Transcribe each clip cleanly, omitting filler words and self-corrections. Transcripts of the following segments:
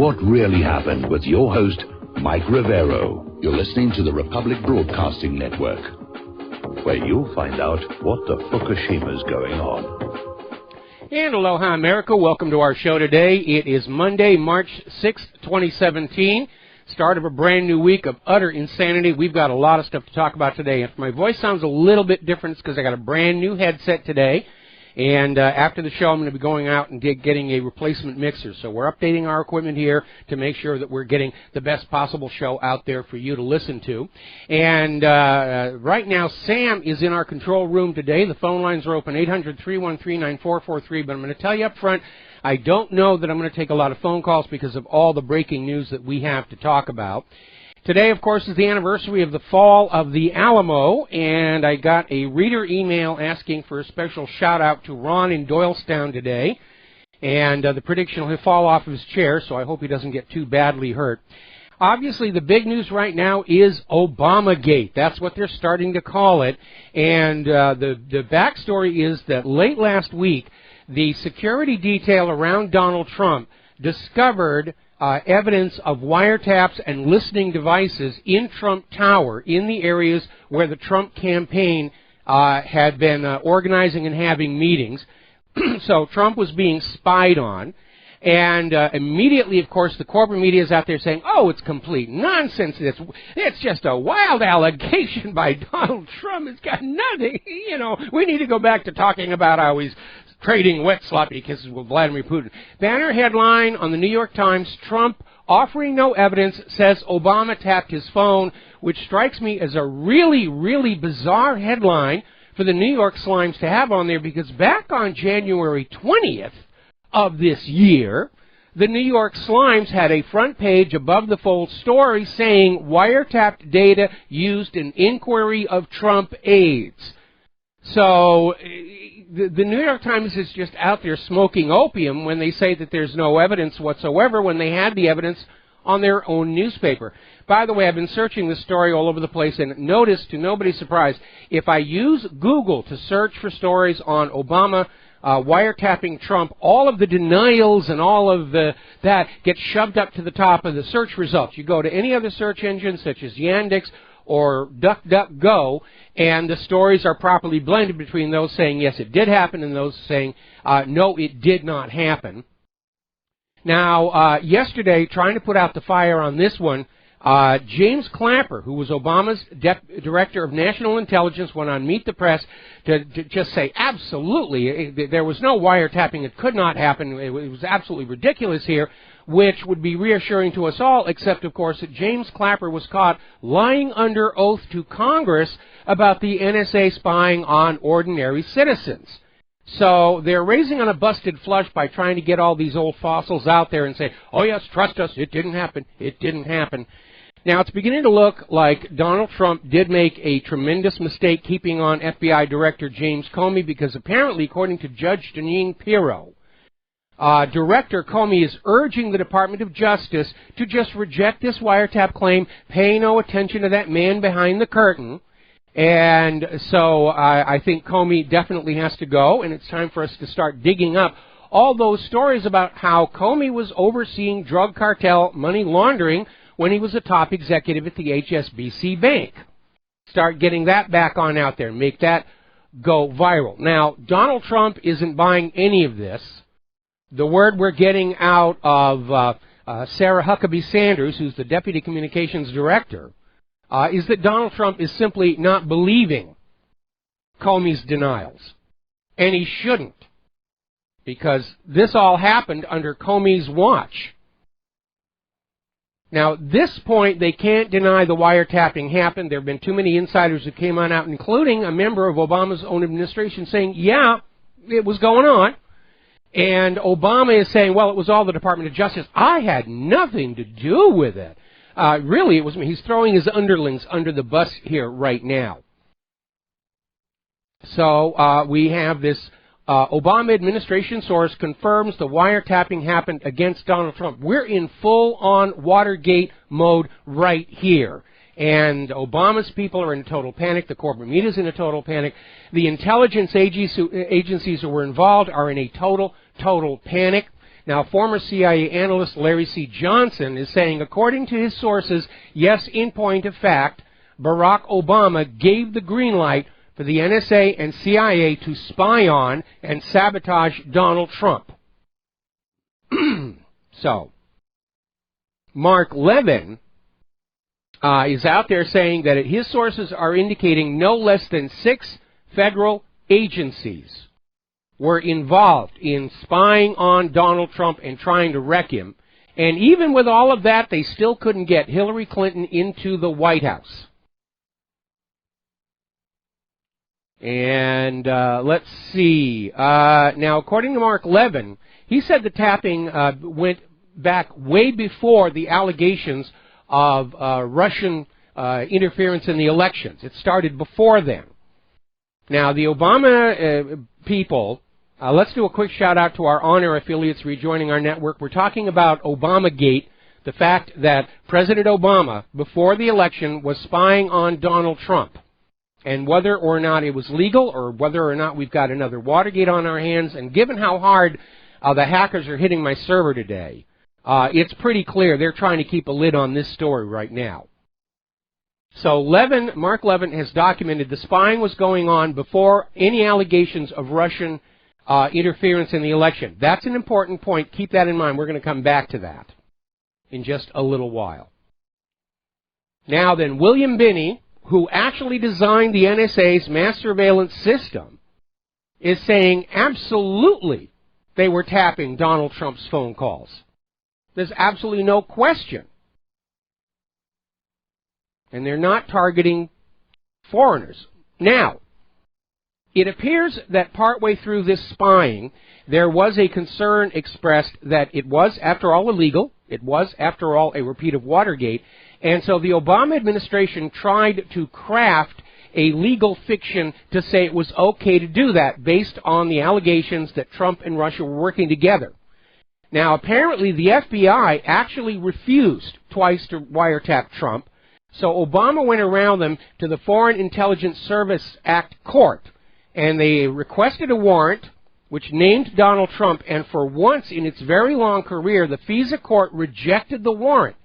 What Really Happened with your host, Mike Rivero. You're listening to the Republic Broadcasting Network, where you'll find out what the Fukushima's going on. And aloha, America. Welcome to our show today. It is Monday, March 6th, 2017. Start of a brand new week of utter insanity. We've got a lot of stuff to talk about today. If my voice sounds a little bit different, it's because I got a brand new headset today. And after the show, I'm going to be going out and getting a replacement mixer. So we're updating our equipment here to make sure that we're getting the best possible show out there for you to listen to. And right now, Sam is in our control room today. The phone lines are open, 800-313-9443. But I'm going to tell you up front, I don't know that I'm going to take a lot of phone calls because of all the breaking news that we have to talk about. Today, of course, is the anniversary of the fall of the Alamo, and I got a reader email asking for a special shout-out to Ron in Doylestown today. And the prediction he'll fall off of his chair, so I hope he doesn't get too badly hurt. Obviously, the big news right now is Obamagate. That's what they're starting to call it. And the backstory is that late last week, the security detail around Donald Trump discovered evidence of wiretaps and listening devices in Trump Tower in the areas where the Trump campaign had been organizing and having meetings. So Trump was being spied on. And immediately, of course, the corporate media is out there saying, oh, it's complete nonsense. It's just a wild allegation by Donald Trump. It's got nothing. You know, we need to go back to talking about how he's trading wet sloppy kisses with Vladimir Putin. Banner headline on the New York Times, Trump offering no evidence, says Obama tapped his phone, which strikes me as a really, really bizarre headline for the New York Slimes to have on there, because back on January 20th of this year, the New York Slimes had a front page above the fold story saying wiretapped data used in inquiry of Trump aides. So the New York Times is just out there smoking opium when they say that there's no evidence whatsoever when they had the evidence on their own newspaper. By the way, I've been searching this story all over the place, and notice, to nobody's surprise, if I use Google to search for stories on Obama wiretapping Trump, all of the denials and all of that get shoved up to the top of the search results. You go to any other search engine, such as Yandex or DuckDuckGo, and the stories are properly blended between those saying, yes, it did happen, and those saying, no, it did not happen. Now, yesterday, trying to put out the fire on this one, James Clapper, who was Obama's Director of National Intelligence, went on Meet the Press to just say, absolutely, there was no wiretapping. It could not happen. It was absolutely ridiculous here, which would be reassuring to us all, except, of course, that James Clapper was caught lying under oath to Congress about the NSA spying on ordinary citizens. So they're raising on a busted flush by trying to get all these old fossils out there and say, oh, yes, trust us, it didn't happen, it didn't happen. Now, it's beginning to look like Donald Trump did make a tremendous mistake keeping on FBI Director James Comey, because apparently, according to Judge Jeanine Pirro, Director Comey is urging the Department of Justice to just reject this wiretap claim, pay no attention to that man behind the curtain. And so I think Comey definitely has to go, and it's time for us to start digging up all those stories about how Comey was overseeing drug cartel money laundering when he was a top executive at the HSBC Bank. Start getting that back on out there, make that go viral. Now, Donald Trump isn't buying any of this. The word we're getting out of Sarah Huckabee Sanders, who's the Deputy Communications Director, is that Donald Trump is simply not believing Comey's denials. And he shouldn't, because this all happened under Comey's watch. Now, at this point, they can't deny the wiretapping happened. There have been too many insiders who came on out, including a member of Obama's own administration, saying, yeah, it was going on. And Obama is saying, well, it was all the Department of Justice. I had nothing to do with it. Really, it was me. He's throwing his underlings under the bus here right now. So we have this Obama administration source confirms the wiretapping happened against Donald Trump. We're in full-on Watergate mode right here. And Obama's people are in total panic. The corporate media is in a total panic. The intelligence agencies who were involved are in a total panic. Now, former CIA analyst Larry C. Johnson is saying, according to his sources, yes, in point of fact, Barack Obama gave the green light for the NSA and CIA to spy on and sabotage Donald Trump. So, Mark Levin is out there saying that his sources are indicating no less than 6 federal agencies were involved in spying on Donald Trump and trying to wreck him. And even with all of that, they still couldn't get Hillary Clinton into the White House. And let's see. Now, according to Mark Levin, he said the tapping went back way before the allegations of Russian interference in the elections. It started before then. Now, the Obama people, let's do a quick shout out to our on-air affiliates rejoining our network. We're talking about Obamagate, the fact that President Obama, before the election, was spying on Donald Trump. And whether or not it was legal or whether or not we've got another Watergate on our hands, and given how hard the hackers are hitting my server today, it's pretty clear they're trying to keep a lid on this story right now. So Mark Levin has documented the spying was going on before any allegations of Russian interference in the election. That's an important point. Keep that in mind. We're going to come back to that in just a little while. Now then, William Binney, who actually designed the NSA's mass surveillance system, is saying absolutely they were tapping Donald Trump's phone calls. There's absolutely no question. And they're not targeting foreigners. Now, it appears that partway through this spying, there was a concern expressed that it was, after all, illegal. It was, after all, a repeat of Watergate. And so the Obama administration tried to craft a legal fiction to say it was okay to do that based on the allegations that Trump and Russia were working together. Now, apparently the FBI actually refused twice to wiretap Trump, so Obama went around them to the Foreign Intelligence Service Act court, and they requested a warrant which named Donald Trump, and for once in its very long career, the FISA court rejected the warrant.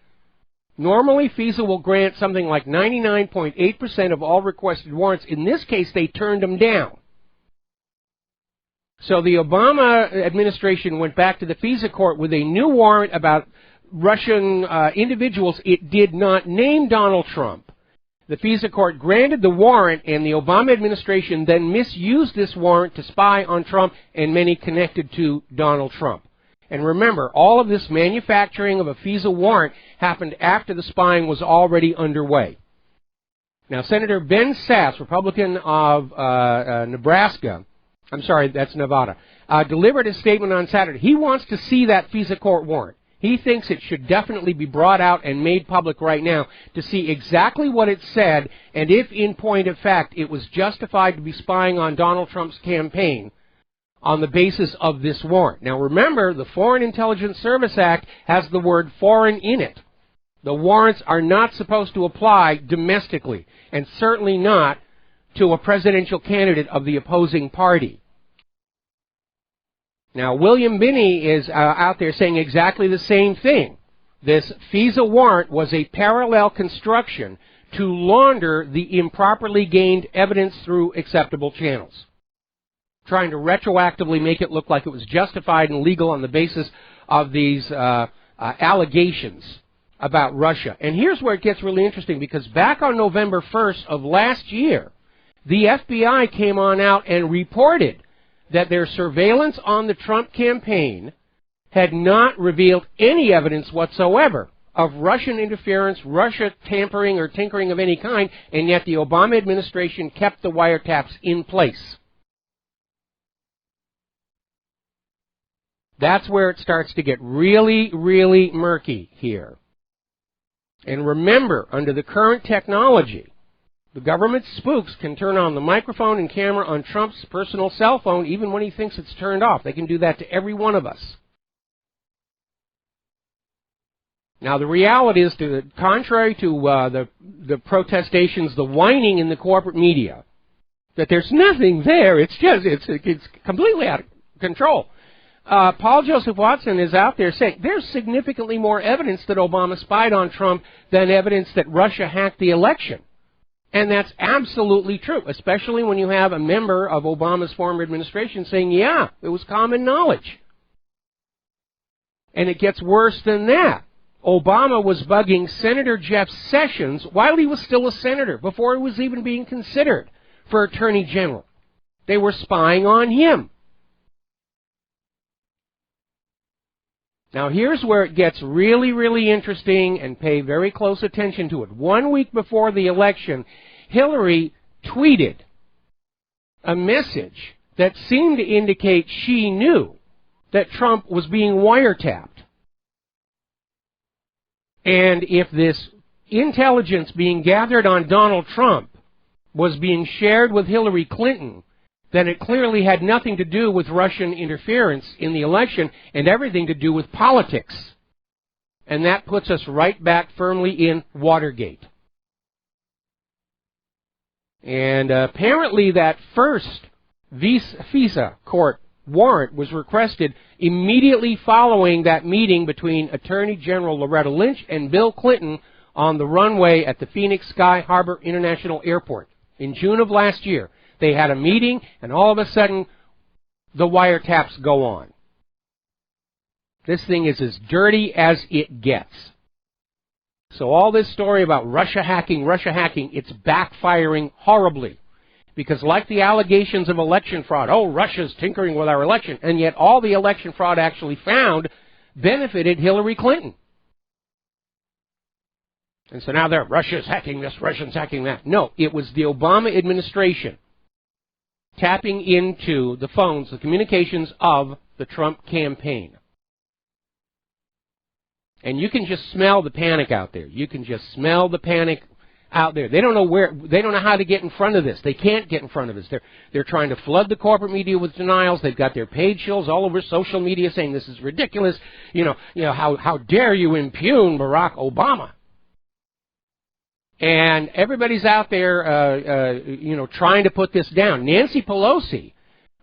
Normally, FISA will grant something like 99.8% of all requested warrants. In this case, they turned them down. So the Obama administration went back to the FISA court with a new warrant about Russian individuals. It did not name Donald Trump. The FISA court granted the warrant, and the Obama administration then misused this warrant to spy on Trump and many connected to Donald Trump. And remember, all of this manufacturing of a FISA warrant happened after the spying was already underway. Now, Senator Ben Sasse, Republican of Nebraska, I'm sorry, that's Nevada, delivered a statement on Saturday. He wants to see that FISA court warrant. He thinks it should definitely be brought out and made public right now to see exactly what it said, and if, in point of fact, it was justified to be spying on Donald Trump's campaign on the basis of this warrant. Now remember, the Foreign Intelligence Service Act has the word foreign in it. The warrants are not supposed to apply domestically, and certainly not to a presidential candidate of the opposing party. Now William Binney is out there saying exactly the same thing. This FISA warrant was a parallel construction to launder the improperly gained evidence through acceptable channels, trying to retroactively make it look like it was justified and legal on the basis of these allegations about Russia. And here's where it gets really interesting, because back on November 1st of last year, the FBI came on out and reported that their surveillance on the Trump campaign had not revealed any evidence whatsoever of Russian interference, Russia tampering or tinkering of any kind, and yet the Obama administration kept the wiretaps in place. That's where it starts to get really, really murky here. And remember, under the current technology, the government spooks can turn on the microphone and camera on Trump's personal cell phone even when he thinks it's turned off. They can do that to every one of us. Now, the reality is, contrary to the protestations, the whining in the corporate media, that there's nothing there, it's completely out of control. Paul Joseph Watson is out there saying there's significantly more evidence that Obama spied on Trump than evidence that Russia hacked the election. And that's absolutely true, especially when you have a member of Obama's former administration saying, yeah, it was common knowledge. And it gets worse than that. Obama was bugging Senator Jeff Sessions while he was still a senator, before he was even being considered for Attorney General. They were spying on him. Now, here's where it gets really, really interesting, and pay very close attention to it. 1 week before the election, Hillary tweeted a message that seemed to indicate she knew that Trump was being wiretapped. And if this intelligence being gathered on Donald Trump was being shared with Hillary Clinton, then it clearly had nothing to do with Russian interference in the election and everything to do with politics. And that puts us right back firmly in Watergate. And apparently that first FISA court warrant was requested immediately following that meeting between Attorney General Loretta Lynch and Bill Clinton on the runway at the Phoenix Sky Harbor International Airport in June of last year. They had a meeting, and all of a sudden, the wiretaps go on. This thing is as dirty as it gets. So all this story about Russia hacking, it's backfiring horribly. Because like the allegations of election fraud, oh, Russia's tinkering with our election, and yet all the election fraud actually found benefited Hillary Clinton. And so now Russia's hacking this, Russia's hacking that. No, it was the Obama administration tapping into the phones, the communications of the Trump campaign. And you can just smell the panic out there. You can just smell the panic out there. They don't know how to get in front of this. They can't get in front of this. They're trying to flood the corporate media with denials. They've got their page shills all over social media saying this is ridiculous. How dare you impugn Barack Obama? And everybody's out there, trying to put this down. Nancy Pelosi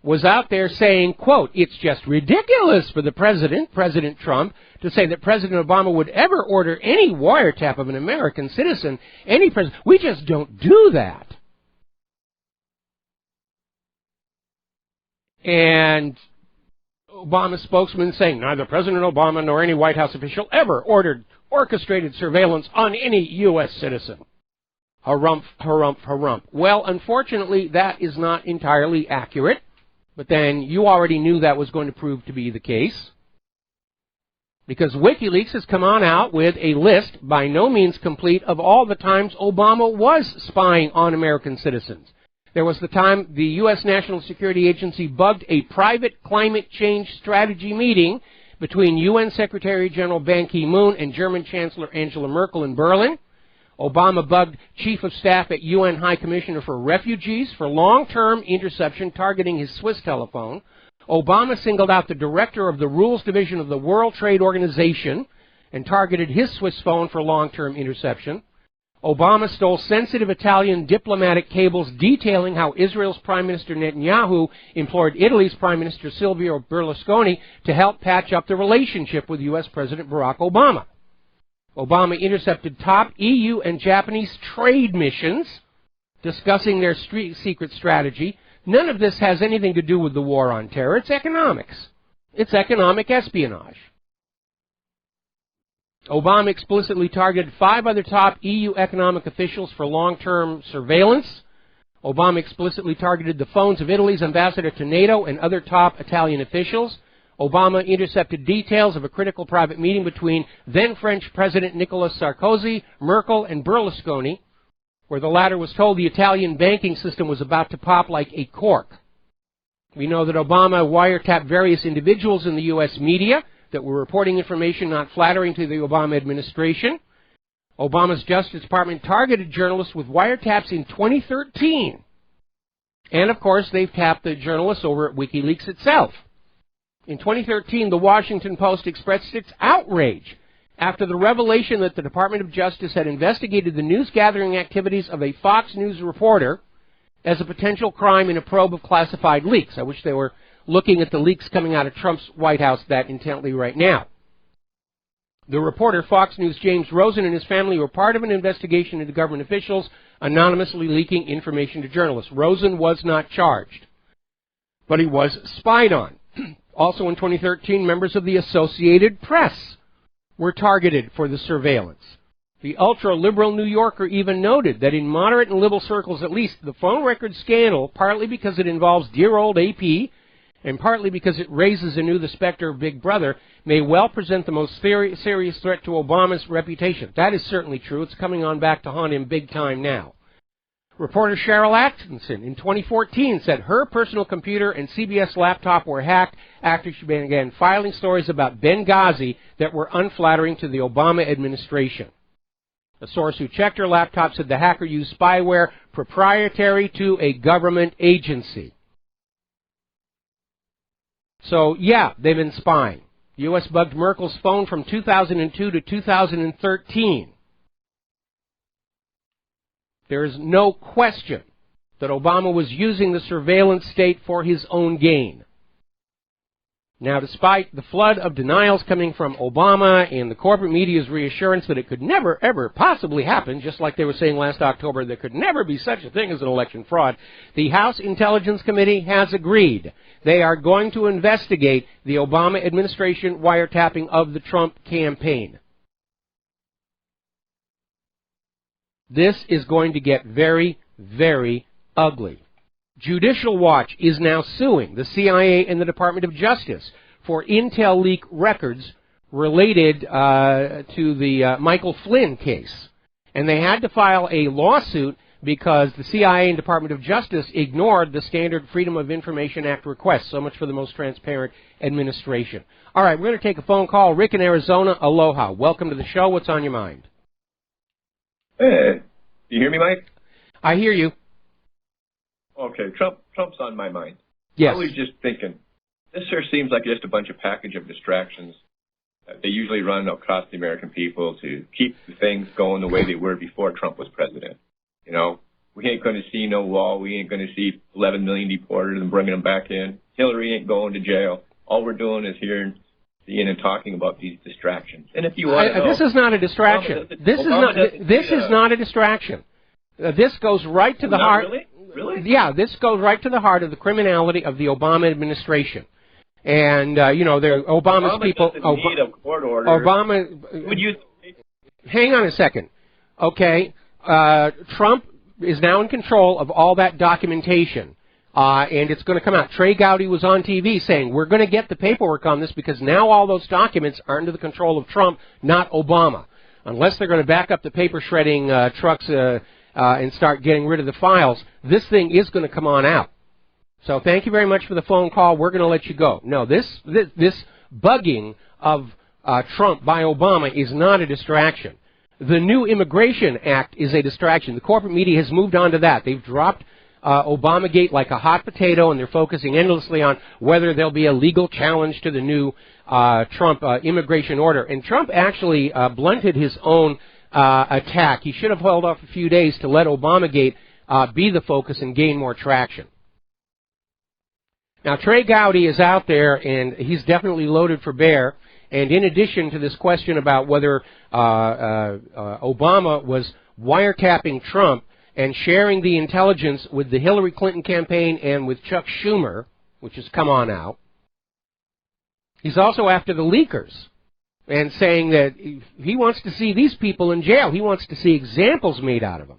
was out there saying, quote, it's just ridiculous for the President Trump, to say that President Obama would ever order any wiretap of an American citizen, any president. We just don't do that. And Obama spokesman saying neither President Obama nor any White House official ever ordered orchestrated surveillance on any U.S. citizen. Harumph, harumph, harumph. Well, unfortunately, that is not entirely accurate. But then you already knew that was going to prove to be the case. Because WikiLeaks has come on out with a list, by no means complete, of all the times Obama was spying on American citizens. There was the time the U.S. National Security Agency bugged a private climate change strategy meeting between UN Secretary General Ban Ki-moon and German Chancellor Angela Merkel in Berlin. Obama bugged Chief of Staff at UN High Commissioner for Refugees for long-term interception targeting his Swiss telephone. Obama singled out the director of the Rules Division of the World Trade Organization and targeted his Swiss phone for long-term interception. Obama stole sensitive Italian diplomatic cables detailing how Israel's Prime Minister Netanyahu implored Italy's Prime Minister Silvio Berlusconi to help patch up the relationship with U.S. President Barack Obama. Obama intercepted top EU and Japanese trade missions discussing their secret strategy. None of this has anything to do with the war on terror. It's economics. It's economic espionage. Obama explicitly targeted 5 other top EU economic officials for long-term surveillance. Obama explicitly targeted the phones of Italy's ambassador to NATO and other top Italian officials. Obama intercepted details of a critical private meeting between then-French President Nicolas Sarkozy, Merkel, and Berlusconi, where the latter was told the Italian banking system was about to pop like a cork. We know that Obama wiretapped various individuals in the U.S. media that were reporting information not flattering to the Obama administration. Obama's Justice Department targeted journalists with wiretaps in 2013. And, of course, they've tapped the journalists over at WikiLeaks itself. In 2013, the Washington Post expressed its outrage after the revelation that the Department of Justice had investigated the news-gathering activities of a Fox News reporter as a potential crime in a probe of classified leaks. I wish they were looking at the leaks coming out of Trump's White House that intently right now. The reporter, Fox News' James Rosen, and his family were part of an investigation into government officials anonymously leaking information to journalists. Rosen was not charged, but he was spied on. Also in 2013, members of the Associated Press were targeted for the surveillance. The ultra-liberal New Yorker even noted that in moderate and liberal circles at least, the phone record scandal, partly because it involves dear old AP, and partly because it raises anew the specter of Big Brother, may well present the most serious threat to Obama's reputation. That is certainly true. It's coming on back to haunt him big time now. Reporter Cheryl Atkinson in 2014 said her personal computer and CBS laptop were hacked after she began filing stories about Benghazi that were unflattering to the Obama administration. A source who checked her laptop said the hacker used spyware proprietary to a government agency. So, yeah, they've been spying. The U.S. bugged Merkel's phone from 2002 to 2013. There is no question that Obama was using the surveillance state for his own gain. Now, despite the flood of denials coming from Obama and the corporate media's reassurance that it could never, ever possibly happen, just like they were saying last October, there could never be such a thing as an election fraud, the House Intelligence Committee has agreed. They are going to investigate the Obama administration wiretapping of the Trump campaign. This is going to get very, very ugly. Judicial Watch is now suing the CIA and the Department of Justice for intel leak records related to the Michael Flynn case. And they had to file a lawsuit because the CIA and Department of Justice ignored the standard Freedom of Information Act request. So much for the most transparent administration. All right, we're going to take a phone call. Rick in Arizona, aloha. Welcome to the show. What's on your mind? Hey, you hear me, Mike? I hear you. Okay, Trump's on my mind. Yes. I was just thinking, this sure seems like just a bunch of package of distractions that they usually run across the American people to keep the things going the way they were before Trump was president. You know, we ain't going to see no wall. We ain't going to see 11 million deported and bringing them back in. Hillary ain't going to jail. All we're doing is hearing, seeing, and talking about these distractions. And if you want to know, this is not a distraction. This is not a distraction. This goes right to the heart. Really? Yeah, this goes right to the heart of the criminality of the Obama administration. And, you know, Obama's people... need a court order. Obama... Would you... Hang on a second. Okay, Trump is now in control of all that documentation. And it's going to come out. Trey Gowdy was on TV saying, we're going to get the paperwork on this because now all those documents are under the control of Trump, not Obama. Unless they're going to back up the paper shredding trucks and start getting rid of the files, this thing is going to come on out. So thank you very much for the phone call. We're going to let you go. No, this bugging of Trump by Obama is not a distraction. The new Immigration Act is a distraction. The corporate media has moved on to that. They've dropped Obamagate like a hot potato, and they're focusing endlessly on whether there'll be a legal challenge to the new Trump immigration order. And Trump actually blunted his own attack. He should have held off a few days to let Obamagate be the focus and gain more traction. Now, Trey Gowdy is out there, and he's definitely loaded for bear. And in addition to this question about whether Obama was wiretapping Trump and sharing the intelligence with the Hillary Clinton campaign and with Chuck Schumer, which has come on out, he's also after the leakers and saying that he wants to see these people in jail. He wants to see examples made out of them.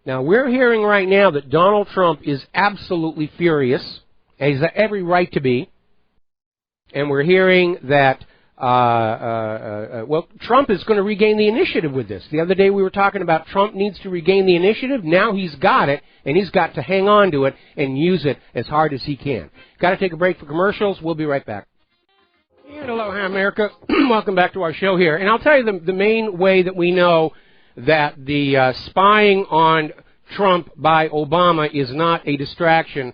Now, we're hearing right now that Donald Trump is absolutely furious. He's got every right to be. And we're hearing that, Trump is going to regain the initiative with this. The other day we were talking about Trump needs to regain the initiative. Now he's got it, and he's got to hang on to it and use it as hard as he can. Got to take a break for commercials. We'll be right back. And aloha, America. Welcome back to our show here. And I'll tell you the main way that we know that the spying on Trump by Obama is not a distraction,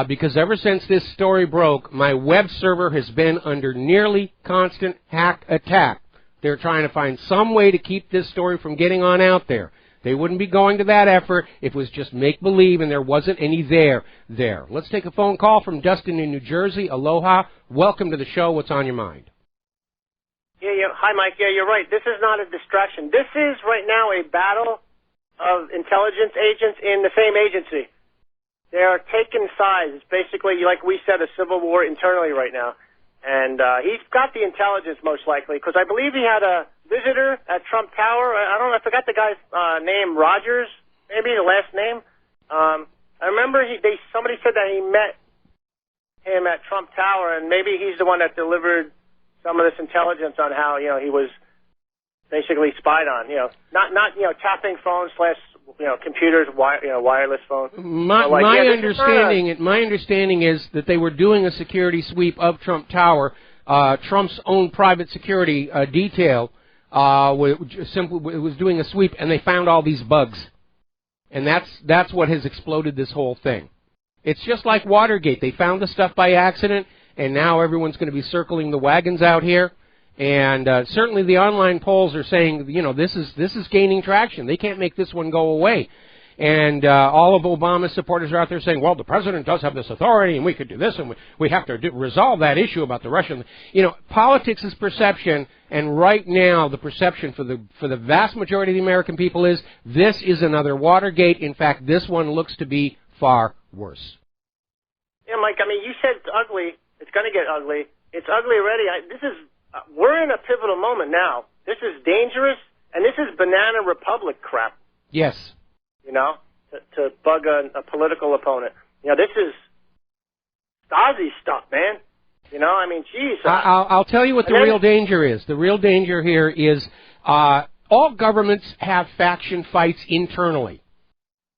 because ever since this story broke, my web server has been under nearly constant hack attack. They're trying to find some way to keep this story from getting on out there. They wouldn't be going to that effort if it was just make-believe and there wasn't any there. Let's take a phone call from Dustin in New Jersey. Aloha. Welcome to the show. What's on your mind? Yeah. Hi, Mike. Yeah, you're right. This is not a distraction. This is right now a battle of intelligence agents in the same agency. They are taking sides. It's basically, like we said, a civil war internally right now. And he's got the intelligence most likely, because I believe he had a visitor at Trump Tower. I don't know, I forgot the guy's name, Rogers, maybe the last name. I remember somebody said that he met him at Trump Tower, and maybe he's the one that delivered some of this intelligence on how, he was basically spied on, not tapping phones / computers, wireless phones. My understanding is that they were doing a security sweep of Trump Tower. Trump's own private security detail was doing a sweep, and they found all these bugs, and that's what has exploded this whole thing. It's just like Watergate. They found the stuff by accident, and now everyone's going to be circling the wagons out here. And certainly the online polls are saying, this is gaining traction. They can't make this one go away. And all of Obama's supporters are out there saying, well, the president does have this authority, and we could do this, and we have to resolve that issue about the Russian. Politics is perception, and right now the perception for the vast majority of the American people is this is another Watergate. In fact, this one looks to be far worse. Yeah, Mike, you said it's ugly. It's going to get ugly. It's ugly already. We're in a pivotal moment now. This is dangerous, and this is Banana Republic crap. Yes. To bug a political opponent. This is Stasi stuff, man. Geez. I'll tell you what the real danger is. The real danger here is all governments have faction fights internally,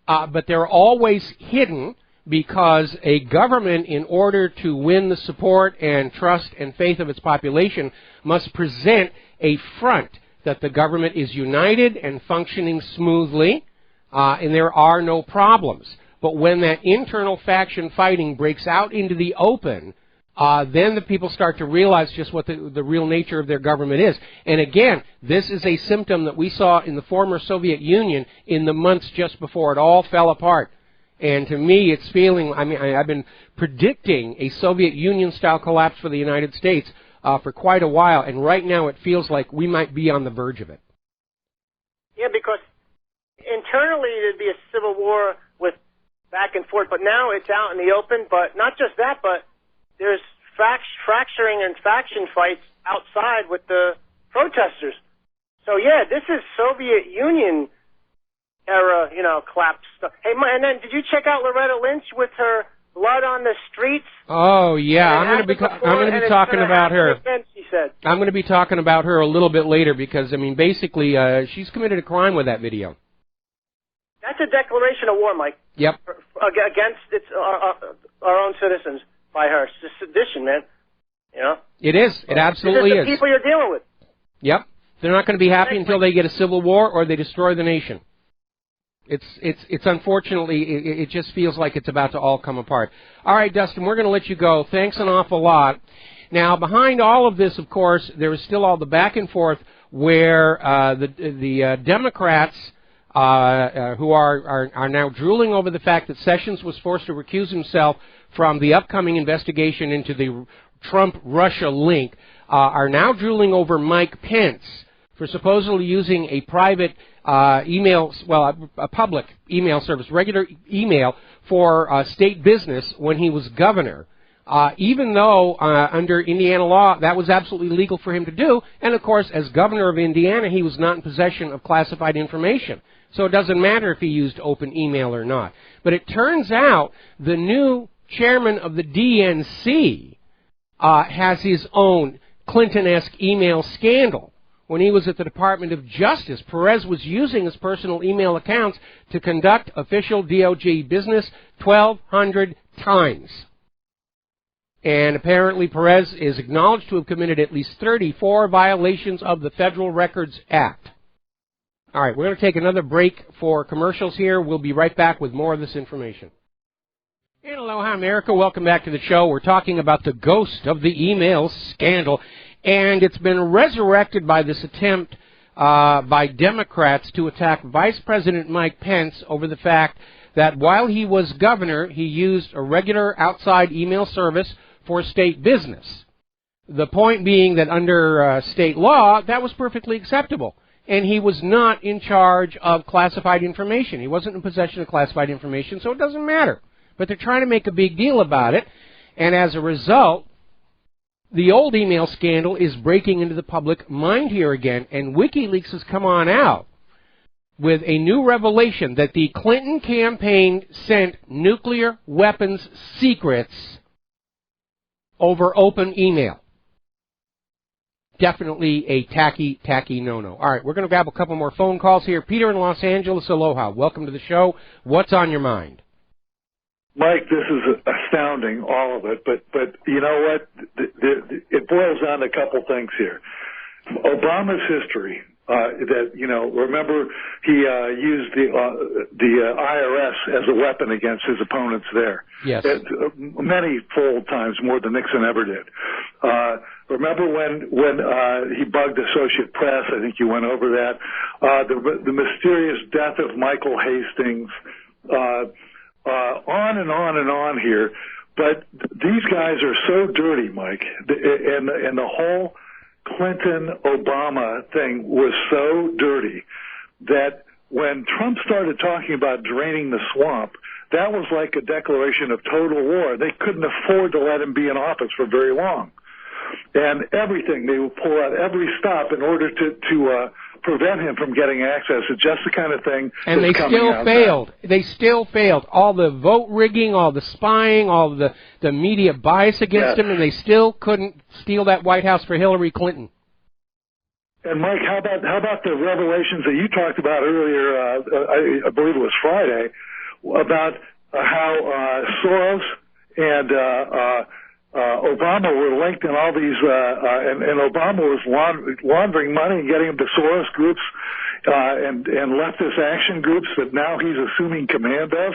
but they're always hidden because a government, in order to win the support and trust and faith of its population, must present a front that the government is united and functioning smoothly, and there are no problems. But when that internal faction fighting breaks out into the open, then the people start to realize just what the real nature of their government is. And again, this is a symptom that we saw in the former Soviet Union in the months just before it all fell apart. And to me, it's feeling, I've been predicting a Soviet Union-style collapse for the United States for quite a while, and right now it feels like we might be on the verge of it. Yeah, because internally there'd be a civil war with back and forth, but now it's out in the open. But not just that, but there's fracturing and faction fights outside with the protesters. So yeah, this is Soviet Union era, collapse stuff. Hey, and then did you check out Loretta Lynch with her blood on the streets? Oh yeah, I'm going to be talking about her. Again, she said. I'm going to be talking about her a little bit later because basically, she's committed a crime with that video. That's a declaration of war, Mike. Yep. Against our own citizens by her. It's sedition, man. It is. It absolutely is. The people you're dealing with. Yep. They're not going to be happy until they get a civil war or they destroy the nation. It's unfortunately, it just feels like it's about to all come apart. All right, Dustin, we're going to let you go. Thanks an awful lot. Now, behind all of this, of course, there is still all the back and forth where the Democrats who are now drooling over the fact that Sessions was forced to recuse himself from the upcoming investigation into the Trump-Russia link, are now drooling over Mike Pence for supposedly using a private a public email service, regular email for state business when he was governor, even though under Indiana law that was absolutely legal for him to do. And of course, as governor of Indiana, he was not in possession of classified information. So it doesn't matter if he used open email or not. But it turns out the new chairman of the DNC has his own Clinton-esque email scandal. When he was at the Department of Justice, Perez was using his personal email accounts to conduct official DOJ business 1,200 times. And apparently Perez is acknowledged to have committed at least 34 violations of the Federal Records Act. All right, we're going to take another break for commercials here. We'll be right back with more of this information. And aloha, America. Welcome back to the show. We're talking about the ghost of the email scandal. And it's been resurrected by this attempt by Democrats to attack Vice President Mike Pence over the fact that while he was governor, he used a regular outside email service for state business. The point being that under state law, that was perfectly acceptable. And he was not in charge of classified information. He wasn't in possession of classified information, so it doesn't matter. But they're trying to make a big deal about it. And as a result, the old email scandal is breaking into the public mind here again. And WikiLeaks has come on out with a new revelation that the Clinton campaign sent nuclear weapons secrets over open email. Definitely a tacky no-no. All right, we're going to grab a couple more phone calls here. Peter in Los Angeles, aloha. Welcome to the show. What's on your mind? Mike, this is astounding, all of it. But you know what? It boils down to a couple things here. Obama's history. Remember he used the IRS as a weapon against his opponents there. Yes. Many fold times, more than Nixon ever did. Remember when he bugged Associated Press? I think you went over that. The mysterious death of Michael Hastings. On and on and on here. But these guys are so dirty, Mike, and the whole Clinton-Obama thing was so dirty that when Trump started talking about draining the swamp, that was like a declaration of total war. They couldn't afford to let him be in office for very long. And everything, they would pull out every stop in order to prevent him from getting access. It's just the kind of thing and they still failed. Now. They still failed. All the vote rigging, all the spying, all the media bias against him, and they still couldn't steal that White House for Hillary Clinton. And Mike, how about the revelations that you talked about earlier? I believe it was Friday, about how Soros and Obama were linked in all these, and Obama was laundering money and getting them to Soros groups and leftist action groups that now he's assuming command of.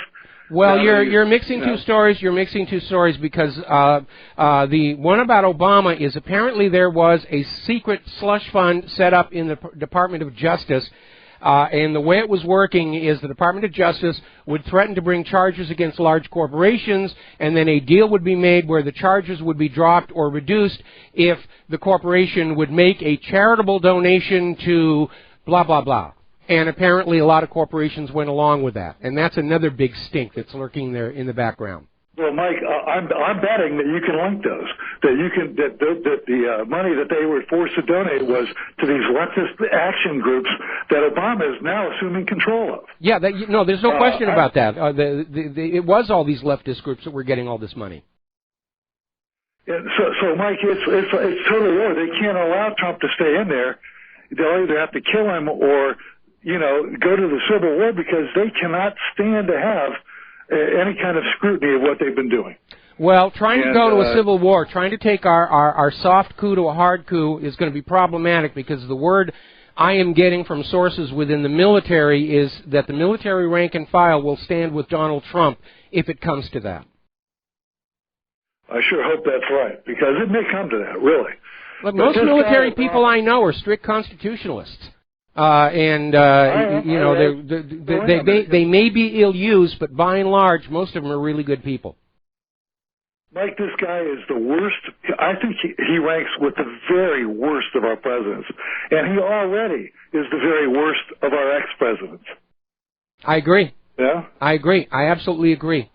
Well, you're mixing two stories. You're mixing two stories because the one about Obama is apparently there was a secret slush fund set up in the Department of Justice. And the way it was working is the Department of Justice would threaten to bring charges against large corporations, and then a deal would be made where the charges would be dropped or reduced if the corporation would make a charitable donation to blah, blah, blah. And apparently a lot of corporations went along with that. And that's another big stink that's lurking there in the background. Well, Mike, I'm betting that you can link those. That the money that they were forced to donate was to these leftist action groups that Obama is now assuming control of. Yeah, there's no question about that. It was all these leftist groups that were getting all this money. So Mike, it's totally wrong. They can't allow Trump to stay in there. They'll either have to kill him or go to the Civil War because they cannot stand to have any kind of scrutiny of what they've been doing. Well, trying to go to a civil war, trying to take our soft coup to a hard coup is going to be problematic because the word I am getting from sources within the military is that the military rank and file will stand with Donald Trump if it comes to that. I sure hope that's right, because it may come to that, really. But most military people I know are strict constitutionalists. They may be ill-used, but by and large, most of them are really good people. Mike, this guy is the worst. I think he ranks with the very worst of our presidents, and he already is the very worst of our ex-presidents. I agree. Yeah? I agree. I absolutely agree.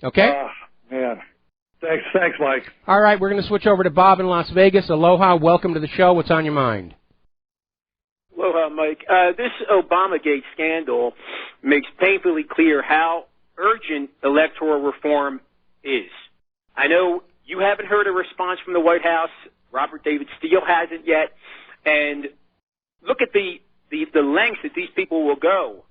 Okay? Man. Thanks, Mike. All right, we're going to switch over to Bob in Las Vegas. Aloha, welcome to the show. What's on your mind? Aloha, Mike. This Obamagate scandal makes painfully clear how urgent electoral reform is. I know you haven't heard a response from the White House. Robert David Steele hasn't yet. And look at the lengths that these people will go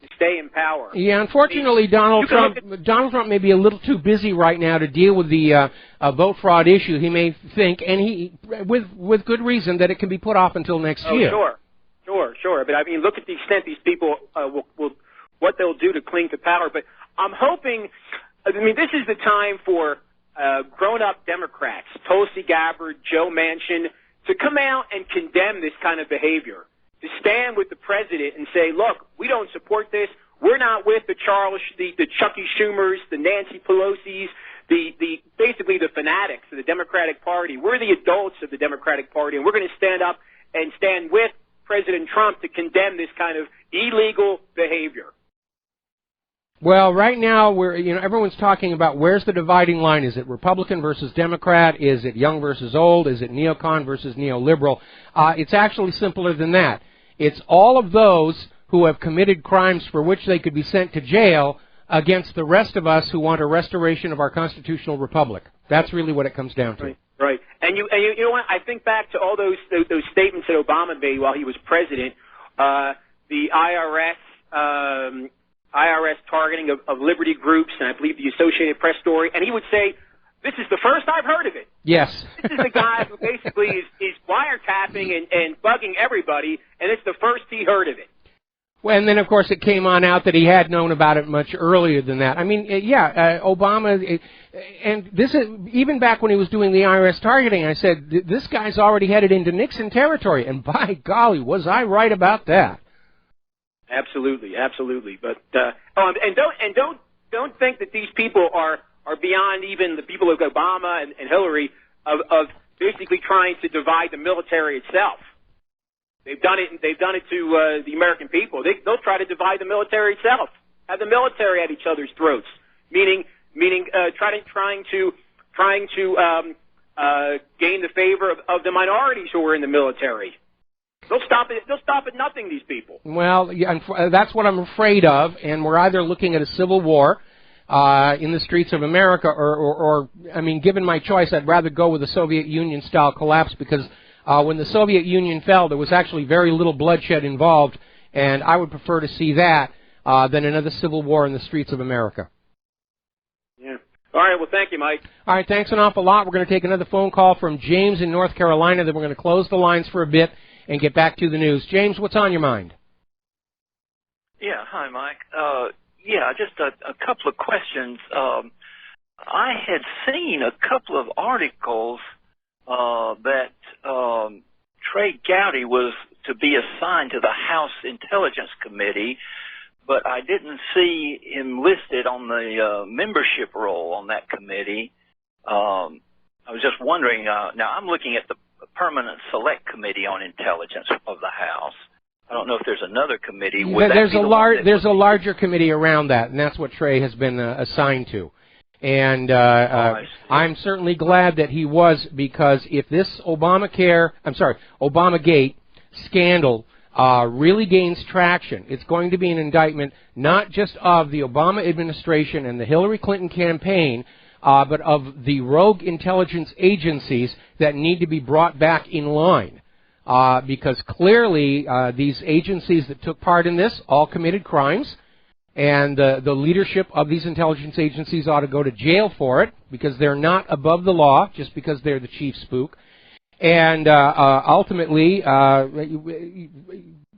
to stay in power. Yeah, unfortunately, Donald Trump may be a little too busy right now to deal with the vote fraud issue. He may think, and he with good reason, that it can be put off until next year. Sure. But I mean, look at the extent these people will what they'll do to cling to power. But I'm hoping. I mean, this is the time for grown-up Democrats, Tulsi Gabbard, Joe Manchin, to come out and condemn this kind of behavior, to stand with the president and say, look, we don't support this. We're not with the Chucky Schumers, the Nancy Pelosi's, basically the fanatics of the Democratic Party. We're the adults of the Democratic Party, and we're going to stand up and stand with President Trump to condemn this kind of illegal behavior. Well, right now, everyone's talking about where's the dividing line. Is it Republican versus Democrat? Is it young versus old? Is it neocon versus neoliberal? It's actually simpler than that. It's all of those who have committed crimes for which they could be sent to jail against the rest of us who want a restoration of our constitutional republic. That's really what it comes down to. Right. And you know what? I think back to all those statements that Obama made while he was president. The IRS targeting of liberty groups, and I believe the Associated Press story. And he would say, "This is the first I've heard of it." Yes. This is the guy who basically is wiretapping and bugging everybody, and it's the first he heard of it. Well, and then, of course, it came on out that he had known about it much earlier than that. I mean, Obama, and this is, even back when he was doing the IRS targeting, I said, this guy's already headed into Nixon territory, and by golly, was I right about that. Absolutely. But, don't think that these people are beyond even the people of Obama and Hillary of basically trying to divide the military itself. They've done it to the American people. They'll try to divide the military itself, have the military at each other's throats, meaning trying to gain the favor of the minorities who are in the military. They'll stop at nothing, these people. Well, yeah, that's what I'm afraid of, and we're either looking at a civil war in the streets of America, or I mean, given my choice, I'd rather go with the Soviet Union-style collapse, because when the Soviet Union fell, there was actually very little bloodshed involved, and I would prefer to see that than another civil war in the streets of America. Yeah. All right, well, thank you, Mike. All right, thanks an awful lot. We're going to take another phone call from James in North Carolina, then we're going to close the lines for a bit and get back to the news. James, what's on your mind? Yeah, hi, Mike. Just a couple of questions. I had seen a couple of articles that Trey Gowdy was to be assigned to the House Intelligence Committee, but I didn't see him listed on the membership roll on that committee. I was just wondering, now I'm looking at the Permanent Select Committee on Intelligence of the House. I don't know if there's another committee. There's a larger committee around that, and that's what Trey has been assigned to. And I'm certainly glad that he was, because if this Obamagate scandal really gains traction, it's going to be an indictment not just of the Obama administration and the Hillary Clinton campaign, but of the rogue intelligence agencies that need to be brought back in line. Because clearly these agencies that took part in this all committed crimes, and the leadership of these intelligence agencies ought to go to jail for it, because they're not above the law just because they're the chief spook. And ultimately,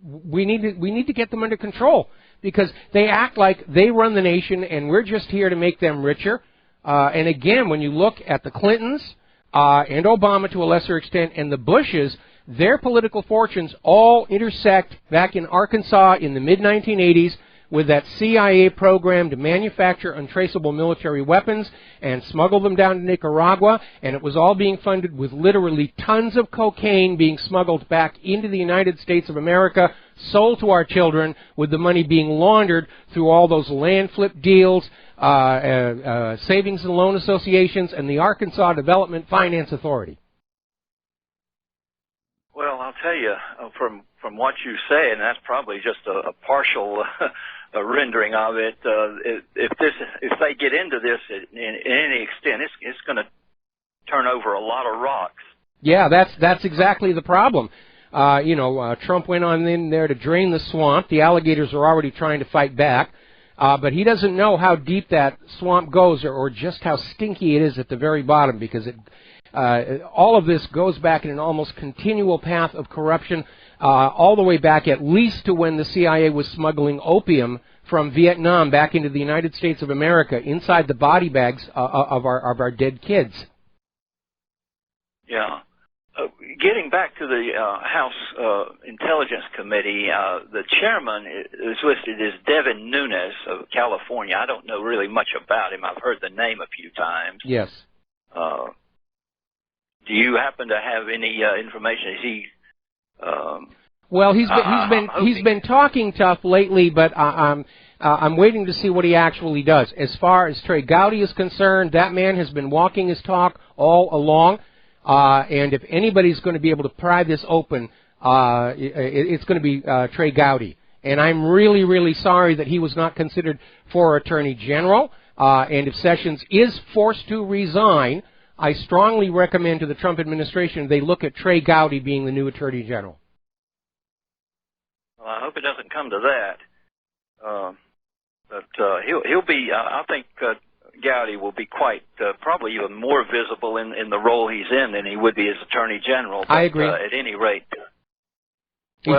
we need to get them under control, because they act like they run the nation and we're just here to make them richer. And again, when you look at the Clintons and Obama to a lesser extent and the Bushes, their political fortunes all intersect back in Arkansas in the mid-1980s with that CIA program to manufacture untraceable military weapons and smuggle them down to Nicaragua, and it was all being funded with literally tons of cocaine being smuggled back into the United States of America, sold to our children, with the money being laundered through all those land flip deals, savings and loan associations, and the Arkansas Development Finance Authority. Well, I'll tell you, from what you say, and that's probably just a partial rendering of it. If they get into this in any extent, it's going to turn over a lot of rocks. Yeah, that's exactly the problem. Trump went on in there to drain the swamp. The alligators are already trying to fight back, but he doesn't know how deep that swamp goes, or just how stinky it is at the very bottom, because all of this goes back in an almost continual path of corruption, all the way back at least to when the CIA was smuggling opium from Vietnam back into the United States of America inside the body bags of our dead kids. Yeah. getting back to the House Intelligence Committee, the chairman is listed as Devin Nunes of California. I don't know really much about him. I've heard the name a few times. Yes. Do you happen to have any information? Is he? Well, he's been talking tough lately, but I'm waiting to see what he actually does. As far as Trey Gowdy is concerned, that man has been walking his talk all along. And if anybody's going to be able to pry this open, it's going to be Trey Gowdy. And I'm really, really sorry that he was not considered for Attorney General. And if Sessions is forced to resign, I strongly recommend to the Trump administration they look at Trey Gowdy being the new Attorney General. Well, I hope it doesn't come to that. But he'll be, I think Gowdy will be quite, probably even more visible in the role he's in than he would be as Attorney General. But, I agree. At any rate.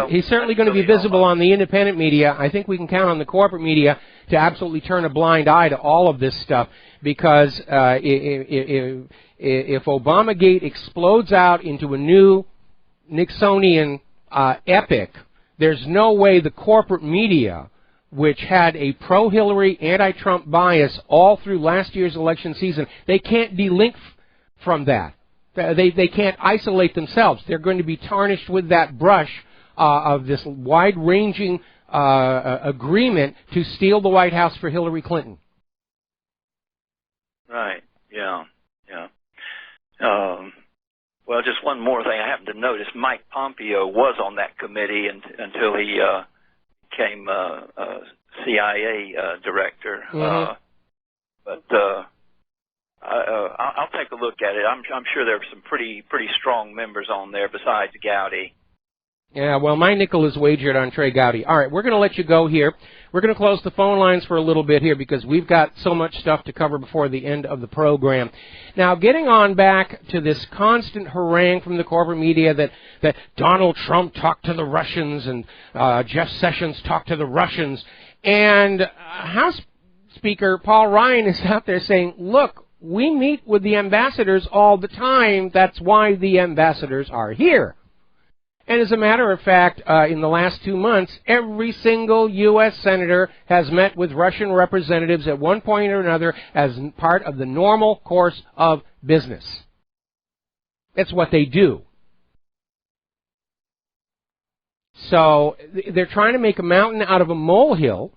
He's certainly going to be visible on the independent media. I think we can count on the corporate media to absolutely turn a blind eye to all of this stuff, because if Obamagate explodes out into a new Nixonian epic, there's no way the corporate media, which had a pro-Hillary, anti-Trump bias all through last year's election season, they can't delink from that. They can't isolate themselves. They're going to be tarnished with that brush of this wide-ranging agreement to steal the White House for Hillary Clinton. Right, yeah. Well, just one more thing I happened to notice. Mike Pompeo was on that committee until he became CIA director. Mm-hmm. But I'll take a look at it. I'm sure there are some pretty strong members on there besides Gowdy. Yeah, well, my nickel is wagered on Trey Gowdy. All right, we're going to let you go here. We're going to close the phone lines for a little bit here because we've got so much stuff to cover before the end of the program. Now, getting on back to this constant harangue from the corporate media that Donald Trump talked to the Russians and Jeff Sessions talked to the Russians, and House Speaker Paul Ryan is out there saying, look, we meet with the ambassadors all the time. That's why the ambassadors are here. And as a matter of fact, in the last 2 months, every single U.S. senator has met with Russian representatives at one point or another as part of the normal course of business. It's what they do. So they're trying to make a mountain out of a molehill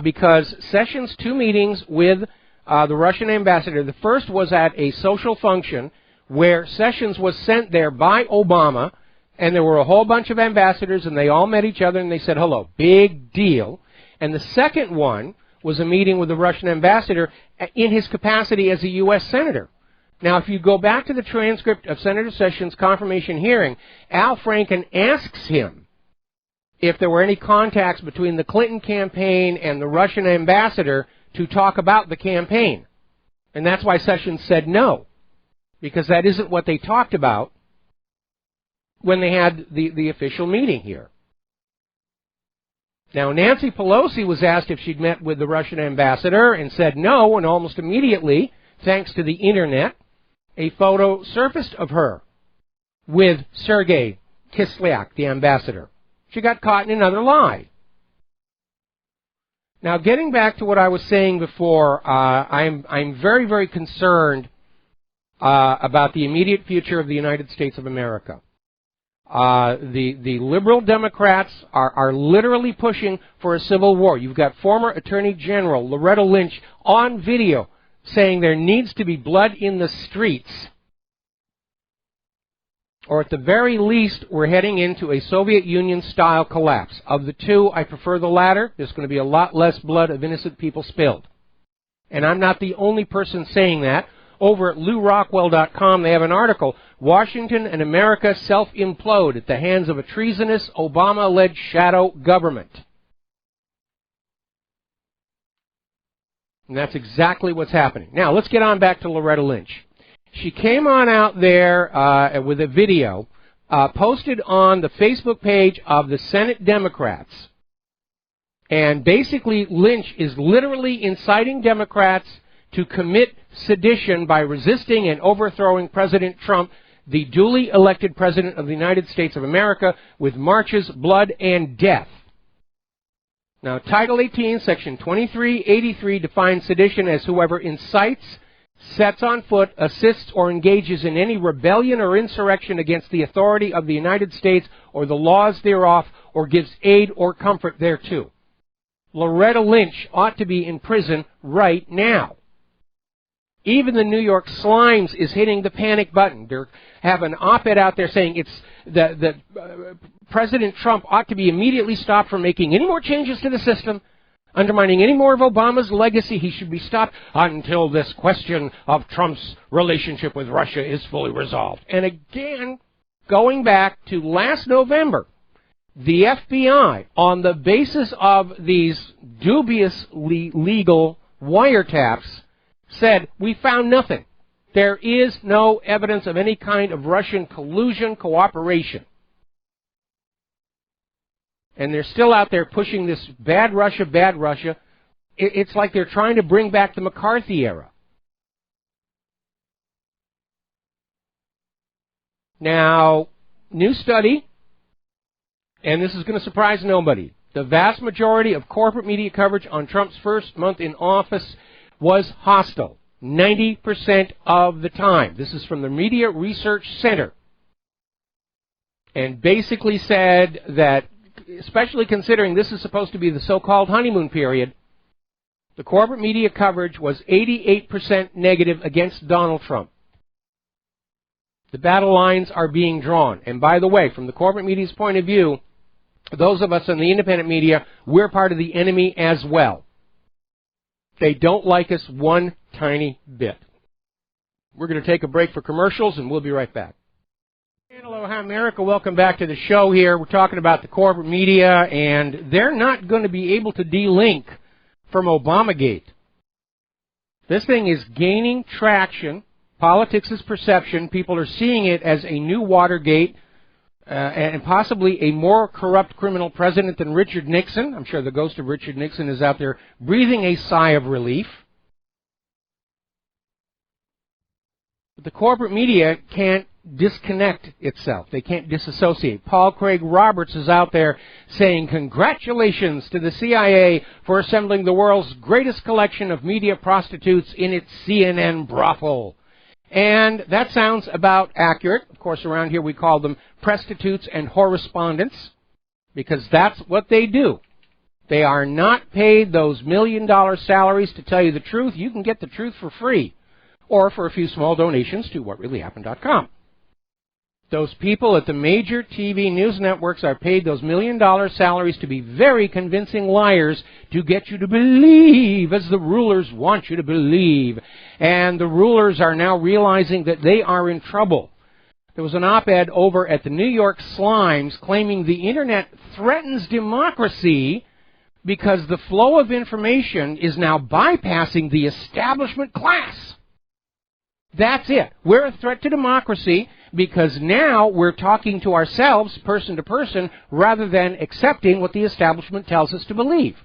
because Sessions' 2 meetings with the Russian ambassador, the first was at a social function where Sessions was sent there by Obama. And there were a whole bunch of ambassadors, and they all met each other, and they said, hello, big deal. And the second one was a meeting with the Russian ambassador in his capacity as a U.S. senator. Now, if you go back to the transcript of Senator Sessions' confirmation hearing, Al Franken asks him if there were any contacts between the Clinton campaign and the Russian ambassador to talk about the campaign. And that's why Sessions said no, because that isn't what they talked about when they had the official meeting here. Now, Nancy Pelosi was asked if she'd met with the Russian ambassador and said no, and almost immediately, thanks to the Internet, a photo surfaced of her with Sergei Kislyak, the ambassador. She got caught in another lie. Now, getting back to what I was saying before, I'm very, very concerned about the immediate future of the United States of America. The liberal Democrats are literally pushing for a civil war. You've got former Attorney General Loretta Lynch on video saying there needs to be blood in the streets. Or at the very least, we're heading into a Soviet Union-style collapse. Of the two, I prefer the latter. There's going to be a lot less blood of innocent people spilled. And I'm not the only person saying that. Over at LouRockwell.com, they have an article, Washington and America Self-Implode at the Hands of a Treasonous Obama-Led Shadow Government. And that's exactly what's happening. Now, let's get on back to Loretta Lynch. She came on out there with a video posted on the Facebook page of the Senate Democrats. And basically, Lynch is literally inciting Democrats to commit sedition by resisting and overthrowing President Trump the duly elected President of the United States of America with marches, blood, and death. Now, Title 18, Section 2383 defines sedition as whoever incites, sets on foot, assists, or engages in any rebellion or insurrection against the authority of the United States or the laws thereof, or gives aid or comfort thereto. Loretta Lynch ought to be in prison right now. Even the New York Slimes is hitting the panic button. They have an op-ed out there saying it's that President Trump ought to be immediately stopped from making any more changes to the system, undermining any more of Obama's legacy. He should be stopped until this question of Trump's relationship with Russia is fully resolved. And again, going back to last November, the FBI, on the basis of these dubiously legal wiretaps, said, we found nothing. There is no evidence of any kind of Russian collusion, cooperation. And they're still out there pushing this bad Russia, bad Russia. It's like they're trying to bring back the McCarthy era. Now, new study, and this is going to surprise nobody. The vast majority of corporate media coverage on Trump's first month in office was hostile, 90% of the time. This is from the Media Research Center. And basically said that, especially considering this is supposed to be the so-called honeymoon period, the corporate media coverage was 88% negative against Donald Trump. The battle lines are being drawn. And by the way, from the corporate media's point of view, those of us in the independent media, we're part of the enemy as well. They don't like us one tiny bit. We're going to take a break for commercials, and we'll be right back. Aloha, America. Welcome back to the show here. We're talking about the corporate media, and they're not going to be able to de-link from Obamagate. This thing is gaining traction. Politics is perception. People are seeing it as a new Watergate, and possibly a more corrupt criminal president than Richard Nixon. I'm sure the ghost of Richard Nixon is out there breathing a sigh of relief. But the corporate media can't disconnect itself. They can't disassociate. Paul Craig Roberts is out there saying, congratulations to the CIA for assembling the world's greatest collection of media prostitutes in its CNN brothel. And that sounds about accurate. Of course, around here we call them prostitutes and correspondents, because that's what they do. They are not paid those million-dollar salaries to tell you the truth. You can get the truth for free, or for a few small donations to WhatReallyHappened.com. Those people at the major TV news networks are paid those million-dollar salaries to be very convincing liars to get you to believe as the rulers want you to believe. And the rulers are now realizing that they are in trouble. There was an op-ed over at the New York Slimes claiming the Internet threatens democracy because the flow of information is now bypassing the establishment class. That's it. We're a threat to democracy because now we're talking to ourselves, person to person, rather than accepting what the establishment tells us to believe.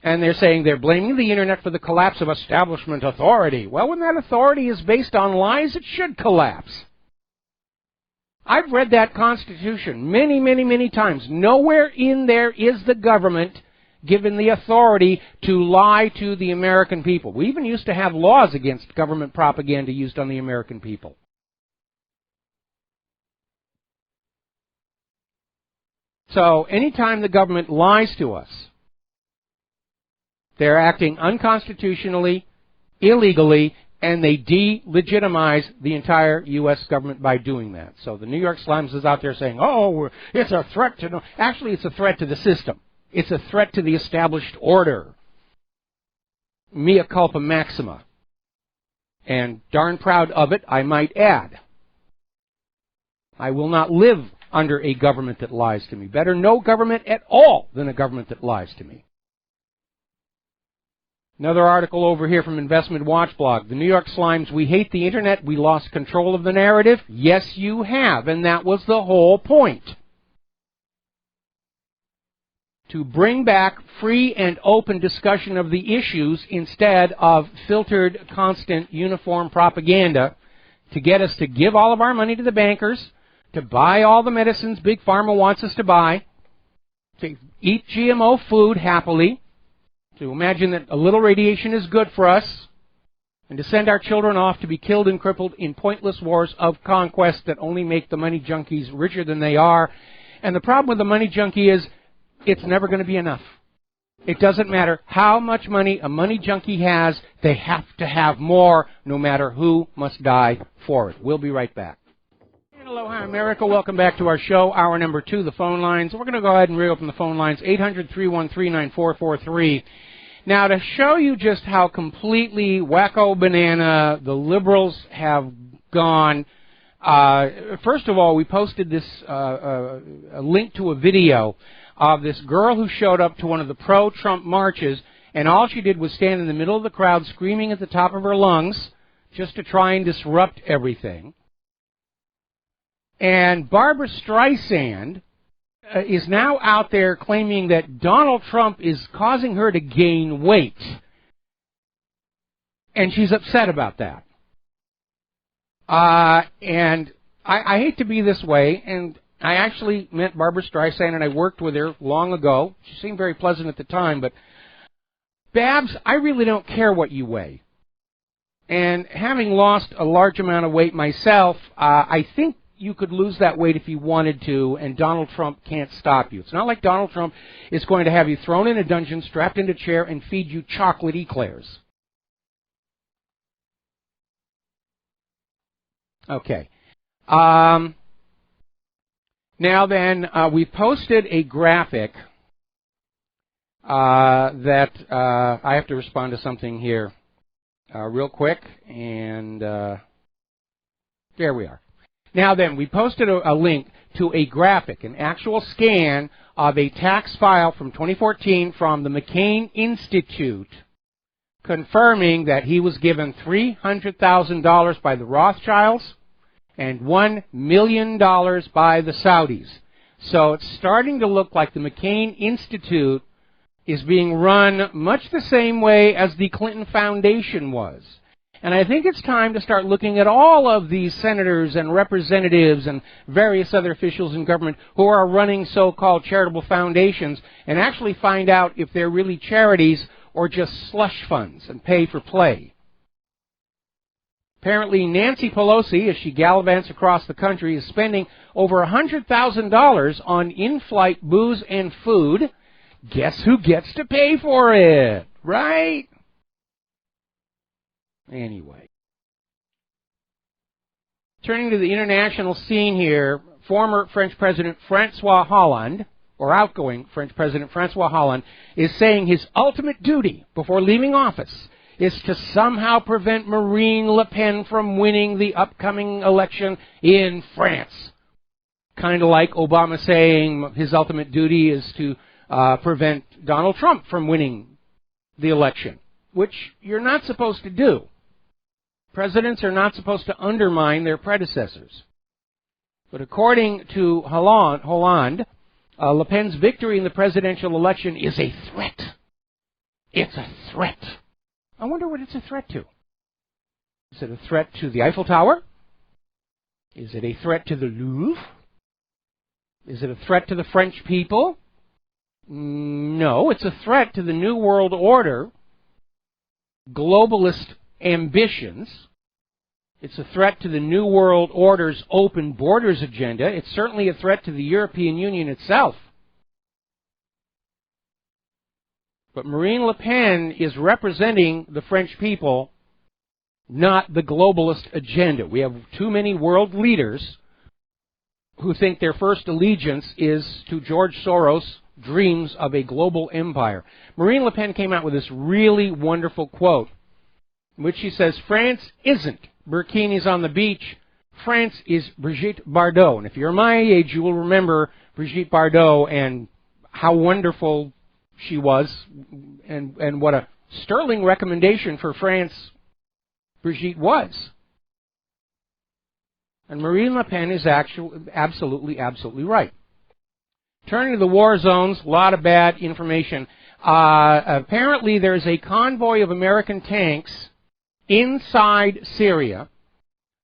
And they're saying they're blaming the Internet for the collapse of establishment authority. Well, when that authority is based on lies, it should collapse. I've read that Constitution many, many, many times. Nowhere in there is the government given the authority to lie to the American people. We even used to have laws against government propaganda used on the American people. So anytime the government lies to us, they're acting unconstitutionally, illegally, and they delegitimize the entire U.S. government by doing that. So the New York Slimes is out there saying, oh, it's a threat to... No. Actually, it's a threat to the system. It's a threat to the established order. Mea culpa maxima. And darn proud of it, I might add. I will not live under a government that lies to me. Better no government at all than a government that lies to me. Another article over here from Investment Watch blog. The New York Slimes, we hate the Internet. We lost control of the narrative. Yes, you have. And that was the whole point. To bring back free and open discussion of the issues instead of filtered, constant, uniform propaganda to get us to give all of our money to the bankers, to buy all the medicines Big Pharma wants us to buy, to eat GMO food happily, to imagine that a little radiation is good for us, and to send our children off to be killed and crippled in pointless wars of conquest that only make the money junkies richer than they are. And the problem with the money junkie is it's never going to be enough. It doesn't matter how much money a money junkie has, they have to have more, no matter who must die for it. We'll be right back. And aloha, America. Welcome back to our show, hour number 2, the phone lines. We're going to go ahead and reopen the phone lines, 800-313-9443. Now, to show you just how completely wacko banana the liberals have gone, first of all, we posted this a link to a video of this girl who showed up to one of the pro-Trump marches, and all she did was stand in the middle of the crowd screaming at the top of her lungs just to try and disrupt everything. And Barbara Streisand is now out there claiming that Donald Trump is causing her to gain weight. And she's upset about that. And I hate to be this way, and I actually met Barbara Streisand, and I worked with her long ago. She seemed very pleasant at the time, but Babs, I really don't care what you weigh. And having lost a large amount of weight myself, I think you could lose that weight if you wanted to, and Donald Trump can't stop you. It's not like Donald Trump is going to have you thrown in a dungeon, strapped into a chair, and feed you chocolate eclairs. Okay. Now then, we posted a graphic that I have to respond to something here real quick, and there we are. Now then, we posted a link to a graphic, an actual scan of a tax file from 2014 from the McCain Institute, confirming that he was given $300,000 by the Rothschilds and $1 million by the Saudis. So it's starting to look like the McCain Institute is being run much the same way as the Clinton Foundation was. And I think it's time to start looking at all of these senators and representatives and various other officials in government who are running so-called charitable foundations and actually find out if they're really charities or just slush funds and pay for play. Apparently, Nancy Pelosi, as she gallivants across the country, is spending over $100,000 on in-flight booze and food. Guess who gets to pay for it, right? Anyway. Turning to the international scene here, former French President Francois Hollande, or outgoing French President Francois Hollande, is saying his ultimate duty before leaving office is to somehow prevent Marine Le Pen from winning the upcoming election in France. Kind of like Obama saying his ultimate duty is to prevent Donald Trump from winning the election, which you're not supposed to do. Presidents are not supposed to undermine their predecessors. But according to Hollande, Le Pen's victory in the presidential election is a threat. It's a threat. I wonder what it's a threat to. Is it a threat to the Eiffel Tower? Is it a threat to the Louvre? Is it a threat to the French people? No, it's a threat to the New World Order, globalist ambitions. It's a threat to the New World Order's open borders agenda. It's certainly a threat to the European Union itself. But Marine Le Pen is representing the French people, not the globalist agenda. We have too many world leaders who think their first allegiance is to George Soros' dreams of a global empire. Marine Le Pen came out with this really wonderful quote, in which she says, France isn't bikinis on the beach. France is Brigitte Bardot. And if you're my age, you will remember Brigitte Bardot and how wonderful she was, and what a sterling recommendation for France Brigitte was. And Marine Le Pen is absolutely right. Turning to the war zones, a lot of bad information. Apparently there's a convoy of American tanks inside Syria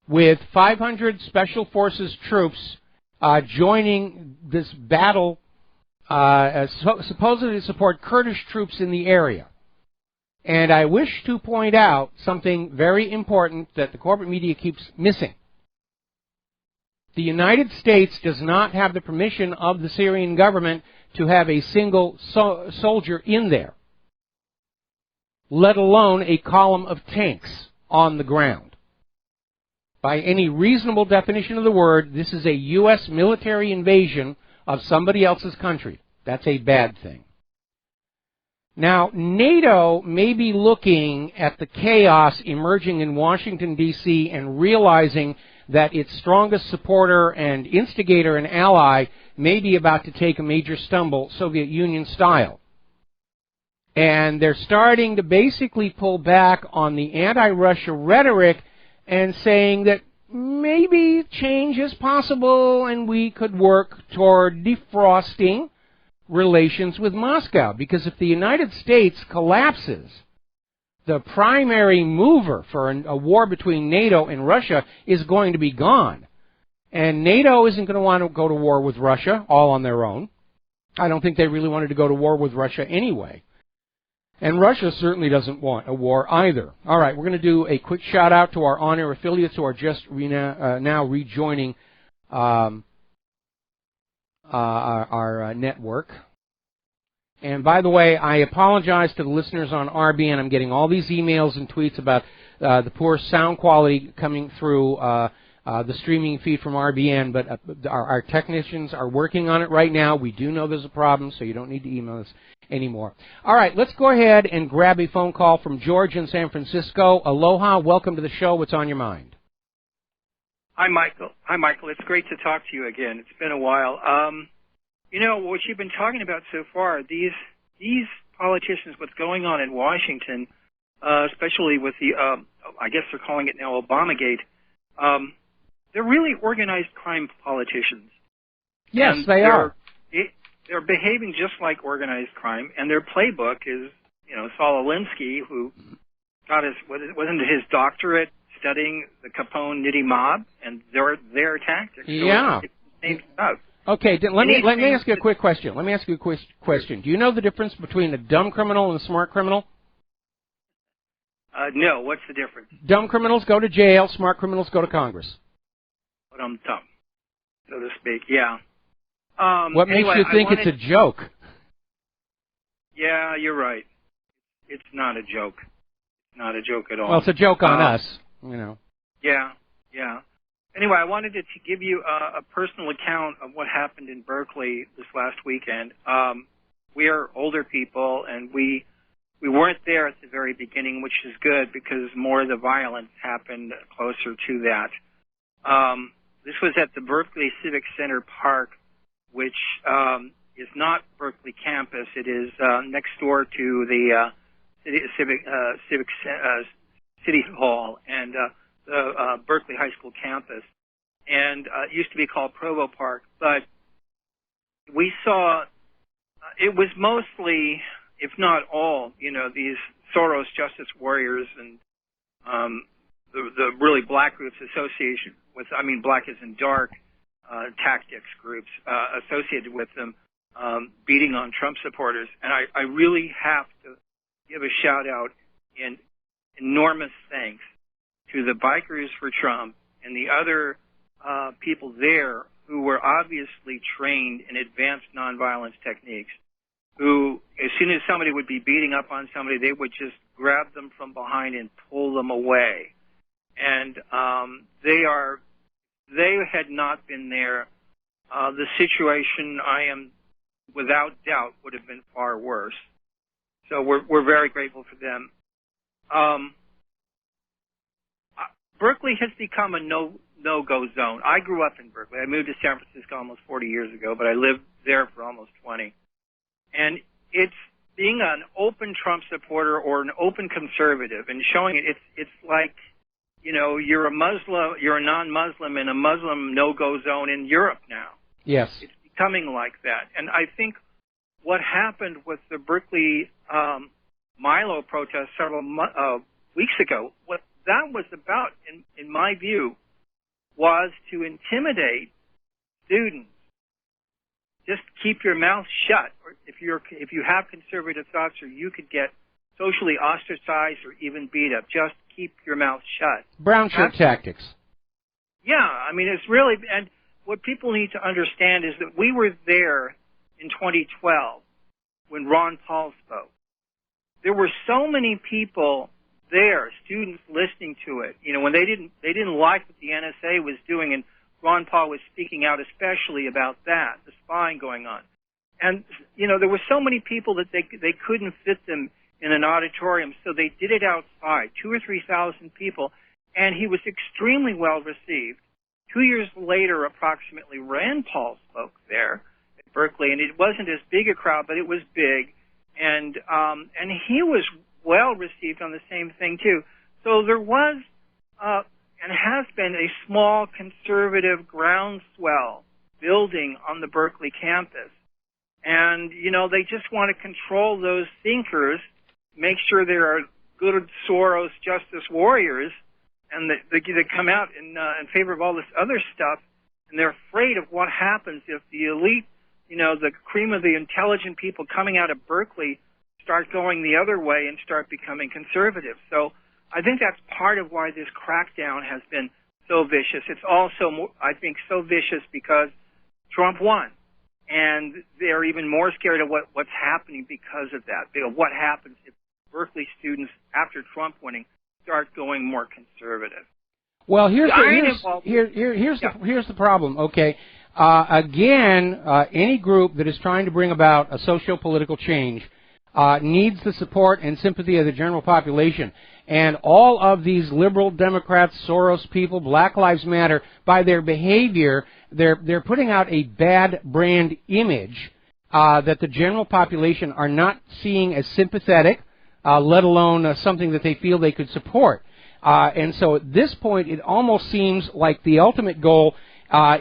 with 500 Special Forces troops joining this battle, supposedly to support Kurdish troops in the area. And I wish to point out something very important that the corporate media keeps missing. The United States does not have the permission of the Syrian government to have a single soldier in there, let alone a column of tanks on the ground. By any reasonable definition of the word, this is a U.S. military invasion of somebody else's country. That's a bad thing. Now, NATO may be looking at the chaos emerging in Washington, D.C. and realizing that its strongest supporter and instigator and ally may be about to take a major stumble, Soviet Union style. And they're starting to basically pull back on the anti-Russia rhetoric and saying that maybe change is possible and we could work toward defrosting relations with Moscow. Because if the United States collapses, the primary mover for a war between NATO and Russia is going to be gone. And NATO isn't going to want to go to war with Russia all on their own. I don't think they really wanted to go to war with Russia anyway. And Russia certainly doesn't want a war either. All right, we're going to do a quick shout-out to our on-air affiliates who are just now rejoining our network. And by the way, I apologize to the listeners on RBN. I'm getting all these emails and tweets about the poor sound quality coming through the streaming feed from RBN, but our technicians are working on it right now. We do know there's a problem, so you don't need to email us anymore. All right, let's go ahead and grab a phone call from George in San Francisco. Aloha, welcome to the show. What's on your mind? Hi, Michael. It's great to talk to you again. It's been a while. You know, what you've been talking about so far, these politicians, what's going on in Washington, especially with the, I guess they're calling it now Obamagate, they're really organized crime politicians. Yes, and they are. They're behaving just like organized crime, and their playbook is, you know, Saul Alinsky, who got wasn't his doctorate studying the Capone Nitty mob and their tactics. Yeah. So it's the same stuff. Okay, let me ask you a quick question. Do you know the difference between a dumb criminal and a smart criminal? No, what's the difference? Dumb criminals go to jail, smart criminals go to Congress. But I'm dumb, so to speak, yeah. What makes you think it's a joke? Yeah, you're right. It's not a joke. It's not a joke at all. Well, it's a joke on us, you know. Yeah. Anyway, I wanted to give you a personal account of what happened in Berkeley this last weekend. We are older people, and we weren't there at the very beginning, which is good because more of the violence happened closer to that. This was at the Berkeley Civic Center Park, which is not Berkeley campus. It is next door to the City Hall and the Berkeley High School campus. And it used to be called Provo Park. But we saw it was mostly, if not all, you know, these Soros justice warriors and the really black groups association with, I mean, black as in dark, tactics groups associated with them beating on Trump supporters. And I really have to give a shout out and enormous thanks to the Bikers for Trump and the other people there who were obviously trained in advanced nonviolence techniques, who as soon as somebody would be beating up on somebody, they would just grab them from behind and pull them away. And they had not been there, the situation, I am without doubt, would have been far worse. So we're very grateful for them. Berkeley has become a no-go zone. I grew up in Berkeley. I moved to San Francisco almost 40 years ago, but I lived there for almost 20. And it's being an open Trump supporter or an open conservative and showing it, it's like, you know, you're a Muslim, you're a non-Muslim in a Muslim no-go zone in Europe now. Yes. It's becoming like that. And I think what happened with the Berkeley Milo protest several weeks ago, what that was about, in my view, was to intimidate students. Just keep your mouth shut. Or if you have conservative thoughts, or you could get socially ostracized or even beat up. Just keep your mouth shut. Brown shirt tactics. Yeah, I mean, it's really, and what people need to understand is that we were there in 2012 when Ron Paul spoke. There were so many people there, students listening to it. You know, when they didn't like what the NSA was doing, and Ron Paul was speaking out especially about that, the spying going on. And, you know, there were so many people that they couldn't fit them in an auditorium, so they did it outside, 2,000 or 3,000 people, and he was extremely well received. 2 years later, approximately, Rand Paul spoke there at Berkeley, and it wasn't as big a crowd, but it was big, and he was well received on the same thing too. So there was and has been a small conservative groundswell building on the Berkeley campus, and you know, they just want to control those thinkers, make sure there are good Soros justice warriors, and they come out in favor of all this other stuff, and they're afraid of what happens if the elite, you know, the cream of the intelligent people coming out of Berkeley start going the other way and start becoming conservative. So I think that's part of why this crackdown has been so vicious. It's also, I think, so vicious because Trump won, and they're even more scared of what's happening because of that. You know, what happens if Berkeley students, after Trump winning, start going more conservative? Well, here's the problem. Okay, again, any group that is trying to bring about a socio-political change needs the support and sympathy of the general population. And all of these liberal Democrats, Soros people, Black Lives Matter, by their behavior, they're putting out a bad brand image that the general population are not seeing as sympathetic, let alone something that they feel they could support. And so at this point, it almost seems like the ultimate goal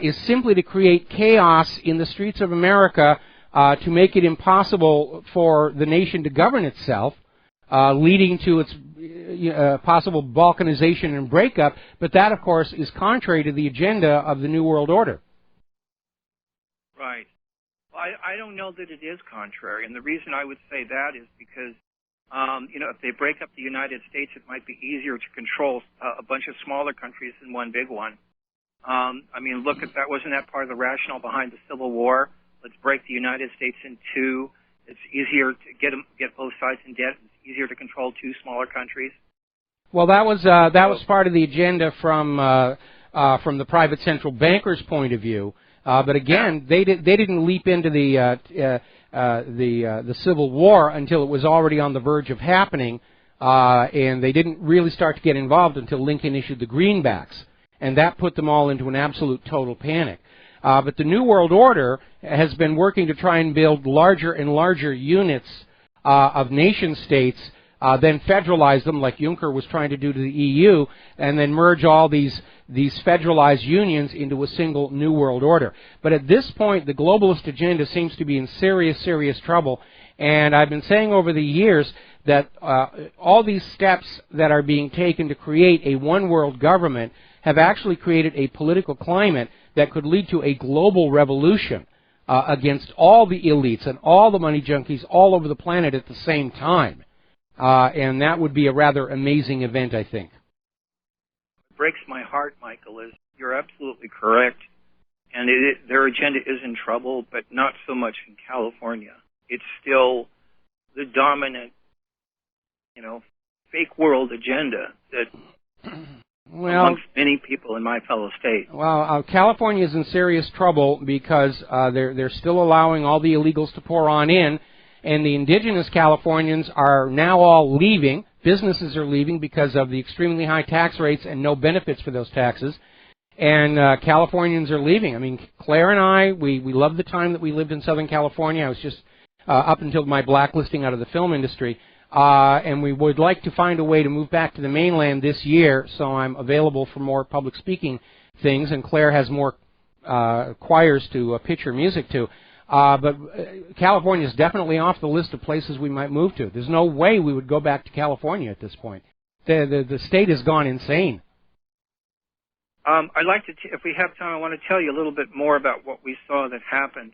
is simply to create chaos in the streets of America to make it impossible for the nation to govern itself, leading to its possible balkanization and breakup. But that, of course, is contrary to the agenda of the New World Order. Right. Well, I don't know that it is contrary, and the reason I would say that is because you know, if they break up the United States, it might be easier to control a bunch of smaller countries than one big one. I mean, look at that. Wasn't that part of the rationale behind the Civil War? Let's break the United States in two. It's easier to get both sides in debt. It's easier to control two smaller countries. Well, that was part of the agenda from the private central bankers' point of view. But again, they didn't leap into the Civil War until it was already on the verge of happening, and they didn't really start to get involved until Lincoln issued the greenbacks, and that put them all into an absolute total panic. But the New World Order has been working to try and build larger and larger units of nation-states, then federalize them like Juncker was trying to do to the EU, and then merge all these federalized unions into a single New World Order. But at this point, the globalist agenda seems to be in serious, serious trouble. And I've been saying over the years that all these steps that are being taken to create a one-world government have actually created a political climate that could lead to a global revolution against all the elites and all the money junkies all over the planet at the same time. And that would be a rather amazing event, I think. What breaks my heart, Michael, is you're absolutely correct. And their agenda is in trouble, but not so much in California. It's still the dominant, you know, fake world agenda that amongst many people in my fellow state. Well, California is in serious trouble because they're still allowing all the illegals to pour on in, and the indigenous Californians are now all leaving. Businesses are leaving because of the extremely high tax rates and no benefits for those taxes. And Californians are leaving. I mean, Claire and I, we love the time that we lived in Southern California. I was just up until my blacklisting out of the film industry. And we would like to find a way to move back to the mainland this year, so I'm available for more public speaking things, and Claire has more choirs to pitch her music to. But California is definitely off the list of places we might move to. There's no way we would go back to California at this point. The state has gone insane. I'd like to, if we have time, I want to tell you a little bit more about what we saw that happened.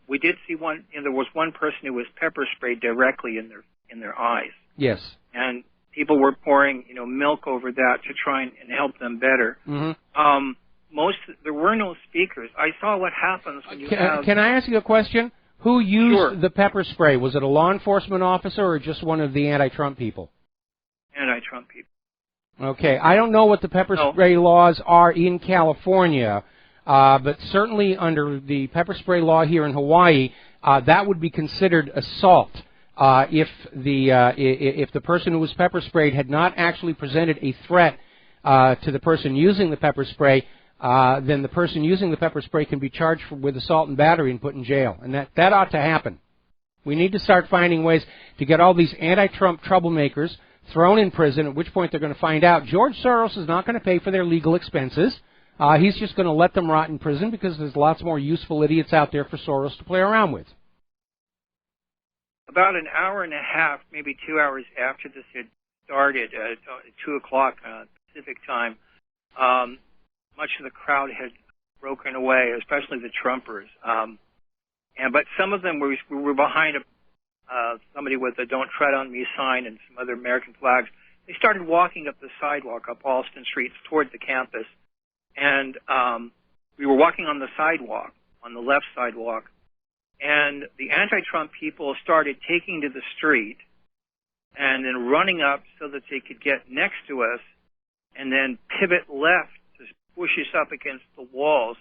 We did see one. There was one person who was pepper sprayed directly in their eyes. Yes. And people were pouring, milk over that to try and help them better. Mm-hmm. There were no speakers. I saw what happens when you have. Can I ask you a question? Who used Sure. the pepper spray? Was it a law enforcement officer or just one of the anti-Trump people? Anti-Trump people. Okay. I don't know what the pepper spray laws are in California, but certainly under the pepper spray law here in Hawaii, that would be considered assault. If the person who was pepper sprayed had not actually presented a threat to the person using the pepper spray, then the person using the pepper spray can be charged with assault and battery and put in jail. And that ought to happen. We need to start finding ways to get all these anti-Trump troublemakers thrown in prison, at which point they're going to find out George Soros is not going to pay for their legal expenses. He's just going to let them rot in prison because there's lots more useful idiots out there for Soros to play around with. About an hour and a half, maybe 2 hours after this had started, at 2 o'clock Pacific time, much of the crowd had broken away, especially the Trumpers. But some of them were behind somebody with a "Don't Tread on Me" sign and some other American flags. They started walking up the sidewalk up Alston Street toward the campus. And we were walking on the sidewalk, on the left sidewalk, and the anti-Trump people started taking to the street and then running up so that they could get next to us and then pivot left to push us up against the walls,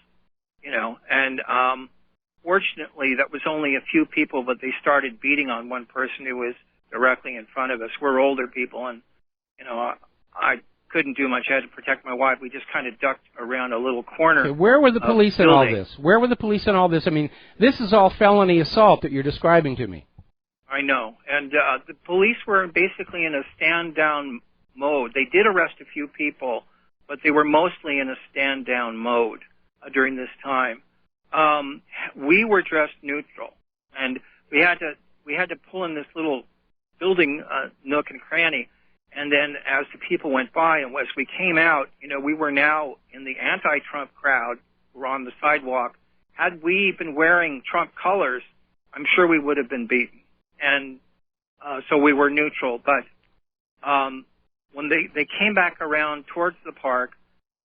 And fortunately, that was only a few people, but they started beating on one person who was directly in front of us. We're older people, and, I couldn't do much. I had to protect my wife. We just kind of ducked around a little corner. Okay, where were the police in all this? Where were the police in all this? I mean, this is all felony assault that you're describing to me. I know. And the police were basically in a stand-down mode. They did arrest a few people, but they were mostly in a stand-down mode during this time. We were dressed neutral, and we had to pull in this little building nook and cranny. And then as the people went by and as we came out, we were now in the anti-Trump crowd. We're on the sidewalk. Had we been wearing Trump colors, I'm sure we would have been beaten. And so we were neutral. But when they came back around towards the park,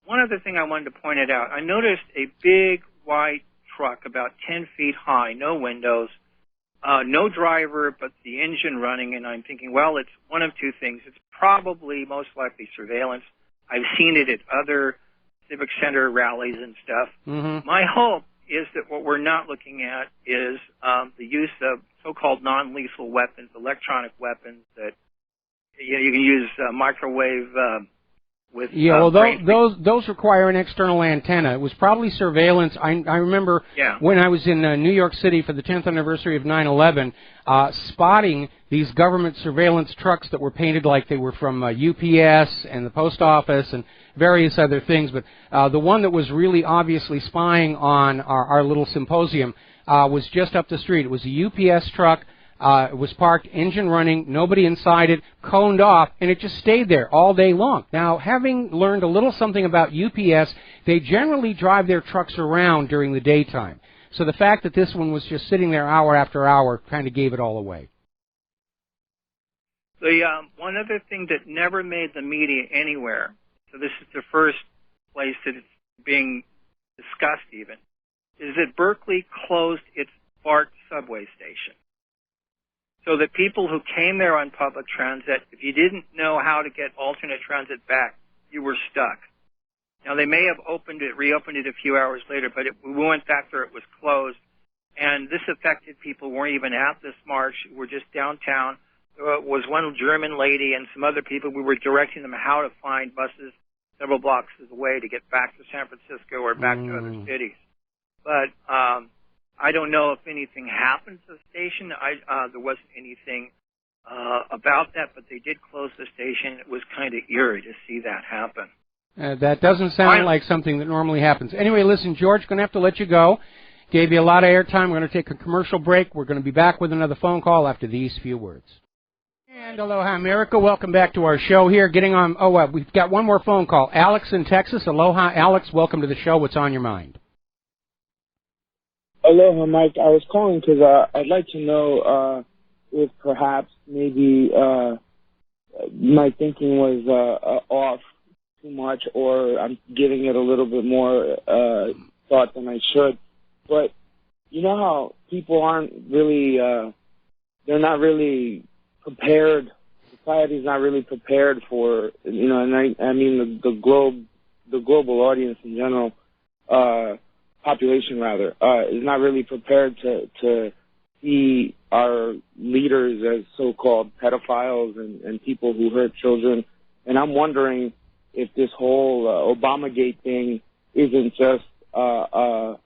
one other thing I wanted to point it out, I noticed a big white truck about 10 feet high, no windows, no driver, but the engine running, and I'm thinking, well, it's one of two things. It's probably most likely surveillance. I've seen it at other civic center rallies and stuff. Mm-hmm. My hope is that what we're not looking at is the use of so-called non-lethal weapons, electronic weapons that you can use microwave with. Yeah, well, those require an external antenna. It was probably surveillance. I remember when I was in New York City for the 10th anniversary of 9/11, spotting these government surveillance trucks that were painted like they were from UPS and the post office and various other things. But the one that was really obviously spying on our little symposium was just up the street. It was a UPS truck. It was parked, engine running, nobody inside it, coned off, and it just stayed there all day long. Now, having learned a little something about UPS, they generally drive their trucks around during the daytime. So the fact that this one was just sitting there hour after hour kind of gave it all away. The one other thing that never made the media anywhere, so this is the first place that it's being discussed even, is that Berkeley closed its BART subway station. So that people who came there on public transit, if you didn't know how to get alternate transit back, you were stuck. Now, they may have reopened it a few hours later, but we went back there, it was closed. And this affected people who weren't even at this march. We're just downtown. There was one German lady and some other people. We were directing them how to find buses several blocks away to get back to San Francisco or back to other cities. But I don't know if anything happened to the station. There wasn't anything about that, but they did close the station. It was kind of eerie to see that happen. That doesn't sound like something that normally happens. Anyway, listen, George, going to have to let you go. Gave you a lot of airtime. We're going to take a commercial break. We're going to be back with another phone call after these few words. And aloha, America. Welcome back to our show here. Getting on. We've got one more phone call. Alex in Texas. Aloha, Alex. Welcome to the show. What's on your mind? Aloha, Mike. I was calling because I'd like to know if perhaps maybe my thinking was off too much, or I'm giving it a little bit more thought than I should. But you know how people aren't really, they're not really prepared. Society's not really prepared for, you know, and I mean the global audience in general, population rather, is not really prepared to see our leaders as so-called pedophiles and people who hurt children. And I'm wondering if this whole Obamagate thing isn't just a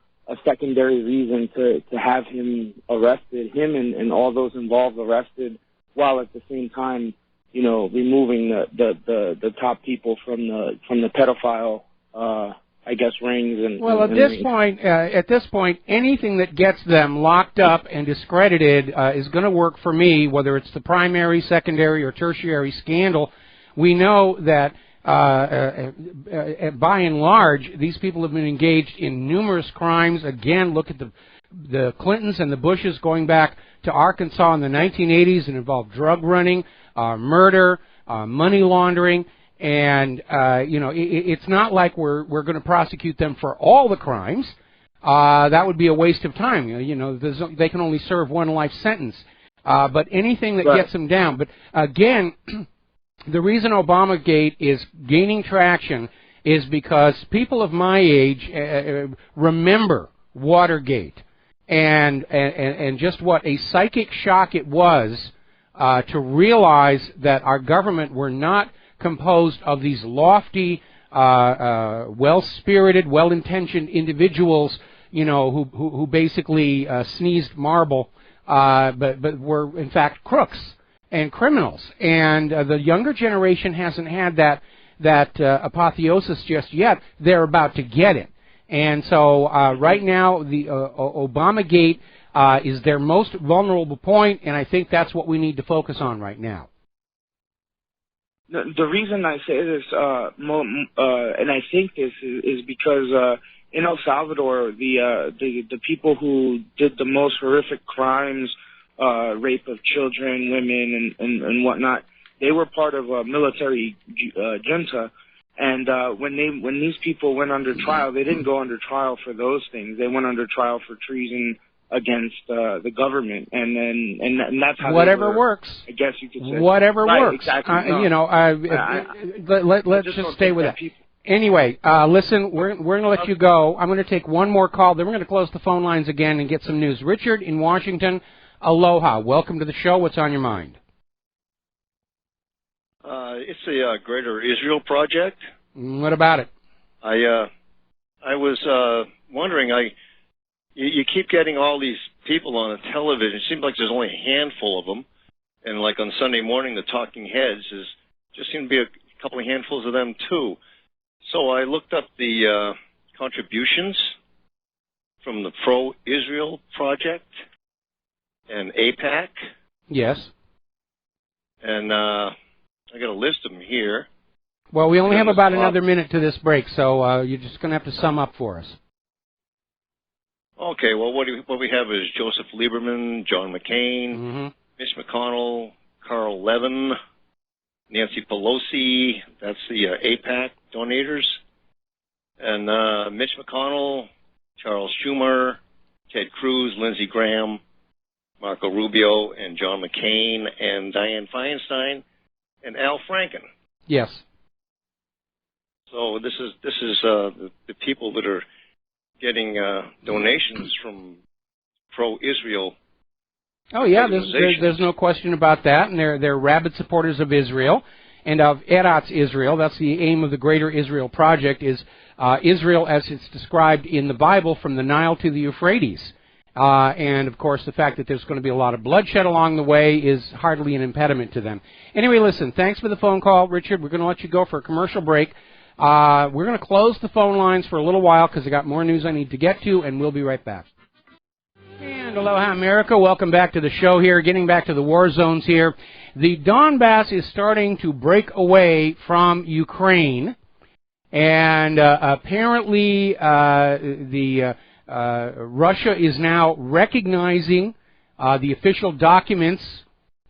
secondary reason to have him arrested, him and all those involved arrested, while at the same time, you know, removing the top people from the pedophile, I guess, rings and. Well, at this point, anything that gets them locked up and discredited is going to work for me, whether it's the primary, secondary, or tertiary scandal. We know that by and large, these people have been engaged in numerous crimes. Again, look at the Clintons and the Bushes going back to Arkansas in the 1980s. It involved drug running, murder, money laundering. And, you know, it's not like we're going to prosecute them for all the crimes. That would be a waste of time. You know, they can only serve one life sentence. But anything that gets them down. But, again, the reason Obamagate is gaining traction is because people of my age remember Watergate and just what a psychic shock it was to realize that our government were not composed of these lofty, well-spirited, well-intentioned individuals, you know, who basically sneezed marble, but were in fact crooks and criminals. And the younger generation hasn't had that apotheosis just yet. They're about to get it. And so right now, the Obamagate is their most vulnerable point, and I think that's what we need to focus on right now. The reason I say this, and I think this, is because in El Salvador, the people who did the most horrific crimes, rape of children, women, and whatnot, they were part of a military junta. And when these people went under trial, they didn't go under trial for those things. They went under trial for treason against the government, and that's how whatever works. I guess you could say whatever works. Exactly. You know, let's just stay with that. Anyway, listen, we're going to let you go. I'm going to take one more call. Then we're going to close the phone lines again and get some news. Richard in Washington, aloha. Welcome to the show. What's on your mind? It's the Greater Israel Project. What about it? I was wondering. You keep getting all these people on the television. It seems like there's only a handful of them. And like on Sunday morning, the talking heads just seem to be a couple of handfuls of them too. So I looked up the contributions from the Pro-Israel Project and AIPAC. Yes. And I got a list of them here. Well, we only have about another minute to this break, so you're just going to have to sum up for us. Okay, well, what we have is Joseph Lieberman, John McCain, Mitch McConnell, Carl Levin, Nancy Pelosi, that's the AIPAC donators, and Mitch McConnell, Charles Schumer, Ted Cruz, Lindsey Graham, Marco Rubio, and John McCain, and Dianne Feinstein, and Al Franken. Yes. So this is the people that are getting donations from pro-Israel. Oh yeah, there's no question about that, and they're rabid supporters of Israel and of Eretz Israel. That's the aim of the Greater Israel Project, is Israel as it's described in the Bible from the Nile to the Euphrates. And of course, the fact that there's going to be a lot of bloodshed along the way is hardly an impediment to them. Anyway, listen, thanks for the phone call, Richard. We're going to let you go for a commercial break. We're going to close the phone lines for a little while because I got more news I need to get to, and we'll be right back. And aloha, America. Welcome back to the show here. Getting back to the war zones here. The Donbass is starting to break away from Ukraine, and apparently Russia is now recognizing the official documents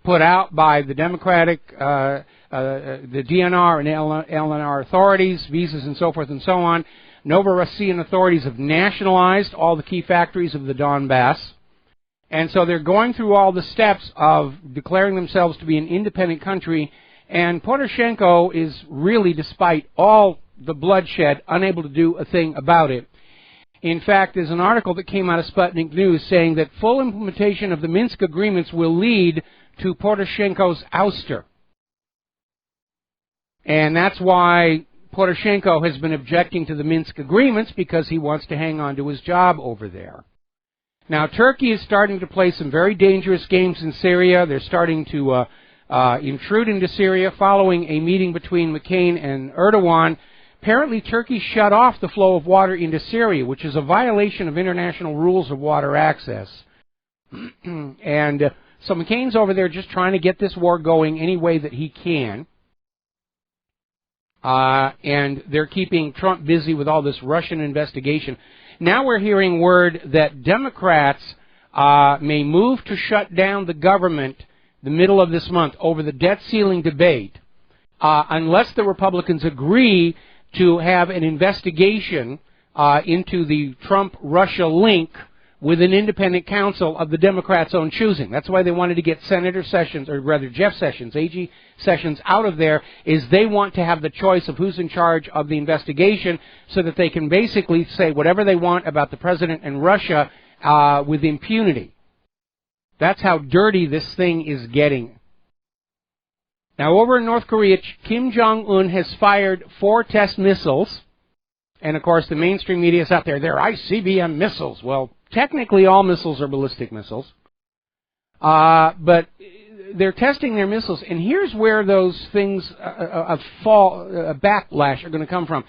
put out by the Democratic, the DNR and LNR authorities, visas and so forth and so on. Novorossiyan authorities have nationalized all the key factories of the Donbass. And so they're going through all the steps of declaring themselves to be an independent country. And Poroshenko is really, despite all the bloodshed, unable to do a thing about it. In fact, there's an article that came out of Sputnik News saying that full implementation of the Minsk agreements will lead to Poroshenko's ouster. And that's why Poroshenko has been objecting to the Minsk agreements, because he wants to hang on to his job over there. Now, Turkey is starting to play some very dangerous games in Syria. They're starting to intrude into Syria following a meeting between McCain and Erdogan. Apparently, Turkey shut off the flow of water into Syria, which is a violation of international rules of water access. And so McCain's over there just trying to get this war going any way that he can. And they're keeping Trump busy with all this Russian investigation. Now we're hearing word that Democrats may move to shut down the government the middle of this month over the debt ceiling debate, unless the Republicans agree to have an investigation into the Trump-Russia link with an independent counsel of the Democrats' own choosing. That's why they wanted to get Senator Sessions, or rather Jeff Sessions, AG Sessions, out of there, is they want to have the choice of who's in charge of the investigation so that they can basically say whatever they want about the president and Russia with impunity. That's how dirty this thing is getting. Now, over in North Korea, Kim Jong-un has fired 4 test missiles. And, of course, the mainstream media is out there. They're ICBM missiles. Well, technically, all missiles are ballistic missiles. But they're testing their missiles. And here's where those things backlash are going to come from.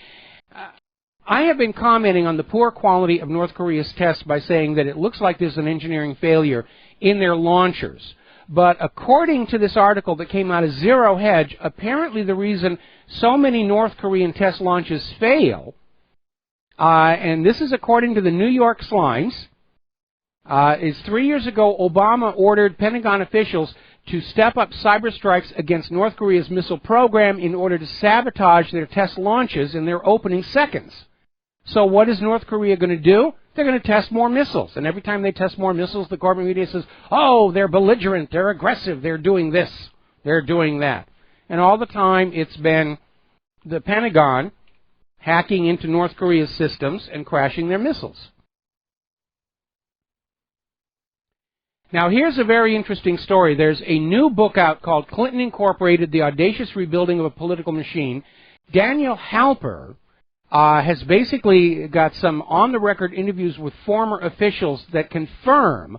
I have been commenting on the poor quality of North Korea's tests by saying that it looks like there's an engineering failure in their launchers. But according to this article that came out of Zero Hedge, apparently the reason so many North Korean test launches fail, and this is according to the New York Slimes, is 3 years ago Obama ordered Pentagon officials to step up cyber strikes against North Korea's missile program in order to sabotage their test launches in their opening seconds. So what is North Korea going to do? They're going to test more missiles. And every time they test more missiles, the corporate media says, oh, they're belligerent, they're aggressive, they're doing this, they're doing that. And all the time it's been the Pentagon hacking into North Korea's systems and crashing their missiles. Now, here's a very interesting story. There's a new book out called Clinton Incorporated, The Audacious Rebuilding of a Political Machine. Daniel Halper has basically got some on-the-record interviews with former officials that confirm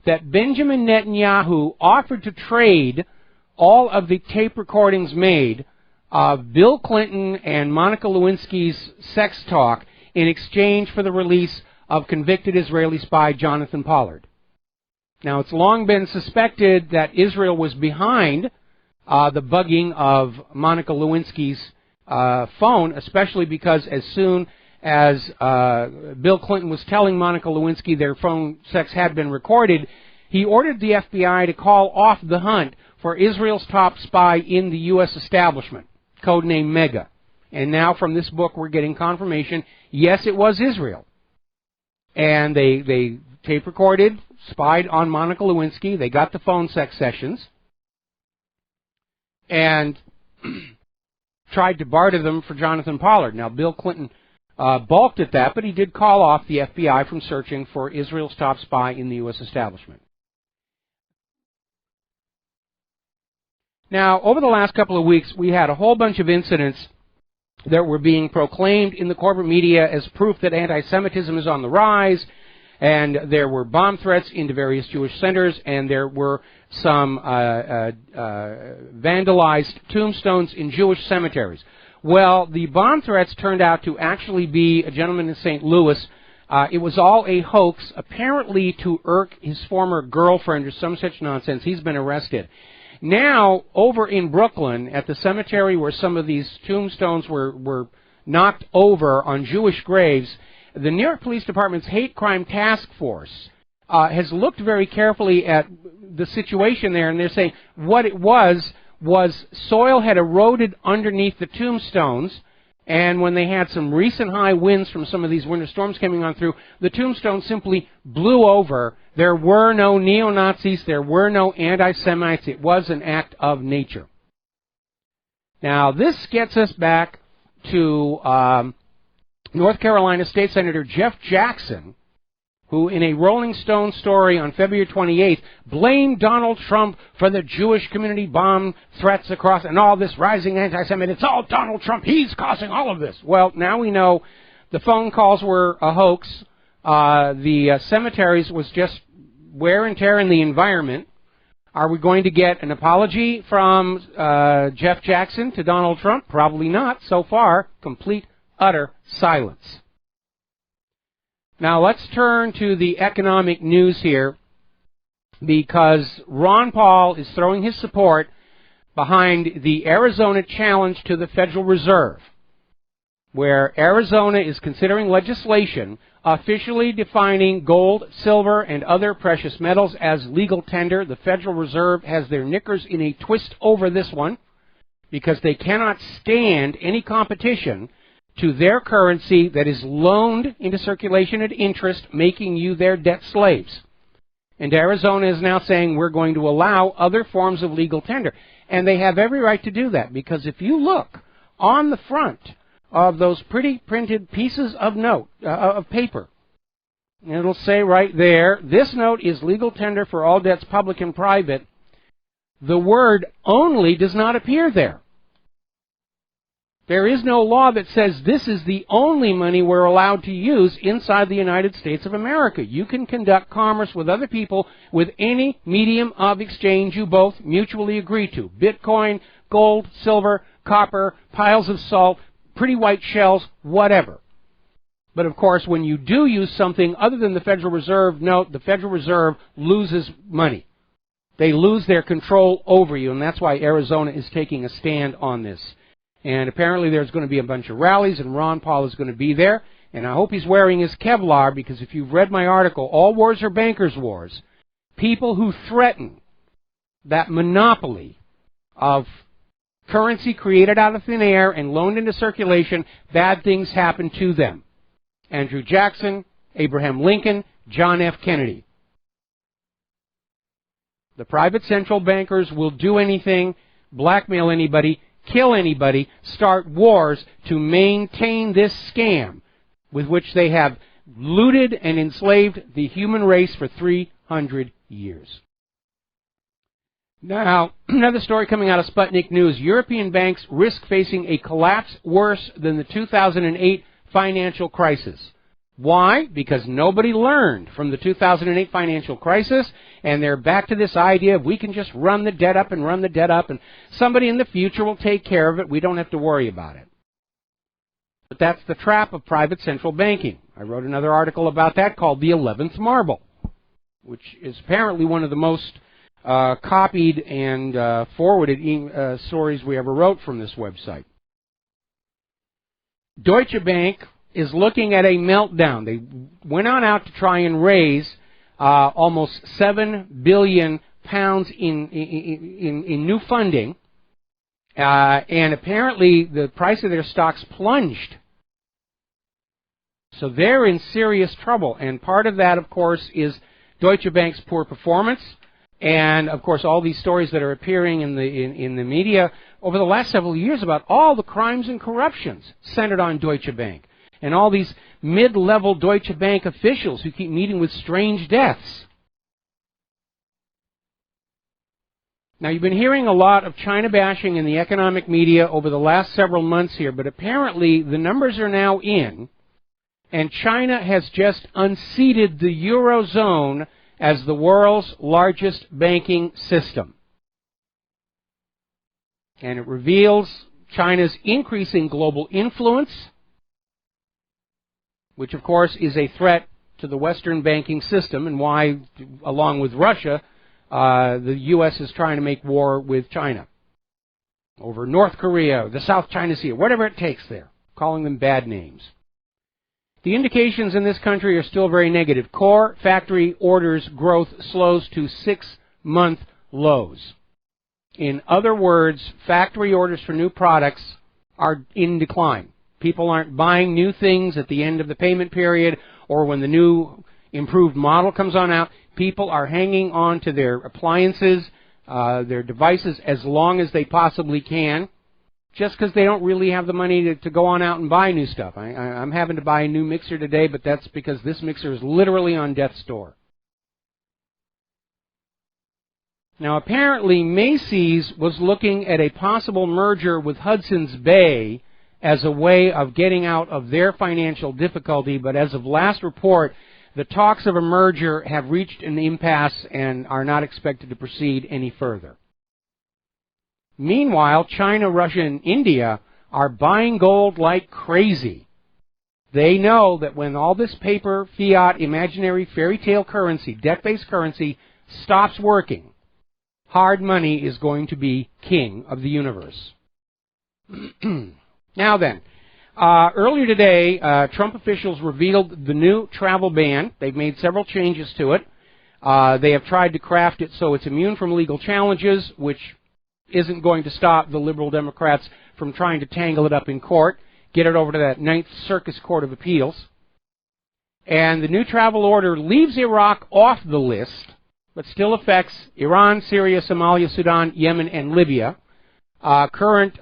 that Benjamin Netanyahu offered to trade all of the tape recordings made of Bill Clinton and Monica Lewinsky's sex talk in exchange for the release of convicted Israeli spy Jonathan Pollard. Now, it's long been suspected that Israel was behind the bugging of Monica Lewinsky's phone, especially because as soon as Bill Clinton was telling Monica Lewinsky their phone sex had been recorded, he ordered the FBI to call off the hunt for Israel's top spy in the U.S. establishment, codenamed Mega. And now from this book we're getting confirmation, yes, it was Israel. And they tape recorded, spied on Monica Lewinsky, they got the phone sex sessions, and tried to barter them for Jonathan Pollard. Now, Bill Clinton balked at that, but he did call off the FBI from searching for Israel's top spy in the U.S. establishment. Now, over the last couple of weeks, we had a whole bunch of incidents that were being proclaimed in the corporate media as proof that anti-Semitism is on the rise, and there were bomb threats into various Jewish centers, and there were some vandalized tombstones in Jewish cemeteries. Well, the bomb threats turned out to actually be a gentleman in St. Louis. It was all a hoax, apparently to irk his former girlfriend or some such nonsense. He's been arrested. Now, over in Brooklyn, at the cemetery where some of these tombstones were knocked over on Jewish graves, the New York Police Department's Hate Crime Task Force has looked very carefully at the situation there, and they're saying what it was soil had eroded underneath the tombstones, and when they had some recent high winds from some of these winter storms coming on through, the tombstone simply blew over. There were no neo-Nazis, there were no anti-Semites. It was an act of nature. Now, this gets us back to North Carolina State Senator Jeff Jackson, who in a Rolling Stone story on February 28th blamed Donald Trump for the Jewish community bomb threats across and all this rising anti-Semitism. It's all Donald Trump. He's causing all of this. Well, now we know the phone calls were a hoax. The cemeteries was just wear and tear in the environment. Are we going to get an apology from Jeff Jackson to Donald Trump? Probably not. So far, complete, utter silence. Now let's turn to the economic news here, because Ron Paul is throwing his support behind the Arizona challenge to the Federal Reserve, where Arizona is considering legislation officially defining gold, silver, and other precious metals as legal tender. The Federal Reserve has their knickers in a twist over this one, because they cannot stand any competition to their currency that is loaned into circulation at interest, making you their debt slaves. And Arizona is now saying we're going to allow other forms of legal tender. And they have every right to do that, because if you look on the front of those pretty printed pieces of paper, it'll say right there, this note is legal tender for all debts, public and private. The word only does not appear there. There is no law that says this is the only money we're allowed to use inside the United States of America. You can conduct commerce with other people with any medium of exchange you both mutually agree to. Bitcoin, gold, silver, copper, piles of salt, pretty white shells, whatever. But of course, when you do use something other than the Federal Reserve note, the Federal Reserve loses money. They lose their control over you, and that's why Arizona is taking a stand on this. And apparently there's going to be a bunch of rallies, and Ron Paul is going to be there. And I hope he's wearing his Kevlar, because if you've read my article, All Wars Are Bankers' Wars, people who threaten that monopoly of currency created out of thin air and loaned into circulation, bad things happen to them. Andrew Jackson, Abraham Lincoln, John F. Kennedy. The private central bankers will do anything, blackmail anybody, kill anybody, start wars to maintain this scam with which they have looted and enslaved the human race for 300 years. Now, another story coming out of Sputnik News. European banks risk facing a collapse worse than the 2008 financial crisis. Why? Because nobody learned from the 2008 financial crisis, and they're back to this idea of we can just run the debt up, and somebody in the future will take care of it. We don't have to worry about it. But that's the trap of private central banking. I wrote another article about that called The 11th Marble, which is apparently one of the most copied and forwarded stories we ever wrote from this website. Deutsche Bank is looking at a meltdown. They went on out to try and raise almost £7 billion in new funding, and apparently the price of their stocks plunged. So they're in serious trouble, and part of that, of course, is Deutsche Bank's poor performance, and of course all these stories that are appearing in the media over the last several years about all the crimes and corruptions centered on Deutsche Bank. And all these mid-level Deutsche Bank officials who keep meeting with strange deaths. Now, you've been hearing a lot of China bashing in the economic media over the last several months here, but apparently the numbers are now in, and China has just unseated the Eurozone as the world's largest banking system. And it reveals China's increasing global influence, which of course is a threat to the Western banking system, and why, along with Russia, the U.S. is trying to make war with China over North Korea, the South China Sea, whatever it takes there, calling them bad names. The indications in this country are still very negative. Core factory orders growth slows to 6-month lows. In other words, factory orders for new products are in decline. People aren't buying new things at the end of the payment period or when the new improved model comes on out. People are hanging on to their appliances, their devices as long as they possibly can, just because they don't really have the money to go on out and buy new stuff. I'm having to buy a new mixer today, but that's because this mixer is literally on death's door. Now, apparently, Macy's was looking at a possible merger with Hudson's Bay as a way of getting out of their financial difficulty, but as of last report, the talks of a merger have reached an impasse and are not expected to proceed any further. Meanwhile, China, Russia, and India are buying gold like crazy. They know that when all this paper, fiat, imaginary, fairy tale currency, debt-based currency stops working, hard money is going to be king of the universe. Now then, earlier today, Trump officials revealed the new travel ban. They've made several changes to it. They have tried to craft it so it's immune from legal challenges, which isn't going to stop the liberal Democrats from trying to tangle it up in court, get it over to that Ninth Circus Court of Appeals. And the new travel order leaves Iraq off the list, but still affects Iran, Syria, Somalia, Sudan, Yemen, and Libya. Current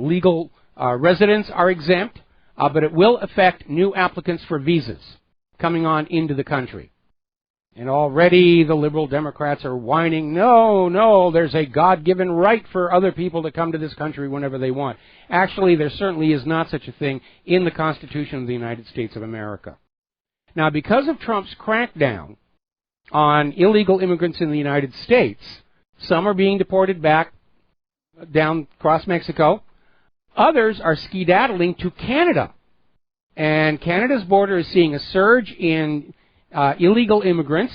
legal residents are exempt, but it will affect new applicants for visas coming on into the country. And already the liberal Democrats are whining, no, there's a God-given right for other people to come to this country whenever they want. Actually, there certainly is not such a thing in the Constitution of the United States of America. Now, because of Trump's crackdown on illegal immigrants in the United States, some are being deported back down across Mexico. Others are skedaddling to Canada. And Canada's border is seeing a surge in illegal immigrants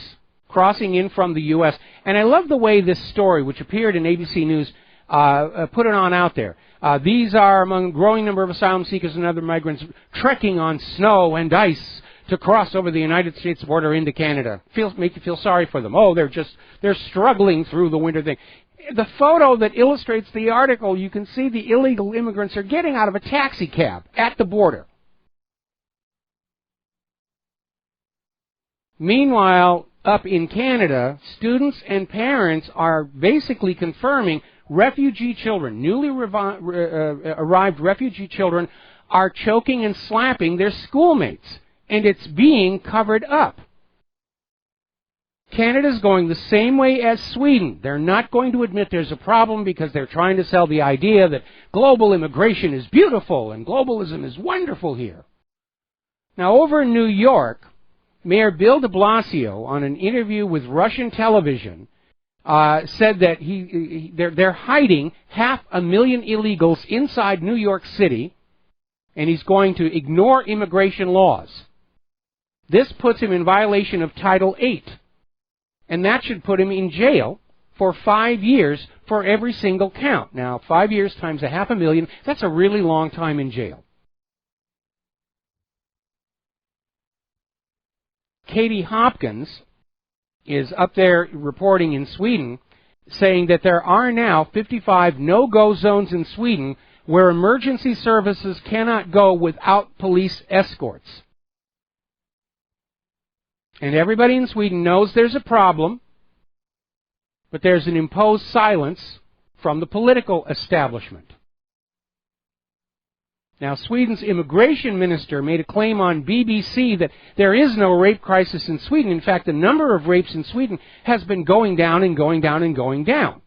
crossing in from the U.S. And I love the way this story, which appeared in ABC News, put it on out there. These are among a growing number of asylum seekers and other migrants trekking on snow and ice to cross over the United States border into Canada. Make you feel sorry for them. Oh, they're struggling through the winter thing. The photo that illustrates the article, you can see the illegal immigrants are getting out of a taxi cab at the border. Meanwhile, up in Canada, students and parents are basically confirming refugee children, newly arrived refugee children, are choking and slapping their schoolmates, and it's being covered up. Canada's going the same way as Sweden. They're not going to admit there's a problem because they're trying to sell the idea that global immigration is beautiful and globalism is wonderful here. Now, over in New York, Mayor Bill de Blasio, on an interview with Russian television, said that they're hiding 500,000 illegals inside New York City, and he's going to ignore immigration laws. This puts him in violation of Title VIII, and that should put him in jail for 5 years for every single count. Now, 5 years times 500,000, that's a really long time in jail. Katie Hopkins is up there reporting in Sweden, saying that there are now 55 no-go zones in Sweden where emergency services cannot go without police escorts. And everybody in Sweden knows there's a problem, but there's an imposed silence from the political establishment. Now, Sweden's immigration minister made a claim on BBC that there is no rape crisis in Sweden. In fact, the number of rapes in Sweden has been going down and going down and going down.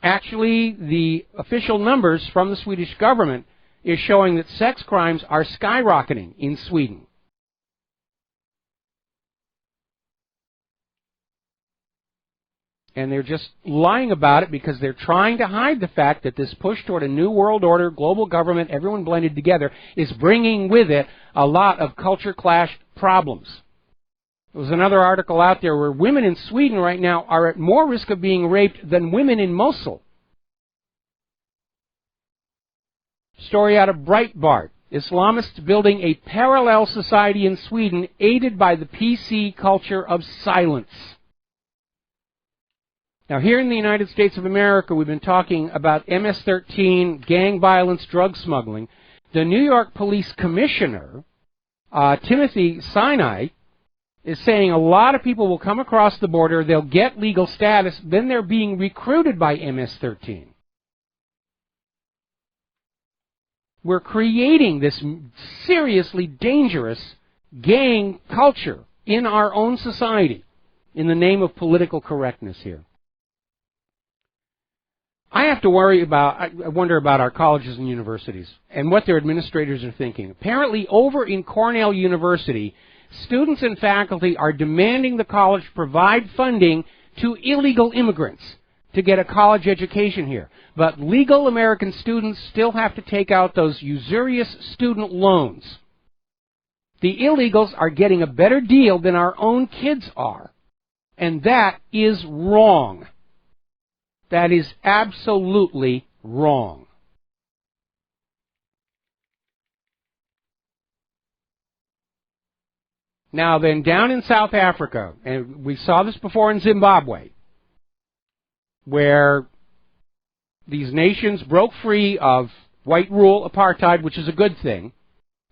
Actually, the official numbers from the Swedish government is showing that sex crimes are skyrocketing in Sweden. And they're just lying about it because they're trying to hide the fact that this push toward a new world order, global government, everyone blended together, is bringing with it a lot of culture clash problems. There was another article out there where women in Sweden right now are at more risk of being raped than women in Mosul. Story out of Breitbart. Islamists building a parallel society in Sweden aided by the PC culture of silence. Now, here in the United States of America, we've been talking about MS-13, gang violence, drug smuggling. The New York Police Commissioner, Timothy Sinai, is saying a lot of people will come across the border, they'll get legal status, then they're being recruited by MS-13. We're creating this seriously dangerous gang culture in our own society in the name of political correctness here. I have to I wonder about our colleges and universities and what their administrators are thinking. Apparently, over in Cornell University, students and faculty are demanding the college provide funding to illegal immigrants to get a college education here. But legal American students still have to take out those usurious student loans. The illegals are getting a better deal than our own kids are. And that is wrong. That is absolutely wrong. Now then, down in South Africa, and we saw this before in Zimbabwe, where these nations broke free of white rule apartheid, which is a good thing,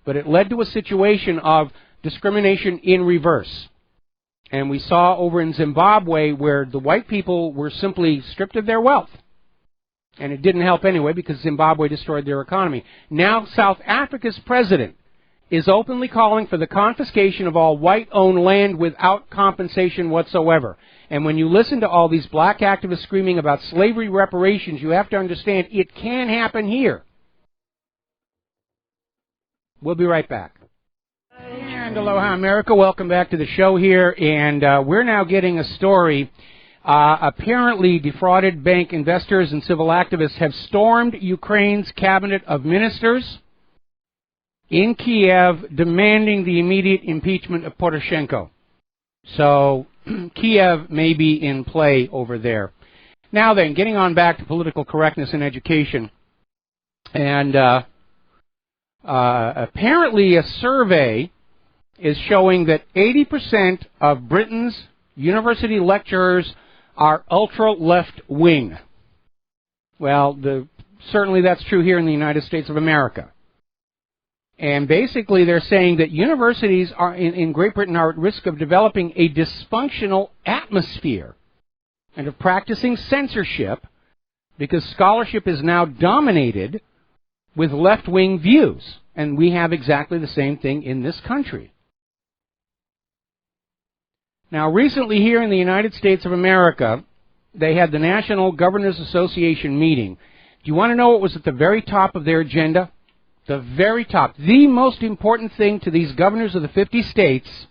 but it led to a situation of discrimination in reverse. And we saw over in Zimbabwe where the white people were simply stripped of their wealth. And it didn't help anyway because Zimbabwe destroyed their economy. Now South Africa's president is openly calling for the confiscation of all white-owned land without compensation whatsoever. And when you listen to all these black activists screaming about slavery reparations, you have to understand it can happen here. We'll be right back. And aloha, America. Welcome back to the show here. And we're now getting a story. Apparently, defrauded bank investors and civil activists have stormed Ukraine's cabinet of ministers in Kiev, demanding the immediate impeachment of Poroshenko. So Kiev may be in play over there. Now then, getting on back to political correctness in education. And apparently a survey is showing that 80% of Britain's university lecturers are ultra-left-wing. Well, certainly that's true here in the United States of America. And basically they're saying that universities in Great Britain are at risk of developing a dysfunctional atmosphere and of practicing censorship because scholarship is now dominated with left-wing views. And we have exactly the same thing in this country. Now, recently here in the United States of America, they had the National Governors Association meeting. Do you want to know what was at the very top of their agenda? The very top. The most important thing to these governors of the 50 states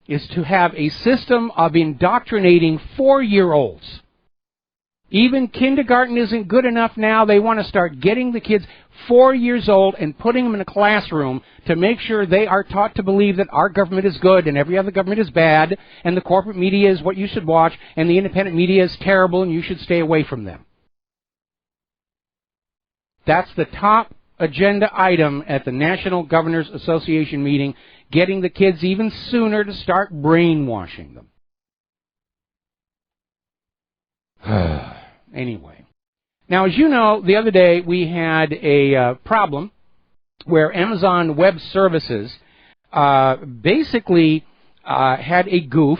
is to have a system of indoctrinating 4-year-olds. Even kindergarten isn't good enough now. They want to start getting the kids 4 years old and putting them in a classroom to make sure they are taught to believe that our government is good and every other government is bad and the corporate media is what you should watch and the independent media is terrible and you should stay away from them. That's the top agenda item at the National Governors Association meeting, getting the kids even sooner to start brainwashing them. Anyway. Now, as you know, the other day we had a problem where Amazon Web Services basically had a goof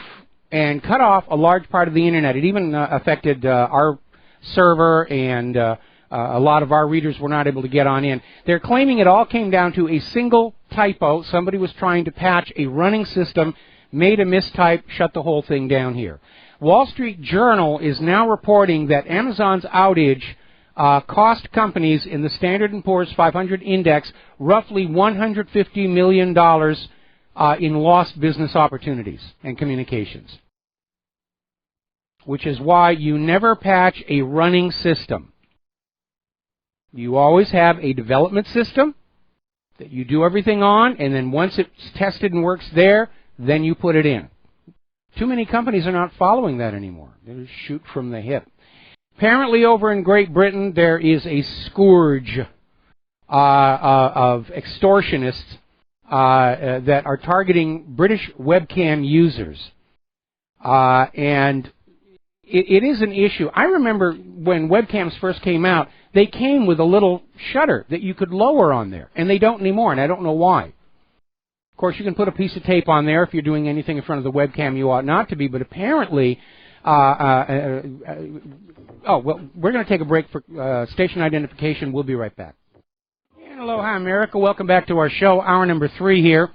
and cut off a large part of the Internet. It even affected our server, and a lot of our readers were not able to get on in. They're claiming it all came down to a single typo. Somebody was trying to patch a running system, made a mistype, shut the whole thing down here. Wall Street Journal is now reporting that Amazon's outage cost companies in the Standard & Poor's 500 index roughly $150 million in lost business opportunities and communications, which is why you never patch a running system. You always have a development system that you do everything on, and then once it's tested and works there, then you put it in. Too many companies are not following that anymore. They just shoot from the hip. Apparently over in Great Britain, there is a scourge of extortionists that are targeting British webcam users. And it is an issue. I remember when webcams first came out, they came with a little shutter that you could lower on there, and they don't anymore, and I don't know why. Of course, you can put a piece of tape on there if you're doing anything in front of the webcam you ought not to be, but apparently, oh, well, we're going to take a break for station identification. We'll be right back. And aloha, America. Welcome back to our show, hour number 3 here.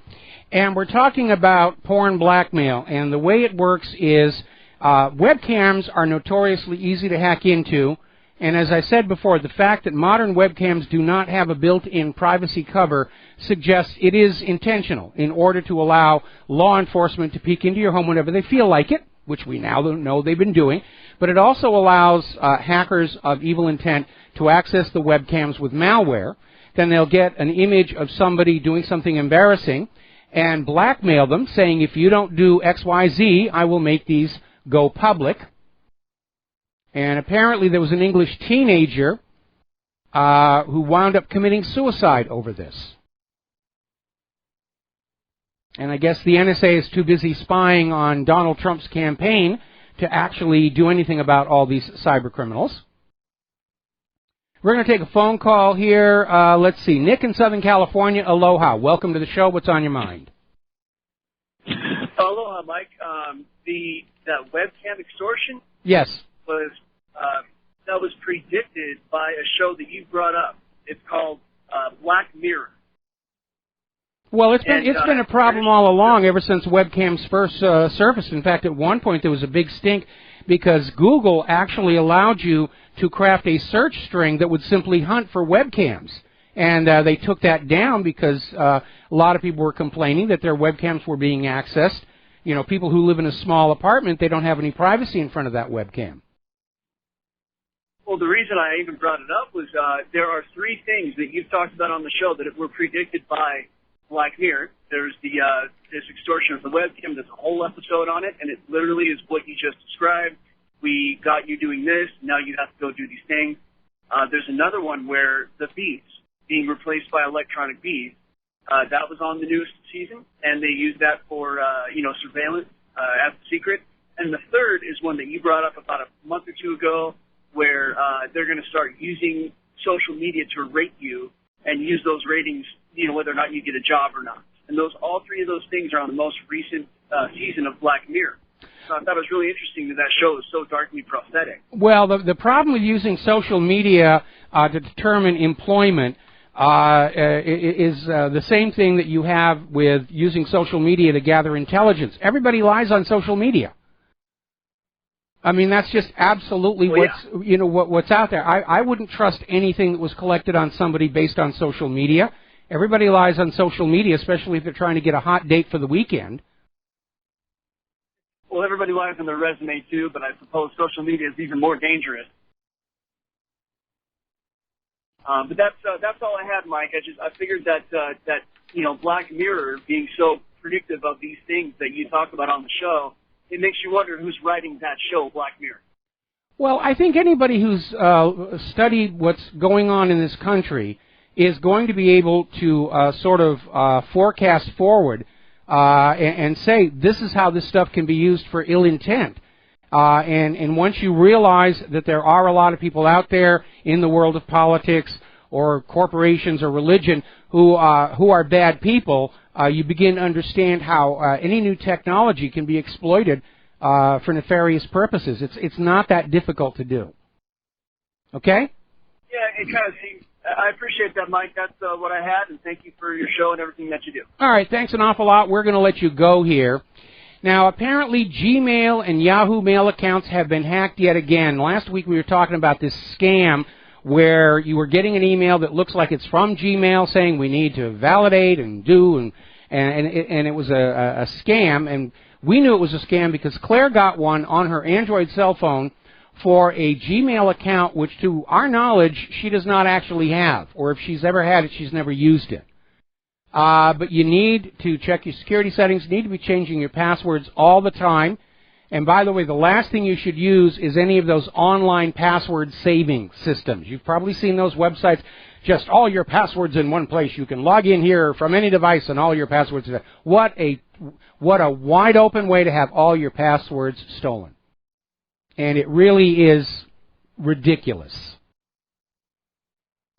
And we're talking about porn blackmail, and the way it works is webcams are notoriously easy to hack into, and as I said before, the fact that modern webcams do not have a built-in privacy cover suggests it is intentional in order to allow law enforcement to peek into your home whenever they feel like it, which we now know they've been doing, but it also allows hackers of evil intent to access the webcams with malware. Then they'll get an image of somebody doing something embarrassing and blackmail them, saying, if you don't do X, Y, Z, I will make these go public. And apparently there was an English teenager who wound up committing suicide over this. And I guess the NSA is too busy spying on Donald Trump's campaign to actually do anything about all these cyber criminals. We're going to take a phone call here. Let's see. Nick in Southern California, aloha. Welcome to the show. What's on your mind? Aloha, Mike. That webcam extortion? Yes. That was predicted by a show that you brought up. It's called Black Mirror. Well, it's been a problem all along ever since webcams first surfaced. In fact, at one point there was a big stink because Google actually allowed you to craft a search string that would simply hunt for webcams. And they took that down because a lot of people were complaining that their webcams were being accessed. You know, people who live in a small apartment, they don't have any privacy in front of that webcam. Well, the reason I even brought it up was there are 3 things that you've talked about on the show that were predicted by Black Mirror. There's this extortion of the webcam. There's a whole episode on it, and it literally is what you just described. We got you doing this. Now you have to go do these things. There's another one where the beads being replaced by electronic beads. That was on the newest season, and they used that for surveillance as a secret. And the third is one that you brought up about a month or 2 ago, where they're going to start using social media to rate you and use those ratings, whether or not you get a job or not. And all 3 of those things are on the most recent season of Black Mirror. So I thought it was really interesting that show is so darkly prophetic. Well, the problem with using social media to determine employment is the same thing that you have with using social media to gather intelligence. Everybody lies on social media. I mean, that's just absolutely what's out there. I wouldn't trust anything that was collected on somebody based on social media. Everybody lies on social media, especially if they're trying to get a hot date for the weekend. Well, everybody lies on their resume too, but I suppose social media is even more dangerous. But that's all I had, Mike. I figured that Black Mirror being so predictive of these things that you talk about on the show, it makes you wonder who's writing that show, Black Mirror. Well, I think anybody who's studied what's going on in this country is going to be able to sort of forecast forward and say this is how this stuff can be used for ill intent. And once you realize that there are a lot of people out there in the world of politics or corporations or religion who are bad people, you begin to understand how any new technology can be exploited for nefarious purposes. It's not that difficult to do. Okay? Yeah, it kind of seems. I appreciate that, Mike. That's what I had, and thank you for your show and everything that you do. All right, thanks an awful lot. We're going to let you go here. Now, apparently Gmail and Yahoo Mail accounts have been hacked yet again. Last week we were talking about this scam where you were getting an email that looks like it's from Gmail saying we need to validate and do, and it was a scam. And we knew it was a scam because Claire got one on her Android cell phone for a Gmail account which, to our knowledge, she does not actually have. Or if she's ever had it, she's never used it. But you need to check your security settings. You need to be changing your passwords all the time. And by the way, the last thing you should use is any of those online password saving systems. You've probably seen those websites, just all your passwords in one place. You can log in here from any device and all your passwords. What a wide open way to have all your passwords stolen. And it really is ridiculous.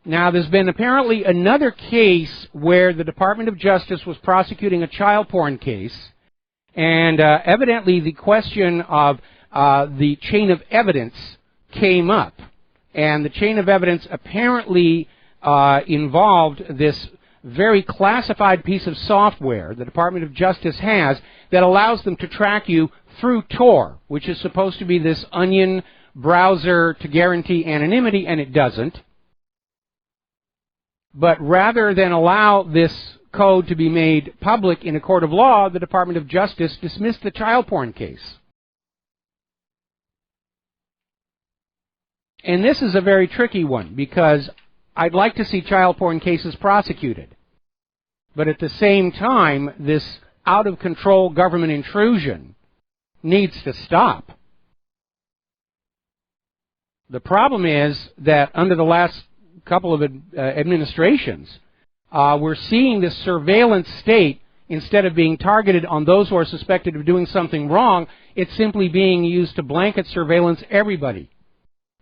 Now, there's been apparently another case where the Department of Justice was prosecuting a child porn case, and evidently the question of the chain of evidence came up. And the chain of evidence apparently involved this very classified piece of software the Department of Justice has that allows them to track you through Tor, which is supposed to be this onion browser to guarantee anonymity, and it doesn't. But rather than allow this code to be made public in a court of law, the Department of Justice dismissed the child porn case. And this is a very tricky one, because I'd like to see child porn cases prosecuted. But at the same time, this out-of-control government intrusion needs to stop. The problem is that under the last couple of administrations, we're seeing this surveillance state, instead of being targeted on those who are suspected of doing something wrong, it's simply being used to blanket surveillance everybody.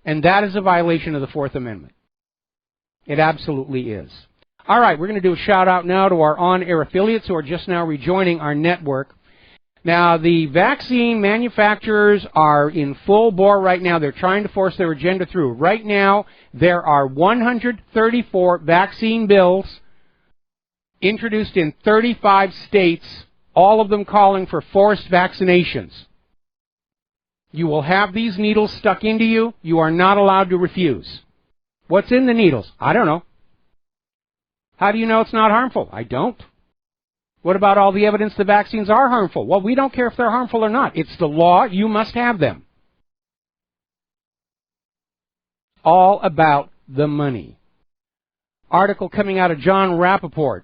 And that is a violation of the Fourth Amendment. It absolutely is. All right, we're going to do a shout-out now to our on-air affiliates who are just now rejoining our network. Now, the vaccine manufacturers are in full bore right now. They're trying to force their agenda through. Right now, there are 134 vaccine bills introduced in 35 states, all of them calling for forced vaccinations. You will have these needles stuck into you. You are not allowed to refuse. What's in the needles? I don't know. How do you know it's not harmful? I don't. What about all the evidence the vaccines are harmful? Well, we don't care if they're harmful or not. It's the law. You must have them. All about the money. Article coming out of John Rappaport.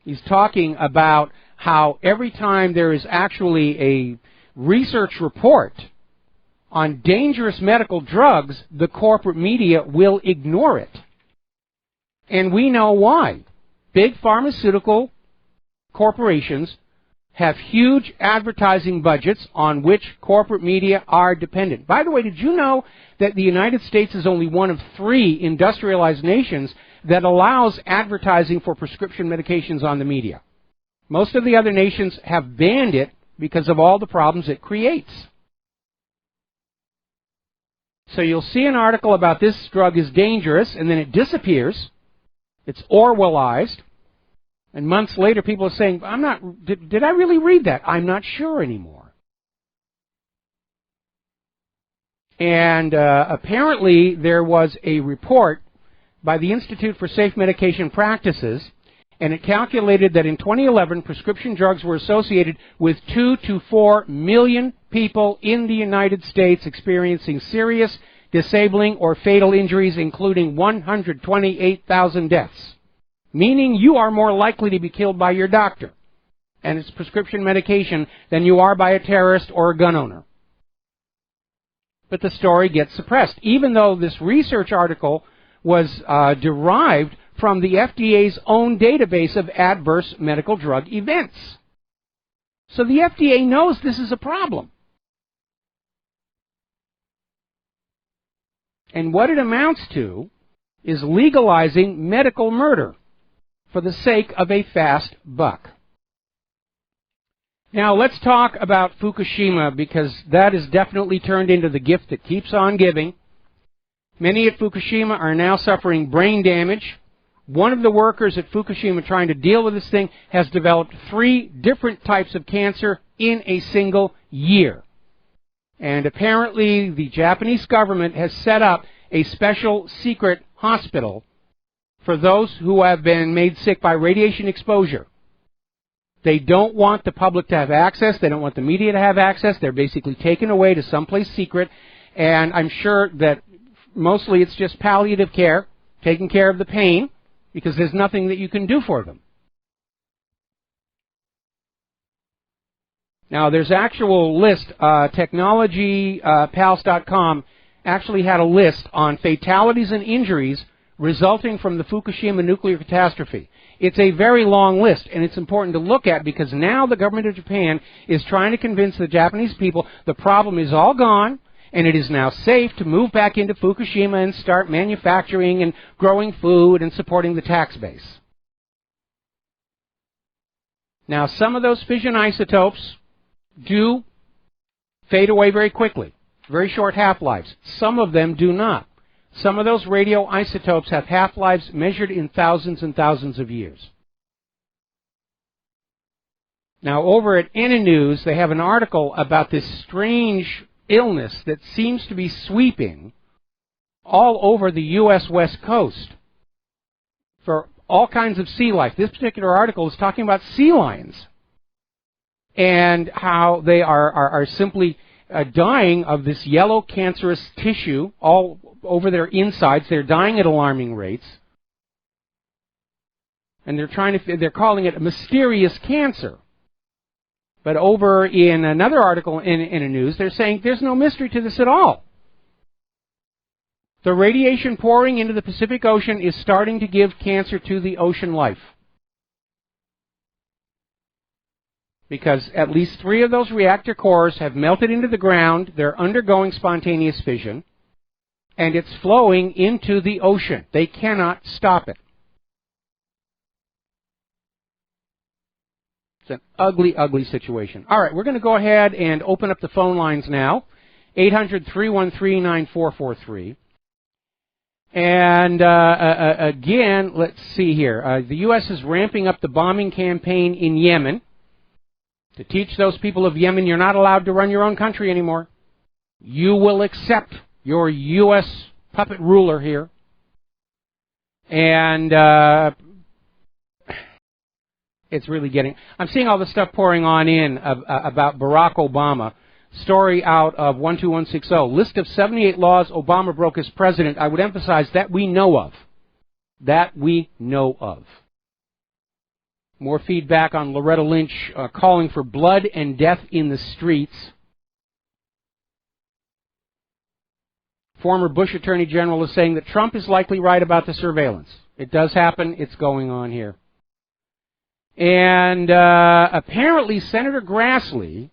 He's talking about how every time there is actually a research report on dangerous medical drugs, the corporate media will ignore it. And we know why. Big pharmaceutical corporations have huge advertising budgets on which corporate media are dependent. By the way, did you know that the United States is only one of 3 industrialized nations that allows advertising for prescription medications on the media? Most of the other nations have banned it because of all the problems it creates. So you'll see an article about this drug is dangerous, and then it disappears. It's Orwellized. And months later, people are saying, did I really read that? I'm not sure anymore. And apparently there was a report by the Institute for Safe Medication Practices, and it calculated that in 2011, prescription drugs were associated with 2 to 4 million people in the United States experiencing serious, disabling, or fatal injuries, including 128,000 deaths. Meaning you are more likely to be killed by your doctor and its prescription medication than you are by a terrorist or a gun owner. But the story gets suppressed, even though this research article was derived from the FDA's own database of adverse medical drug events. So the FDA knows this is a problem. And what it amounts to is legalizing medical murder for the sake of a fast buck. Now let's talk about Fukushima, because that has definitely turned into the gift that keeps on giving. Many at Fukushima are now suffering brain damage. One of the workers at Fukushima trying to deal with this thing has developed 3 different types of cancer in a single year. And apparently the Japanese government has set up a special secret hospital for those who have been made sick by radiation exposure. They don't want the public to have access. They don't want the media to have access. They're basically taken away to someplace secret. And I'm sure that mostly it's just palliative care, taking care of the pain, because there's nothing that you can do for them. Now, there's actual list, technologypals.com actually had a list on fatalities and injuries resulting from the Fukushima nuclear catastrophe. It's a very long list, and it's important to look at because now the government of Japan is trying to convince the Japanese people the problem is all gone, and it is now safe to move back into Fukushima and start manufacturing and growing food and supporting the tax base. Now, some of those fission isotopes do fade away very quickly, very short half-lives. Some of them do not. Some of those radioisotopes have half-lives measured in thousands and thousands of years. Now, over at NN News, they have an article about this strange illness that seems to be sweeping all over the U.S. West Coast for all kinds of sea life. This particular article is talking about sea lions and how they are simply dying of this yellow cancerous tissue all over their insides. They're dying at alarming rates. And they're calling it a mysterious cancer. But over in another article in a news, they're saying there's no mystery to this at all. The radiation pouring into the Pacific Ocean is starting to give cancer to the ocean life. Because at least 3 of those reactor cores have melted into the ground, they're undergoing spontaneous fission, and it's flowing into the ocean. They cannot stop it. It's an ugly, ugly situation. All right, we're going to go ahead and open up the phone lines now. 800-313-9443. And again, let's see here. The U.S. is ramping up the bombing campaign in Yemen to teach those people of Yemen you're not allowed to run your own country anymore. You will accept your U.S. puppet ruler here. And it's really getting... I'm seeing all the stuff pouring on in about Barack Obama. Story out of 12160. List of 78 laws Obama broke as president. I would emphasize that we know of. That we know of. More feedback on Loretta Lynch calling for blood and death in the streets. Former Bush Attorney General is saying that Trump is likely right about the surveillance. It does happen. It's going on here. And apparently Senator Grassley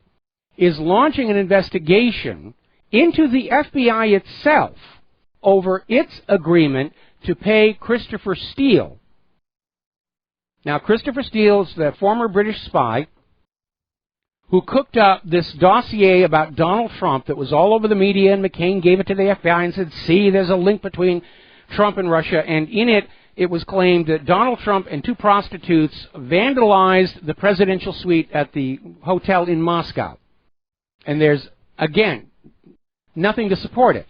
is launching an investigation into the FBI itself over its agreement to pay Christopher Steele. Now, Christopher Steele is the former British spy who cooked up this dossier about Donald Trump that was all over the media, and McCain gave it to the FBI and said, see, there's a link between Trump and Russia, and in it, it was claimed that Donald Trump and 2 prostitutes vandalized the presidential suite at the hotel in Moscow. And there's, again, nothing to support it.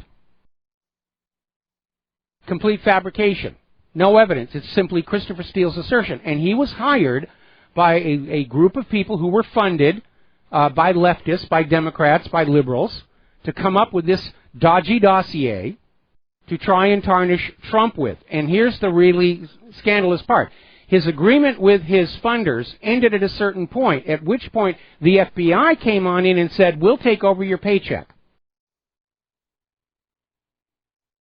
Complete fabrication. No evidence. It's simply Christopher Steele's assertion. And he was hired by a group of people who were funded by leftists, by Democrats, by liberals, to come up with this dodgy dossier to try and tarnish Trump with. And here's the really scandalous part. His agreement with his funders ended at a certain point, at which point the FBI came on in and said, we'll take over your paycheck.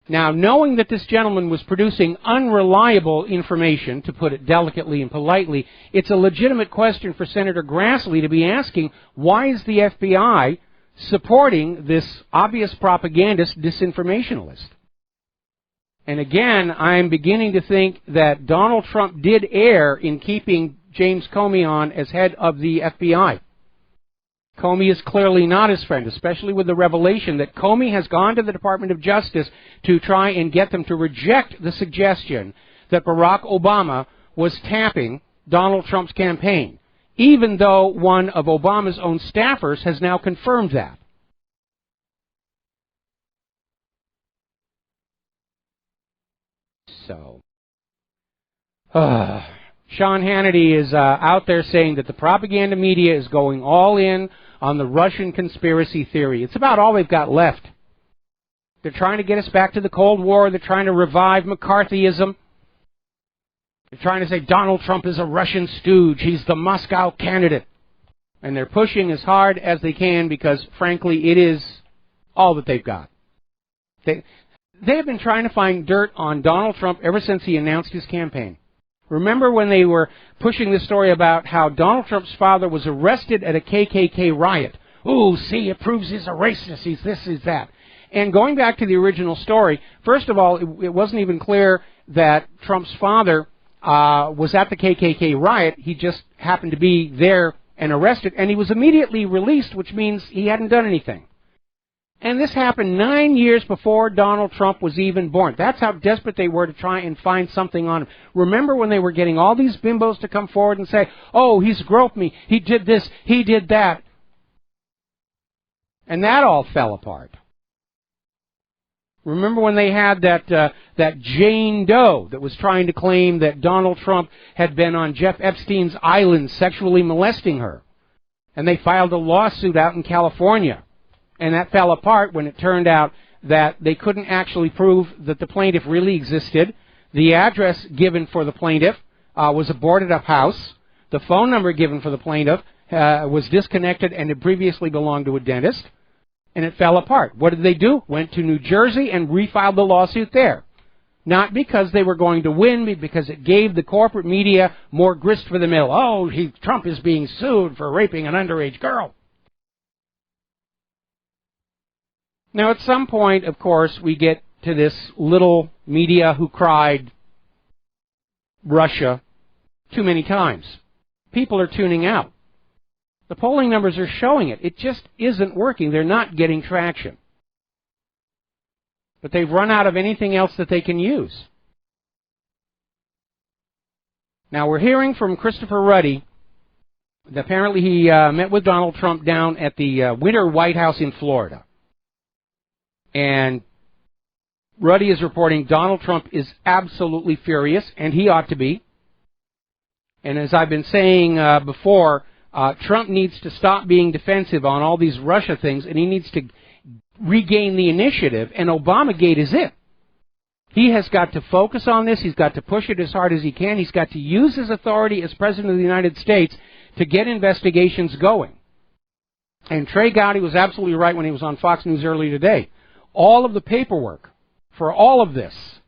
Now, knowing that this gentleman was producing unreliable information, to put it delicately and politely, it's a legitimate question for Senator Grassley to be asking, why is the FBI supporting this obvious propagandist disinformationalist? And again, I'm beginning to think that Donald Trump did err in keeping James Comey on as head of the FBI. Comey is clearly not his friend, especially with the revelation that Comey has gone to the Department of Justice to try and get them to reject the suggestion that Barack Obama was tapping Donald Trump's campaign, even though one of Obama's own staffers has now confirmed that. So, Sean Hannity is out there saying that the propaganda media is going all in on the Russian conspiracy theory. It's about all they've got left. They're trying to get us back to the Cold War. They're trying to revive McCarthyism. They're trying to say Donald Trump is a Russian stooge. He's the Moscow candidate. And they're pushing as hard as they can because, frankly, it is all that they've got. They have been trying to find dirt on Donald Trump ever since he announced his campaign. Remember when they were pushing this story about how Donald Trump's father was arrested at a KKK riot? Ooh, see, it proves he's a racist, he's this, he's that. And going back to the original story, first of all, it wasn't even clear that Trump's father was at the KKK riot. He just happened to be there and arrested, and he was immediately released, which means he hadn't done anything. And this happened 9 years before Donald Trump was even born. That's how desperate they were to try and find something on him. Remember when they were getting all these bimbos to come forward and say, oh, he's groped me, he did this, he did that. And that all fell apart. Remember when they had that Jane Doe that was trying to claim that Donald Trump had been on Jeff Epstein's island sexually molesting her? And they filed a lawsuit out in California. And that fell apart when it turned out that they couldn't actually prove that the plaintiff really existed. The address given for the plaintiff was a boarded-up house. The phone number given for the plaintiff was disconnected and had previously belonged to a dentist. And it fell apart. What did they do? Went to New Jersey and refiled the lawsuit there. Not because they were going to win, but because it gave the corporate media more grist for the mill. Oh, Trump is being sued for raping an underage girl. Now, at some point, of course, we get to this little media who cried Russia too many times. People are tuning out. The polling numbers are showing it. It just isn't working. They're not getting traction. But they've run out of anything else that they can use. Now, we're hearing from Christopher Ruddy. Apparently, he met with Donald Trump down at the Winter White House in Florida. And Ruddy is reporting Donald Trump is absolutely furious, and he ought to be. And as I've been saying before, Trump needs to stop being defensive on all these Russia things, and he needs to regain the initiative, and Obamagate is it. He has got to focus on this. He's got to push it as hard as he can. He's got to use his authority as President of the United States to get investigations going. And Trey Gowdy was absolutely right when he was on Fox News earlier today. All of the paperwork for all of this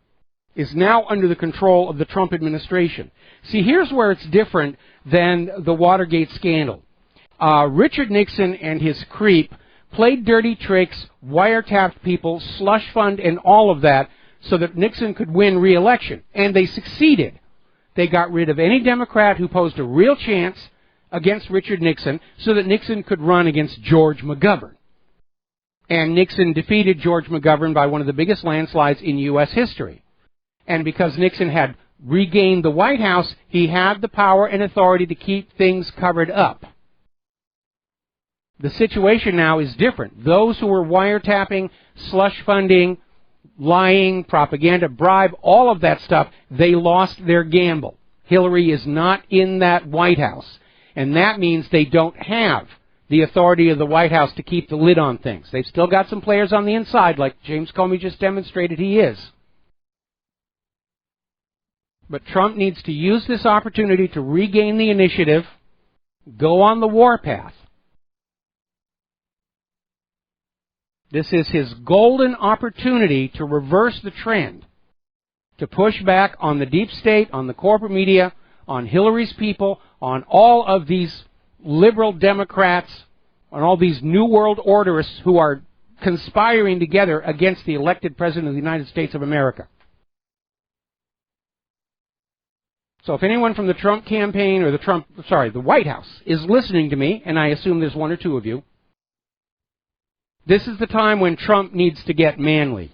is now under the control of the Trump administration. See, here's where it's different than the Watergate scandal. Richard Nixon and his creep played dirty tricks, wiretapped people, slush fund, and all of that so that Nixon could win re-election. And they succeeded. They got rid of any Democrat who posed a real chance against Richard Nixon so that Nixon could run against George McGovern. And Nixon defeated George McGovern by one of the biggest landslides in U.S. history. And because Nixon had regained the White House, he had the power and authority to keep things covered up. The situation now is different. Those who were wiretapping, slush funding, lying, propaganda, bribe, all of that stuff, they lost their gamble. Hillary is not in that White House. And that means they don't have the authority of the White House to keep the lid on things. They've still got some players on the inside, like James Comey just demonstrated he is. But Trump needs to use this opportunity to regain the initiative, go on the warpath. This is his golden opportunity to reverse the trend, to push back on the deep state, on the corporate media, on Hillary's people, on all of these liberal Democrats, on all these New World Orderists who are conspiring together against the elected President of the United States of America. So if anyone from the Trump campaign or the White House is listening to me, and I assume there's one or two of you, this is the time when Trump needs to get manly.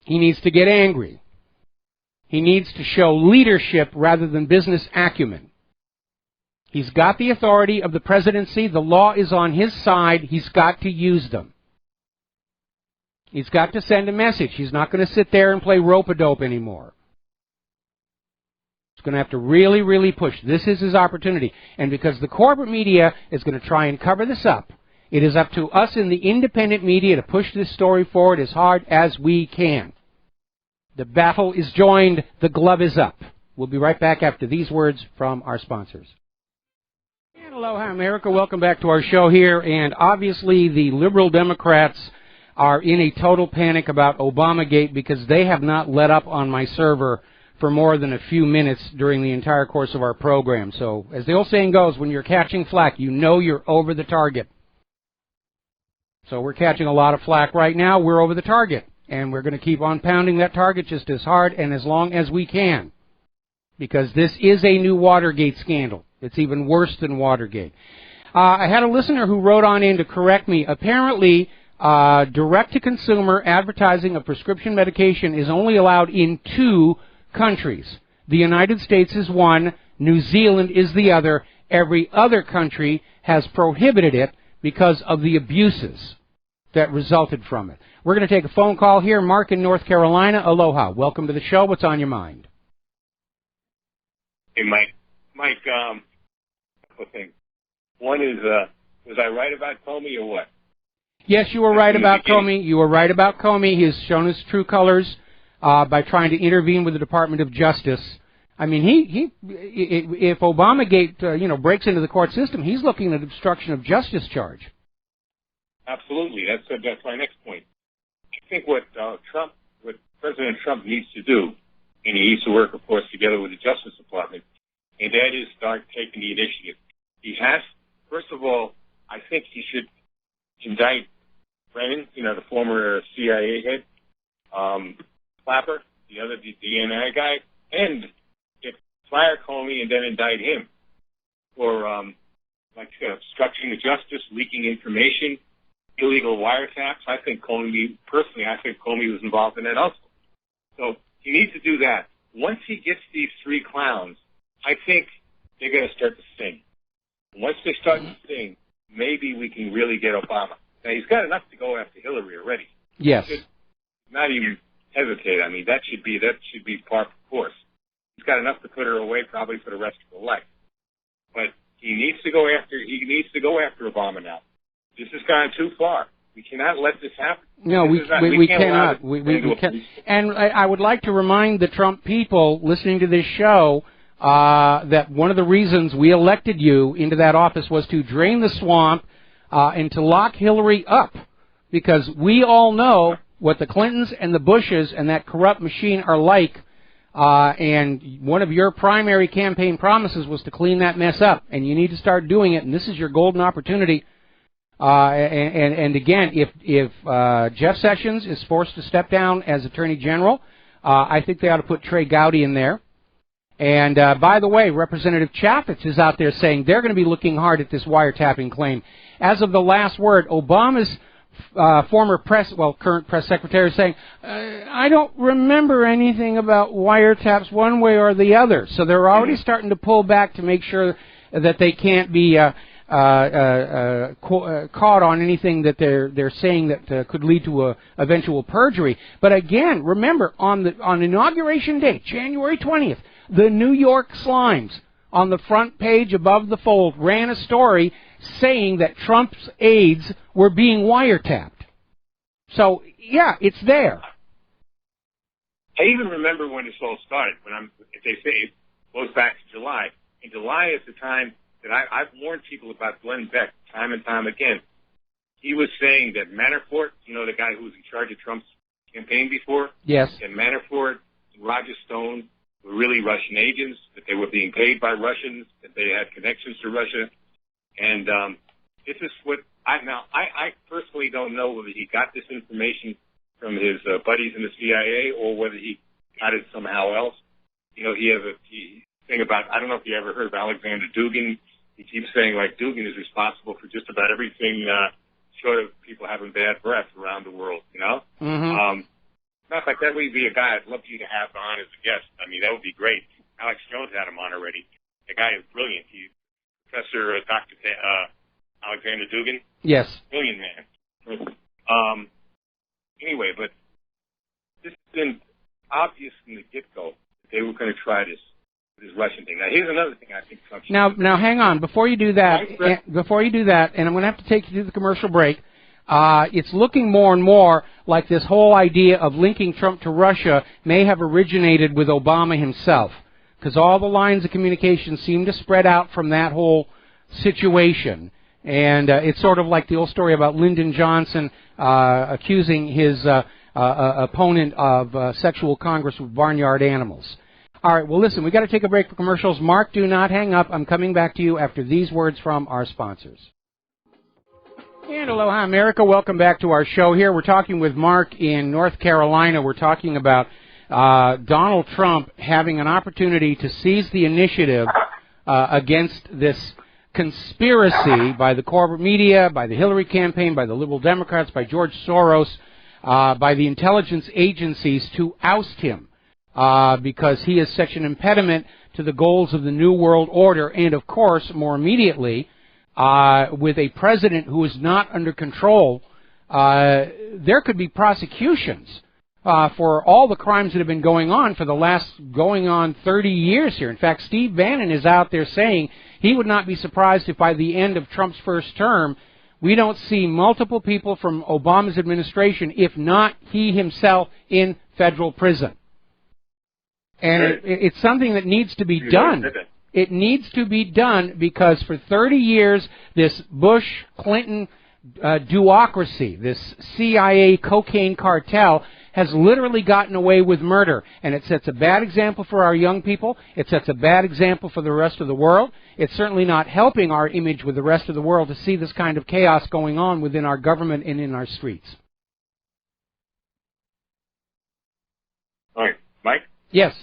He needs to get angry. He needs to show leadership rather than business acumen. He's got the authority of the presidency. The law is on his side. He's got to use them. He's got to send a message. He's not going to sit there and play rope-a-dope anymore. He's going to have to really, really push. This is his opportunity. And because the corporate media is going to try and cover this up, it is up to us in the independent media to push this story forward as hard as we can. The battle is joined. The glove is up. We'll be right back after these words from our sponsors. And Aloha, America. Welcome back to our show here. And obviously the liberal Democrats are in a total panic about Obamagate because they have not let up on my server for more than a few minutes during the entire course of our program. So, as the old saying goes, when you're catching flack, you know you're over the target. So we're catching a lot of flack right now. We're over the target. And we're going to keep on pounding that target just as hard and as long as we can. Because this is a new Watergate scandal. It's even worse than Watergate. I had a listener who wrote on in to correct me. Apparently, direct-to-consumer advertising of prescription medication is only allowed in 2 countries. The United States is one. New Zealand is the other. Every other country has prohibited it because of the abuses that resulted from it. We're going to take a phone call here. Mark in North Carolina. Aloha. Welcome to the show. What's on your mind? Hey, Mike. Mike, a couple of things. One is, was I right about Comey or what? Yes, you were right about Comey. You were right about Comey. He has shown his true colors by trying to intervene with the Department of Justice. I mean, if Obamagate, breaks into the court system, he's looking at obstruction of justice charge. Absolutely. That's my next point. I think what President Trump needs to do, and he needs to work, of course, together with the Justice Department, and that is start taking the initiative. He has, first of all, I think he should indict Brennan, the former CIA head, Clapper, the DNI guy, and fire Comey and then indict him for obstruction of justice, leaking information, illegal wiretaps. I think Comey was involved in that also. So he needs to do that. Once he gets these 3 clowns, I think they're going to start to sing. Once they start to sing, maybe we can really get Obama. Now, he's got enough to go after Hillary already. Yes. He should not even hesitate. I mean, that should be par for course. He's got enough to put her away probably for the rest of her life. But he needs to go after Obama now. This has gone too far. We cannot let this happen. No, we cannot. We can't. And I would like to remind the Trump people listening to this show that one of the reasons we elected you into that office was to drain the swamp and to lock Hillary up, because we all know what the Clintons and the Bushes and that corrupt machine are like, and one of your primary campaign promises was to clean that mess up, and you need to start doing it, and this is your golden opportunity. And again, if Jeff Sessions is forced to step down as Attorney General, I think they ought to put Trey Gowdy in there. And by the way, Representative Chaffetz is out there saying they're going to be looking hard at this wiretapping claim. As of the last word, Obama's current press secretary is saying, I don't remember anything about wiretaps one way or the other. So they're already starting to pull back to make sure that they can't be caught on anything that they're saying that could lead to eventual perjury. But again, remember, on Inauguration Day, January 20th, the New York Slimes, on the front page above the fold, ran a story saying that Trump's aides were being wiretapped. So, yeah, it's there. I even remember when this all started, if they say it goes back to July. In July is the time that I've warned people about Glenn Beck time and time again. He was saying that Manafort, the guy who was in charge of Trump's campaign before? Yes. And Manafort and Roger Stone were really Russian agents, that they were being paid by Russians, that they had connections to Russia. And this is what I personally don't know whether he got this information from his buddies in the CIA or whether he got it somehow else. He has a thing about, I don't know if you ever heard of Alexander Dugin. He keeps saying, Dugin is responsible for just about everything short of people having bad breath around the world, Mm-hmm. Not like that would be a guy I'd love you to have on as a guest. I mean, that would be great. Alex Jones had him on already. The guy is brilliant. He's Professor Dr. Alexander Dugin. Yes. Brilliant man. Anyway, but this has been obvious from the get-go that they were going to try this Russian thing. Now, here's another thing I think Trump should do. Now, hang on. Before you do that, and I'm going to have to take you to the commercial break, it's looking more and more like this whole idea of linking Trump to Russia may have originated with Obama himself, because all the lines of communication seem to spread out from that whole situation. And it's sort of like the old story about Lyndon Johnson accusing his opponent of sexual congress with barnyard animals. All right, well, listen, we've got to take a break for commercials. Mark, do not hang up. I'm coming back to you after these words from our sponsors. And aloha, America. Welcome back to our show here. We're talking with Mark in North Carolina. We're talking about Donald Trump having an opportunity to seize the initiative against this conspiracy by the corporate media, by the Hillary campaign, by the liberal Democrats, by George Soros, by the intelligence agencies to oust him because he is such an impediment to the goals of the New World Order, and of course, more immediately, with a president who is not under control, there could be prosecutions for all the crimes that have been going on for the last 30 years here. In fact, Steve Bannon is out there saying he would not be surprised if by the end of Trump's first term, we don't see multiple people from Obama's administration, if not he himself, in federal prison. And it's something that needs to be done. It needs to be done because for 30 years, this Bush-Clinton duocracy, this CIA cocaine cartel, has literally gotten away with murder. And it sets a bad example for our young people. It sets a bad example for the rest of the world. It's certainly not helping our image with the rest of the world to see this kind of chaos going on within our government and in our streets. All right, Mike? Yes.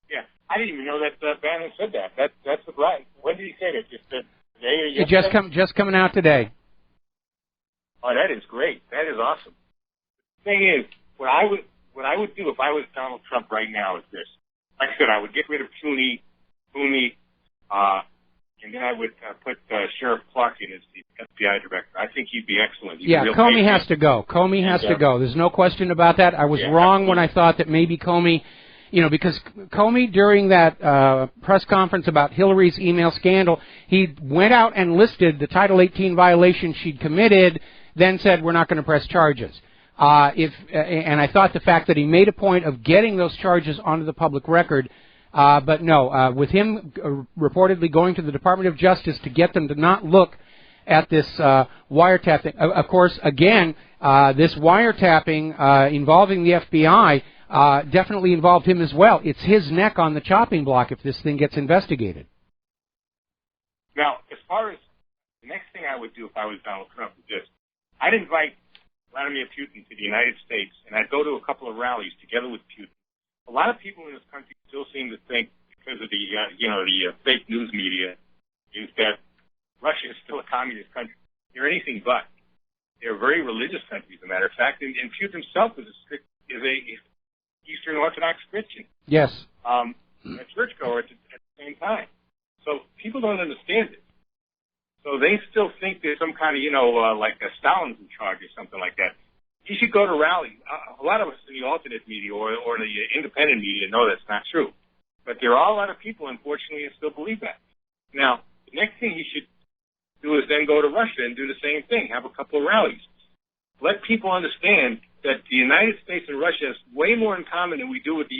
Yeah, I didn't even know that Bannon said that. That's right. When did he say that? Just today or It yesterday? just coming out today. Oh, that is great. That is awesome. The thing is, what I would do if I was Donald Trump right now is this. Like I said, I would get rid of Cooney, and then I would put Sheriff Clark in as the FBI director. I think he'd be excellent. Comey has to go. Comey has to go. There's no question about that. I was wrong when I thought that maybe Comey, because Comey, during that press conference about Hillary's email scandal, he went out and listed the Title 18 violations she'd committed, then said, we're not going to press charges. And I thought the fact that he made a point of getting those charges onto the public record, but no, with him reportedly going to the Department of Justice to get them to not look at this wiretapping. Of course, again, this wiretapping involving the FBI definitely involved him as well. It's his neck on the chopping block if this thing gets investigated. Now, as far as the next thing I would do if I was Donald Trump is this. I'd invite Vladimir Putin to the United States, and I'd go to a couple of rallies together with Putin. A lot of people in this country still seem to think, because of the fake news media, is that Russia is still a communist country. They're anything but. They're a very religious country, as a matter of fact, and Putin himself is a Eastern Orthodox Christian. Yes. A churchgoer at the same time. So people don't understand it. So they still think there's some kind of, like a Stalin's in charge or something like that. You should go to rallies. A lot of us in the alternate media or the independent media know that's not true. But there are a lot of people, unfortunately, who still believe that. Now, the next thing you should do is then go to Russia and do the same thing. Have a couple of rallies. Let people understand that the United States and Russia has way more in common than we do with the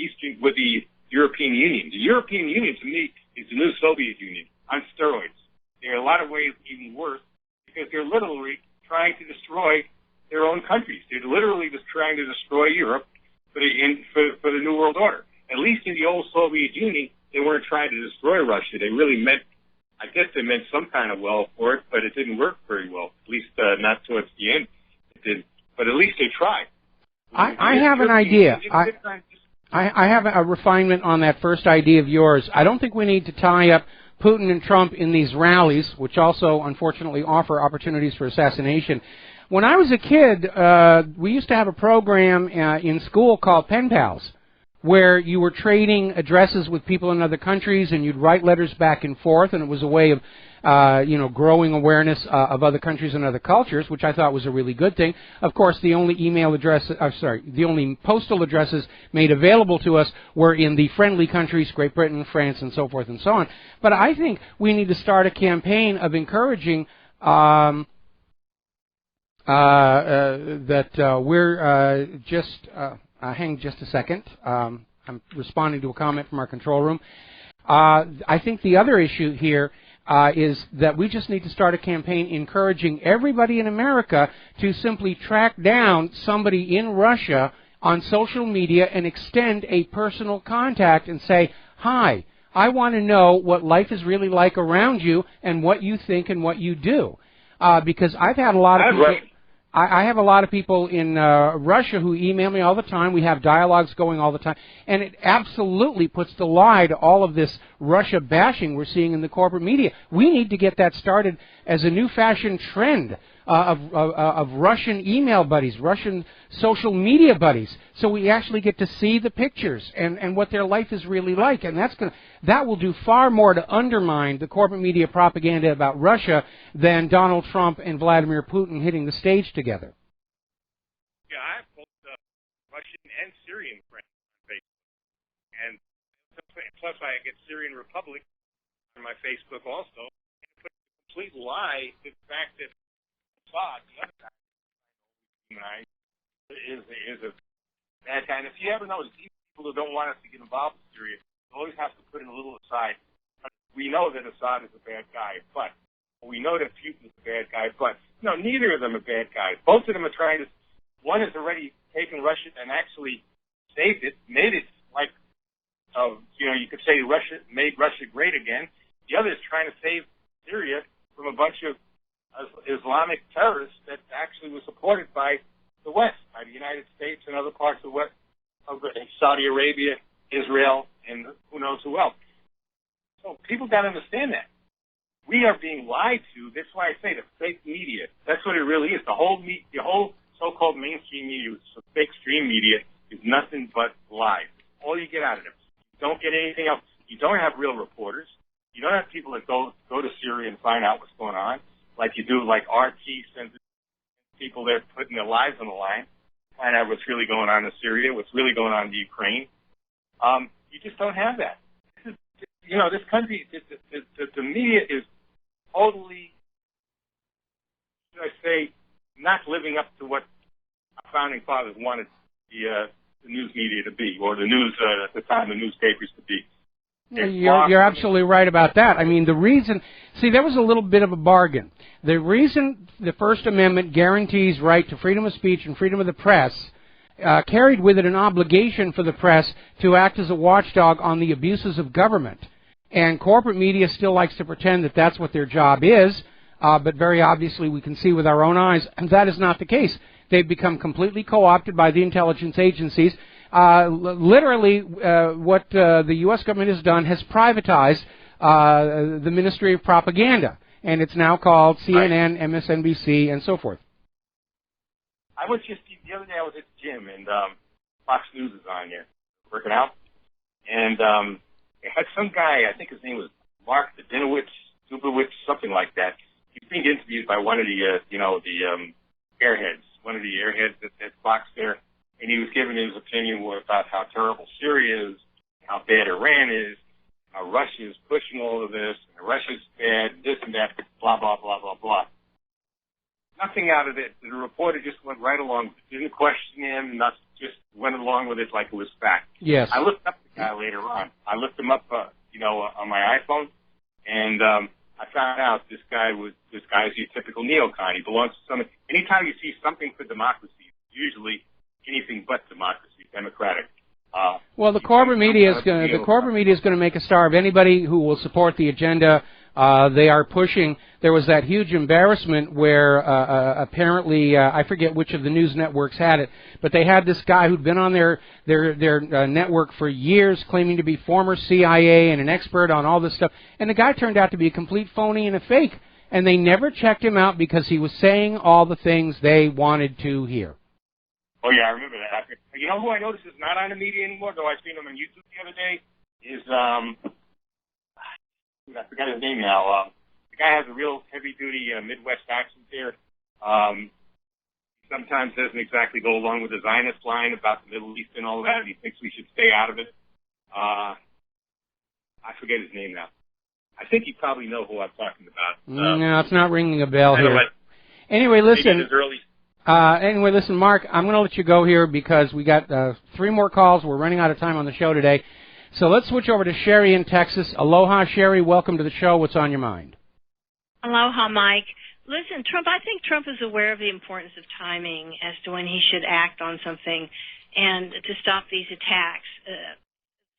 European Union. The European Union, to me, is the new Soviet Union on steroids. They're in a lot of ways even worse because they're literally trying to destroy their own countries. They're literally just trying to destroy Europe for the New World Order. At least in the old Soviet Union, they weren't trying to destroy Russia. They really meant, I guess they meant some kind of well for it, but it didn't work very well. At least not towards the end. It did. But at least they tried. I have an idea. I have a refinement on that first idea of yours. I don't think we need to tie up Putin and Trump in these rallies, which also, unfortunately, offer opportunities for assassination. When I was a kid, we used to have a program in school called Pen Pals, where you were trading addresses with people in other countries, and you'd write letters back and forth, and it was a way of growing awareness of other countries and other cultures, which I thought was a really good thing. Of course, the only the only postal addresses made available to us were in the friendly countries, Great Britain, France, and so forth and so on. But I think we need to start a campaign of encouraging we're hang just a second. I'm responding to a comment from our control room. I think the other issue here is that we just need to start a campaign encouraging everybody in America to simply track down somebody in Russia on social media and extend a personal contact and say, hi, I want to know what life is really like around you and what you think and what you do. Because I've had a lot of people... I have a lot of people in Russia who email me all the time. We have dialogues going all the time. And it absolutely puts the lie to all of this Russia bashing we're seeing in the corporate media. We need to get that started as a new fashion trend of Russian email buddies, Russian social media buddies, so we actually get to see the pictures and what their life is really like. And that will do far more to undermine the corporate media propaganda about Russia than Donald Trump and Vladimir Putin hitting the stage together. Yeah, I have both Russian and Syrian friends on Facebook. And plus I get Syrian Republic on my Facebook also. And it puts a complete lie to the fact that Assad, the other guy, is a bad guy. And if you ever notice, even people who don't want us to get involved in Syria always have to put in a little aside. We know that Assad is a bad guy, but we know that Putin is a bad guy, but no, neither of them are bad guys. Both of them are trying to. One has already taken Russia and actually saved it, made it like, you could say Russia made Russia great again. The other is trying to save Syria from a bunch of Islamic terrorists that actually was supported by the West, by the United States and other parts of the West, of Saudi Arabia, Israel, and who knows who else. So people got to understand that. We are being lied to. That's why I say the fake media. That's what it really is. The whole so-called mainstream media, fake stream media, is nothing but lies. All you get out of it. You don't get anything else. You don't have real reporters. You don't have people that go to Syria and find out what's going on, like you do, like RT sends people there putting their lives on the line, find out what's really going on in Syria, what's really going on in Ukraine. You just don't have that. This country, the media is totally, should I say, not living up to what our founding fathers wanted the news media to be, or the news, at the time, the newspapers to be. You're absolutely right about that. I mean, the reason, there was a little bit of a bargain. The reason the First Amendment guarantees right to freedom of speech and freedom of the press carried with it an obligation for the press to act as a watchdog on the abuses of government. And corporate media still likes to pretend that that's what their job is, but very obviously we can see with our own eyes, and that is not the case. They've become completely co-opted by the intelligence agencies. Literally, what the U.S. government has done has privatized the Ministry of Propaganda, and it's now called CNN, MSNBC, and so forth. I was just, the other day I was at the gym, and Fox News is on there, working out, and they had some guy, I think his name was Mark Dubowitz, something like that. He's being interviewed by one of the, airheads, one of the airheads at Fox there. And he was giving his opinion about how terrible Syria is, how bad Iran is, how Russia is pushing all of this, and Russia's bad, this and that, blah, blah, blah, blah, blah. Nothing out of it. The reporter just went right along, didn't question him, just went along with it like it was fact. Yes. I looked up the guy later on. I looked him up, on my iPhone, and I found out this guy is your typical neocon. He belongs to something. Anytime you see something for democracy, usually anything but democracy, democratic. Well, the corporate media is going to make a star of anybody who will support the agenda. They are pushing. There was that huge embarrassment where apparently I forget which of the news networks had it, but they had this guy who'd been on their network for years, claiming to be former CIA and an expert on all this stuff, and the guy turned out to be a complete phony and a fake, and they never checked him out because he was saying all the things they wanted to hear. Oh, yeah, I remember that. You know who I noticed is not on the media anymore, though I seen him on YouTube the other day, is, I forgot his name now. The guy has a real heavy-duty Midwest accent there. Sometimes doesn't exactly go along with the Zionist line about the Middle East and all that, and he thinks we should stay out of it. I forget his name now. I think you probably know who I'm talking about. No, it's not ringing a bell here. Anyway, listen. Mark, I'm going to let you go here because we got 3 more calls. We're running out of time on the show today. So let's switch over to Sherry in Texas. Aloha, Sherry. Welcome to the show. What's on your mind? Aloha, Mike. Listen, I think Trump is aware of the importance of timing as to when he should act on something and to stop these attacks.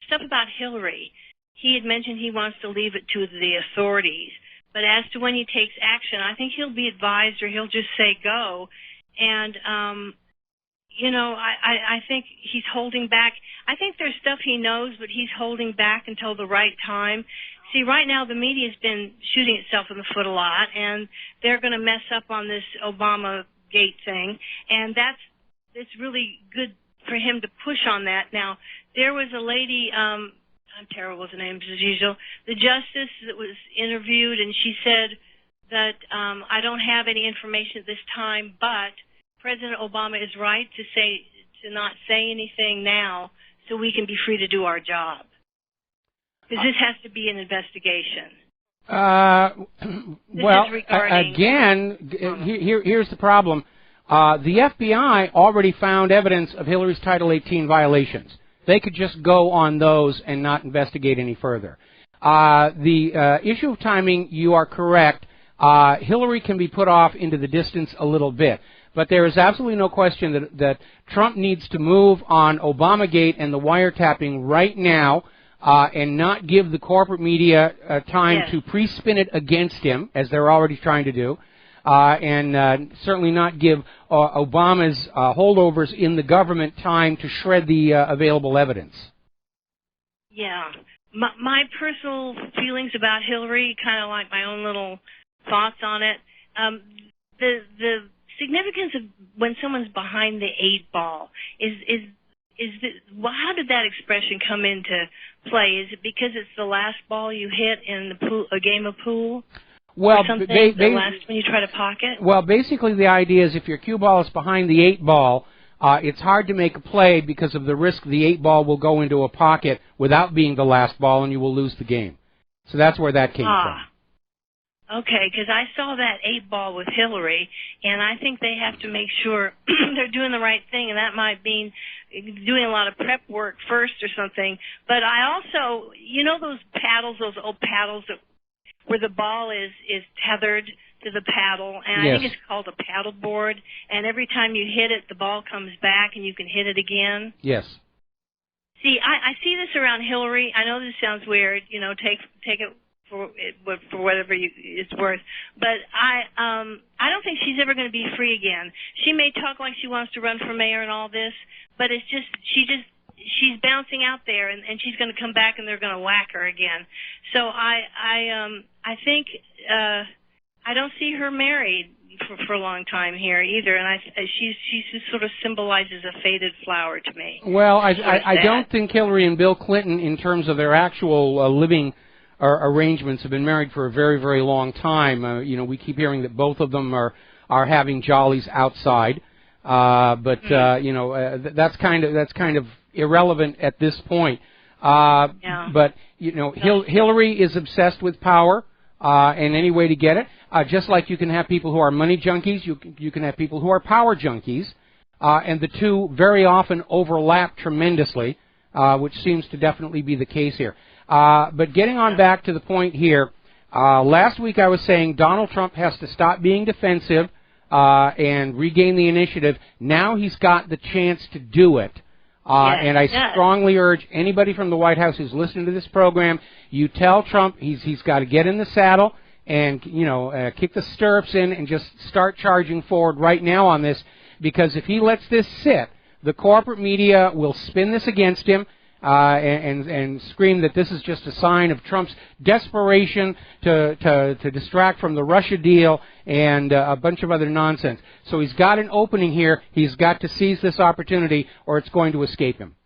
Stuff about Hillary. He had mentioned he wants to leave it to the authorities. But as to when he takes action, I think he'll be advised or he'll just say go. And, I think he's holding back. I think there's stuff he knows, but he's holding back until the right time. See, right now the media's been shooting itself in the foot a lot, and they're going to mess up on this Obama Gate thing. And it's really good for him to push on that. Now, there was a lady, I'm terrible with the names as usual, the justice that was interviewed, and she said that I don't have any information at this time, but President Obama is right to not say anything now so we can be free to do our job. Because this has to be an investigation. Here's the problem. The FBI already found evidence of Hillary's Title 18 violations. They could just go on those and not investigate any further. The issue of timing, you are correct. Hillary can be put off into the distance a little bit. But there is absolutely no question that Trump needs to move on Obamagate and the wiretapping right now and not give the corporate media time to pre-spin it against him, as they're already trying to do, and certainly not give Obama's holdovers in the government time to shred the available evidence. Yeah. My personal feelings about Hillary, kind of like my own little thoughts on it, the significance of when someone's behind the 8-ball how did that expression come into play? Is it because it's the last ball you hit in a game of pool? Well, or something, the last when you try to pocket? Well, basically the idea is if your cue ball is behind the 8-ball, it's hard to make a play because of the risk the 8-ball will go into a pocket without being the last ball and you will lose the game. So that's where that came from. Okay, because I saw that 8-ball with Hillary, and I think they have to make sure they're doing the right thing, and that might mean doing a lot of prep work first or something. But I also, those paddles, those old paddles where the ball is tethered to the paddle, and I think it's called a paddle board, and every time you hit it, the ball comes back and you can hit it again. Yes. See, I see this around Hillary. I know this sounds weird, take it for whatever it's worth, but I don't think she's ever going to be free again. She may talk like she wants to run for mayor and all this, but it's just she's bouncing out there, and she's going to come back and they're going to whack her again. So I think I don't see her married for a long time here either, and she just sort of symbolizes a faded flower to me. Well, I don't think Hillary and Bill Clinton, in terms of their actual living arrangements, have been married for a very, very long time. We keep hearing that both of them are having jollies outside, but that's kind of irrelevant at this point. But Hillary is obsessed with power and any way to get it. Just like you can have people who are money junkies, you can have people who are power junkies, and the two very often overlap tremendously, which seems to definitely be the case here. But getting on back to the point here, last week I was saying Donald Trump has to stop being defensive and regain the initiative. Now he's got the chance to do it. And I strongly urge anybody from the White House who's listening to this program, you tell Trump he's got to get in the saddle and, kick the stirrups in and just start charging forward right now on this, because if he lets this sit, the corporate media will spin this against him. And scream that this is just a sign of Trump's desperation to distract from the Russia deal and a bunch of other nonsense. So he's got an opening here. He's got to seize this opportunity or it's going to escape him.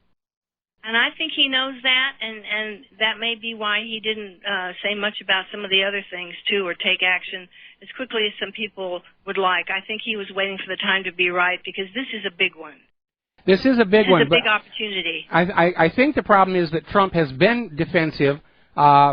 And I think he knows that, and that may be why he didn't say much about some of the other things, too, or take action as quickly as some people would like. I think he was waiting for the time to be right, because this is a big one. This is a big one. It's a big opportunity. I think the problem is that Trump has been defensive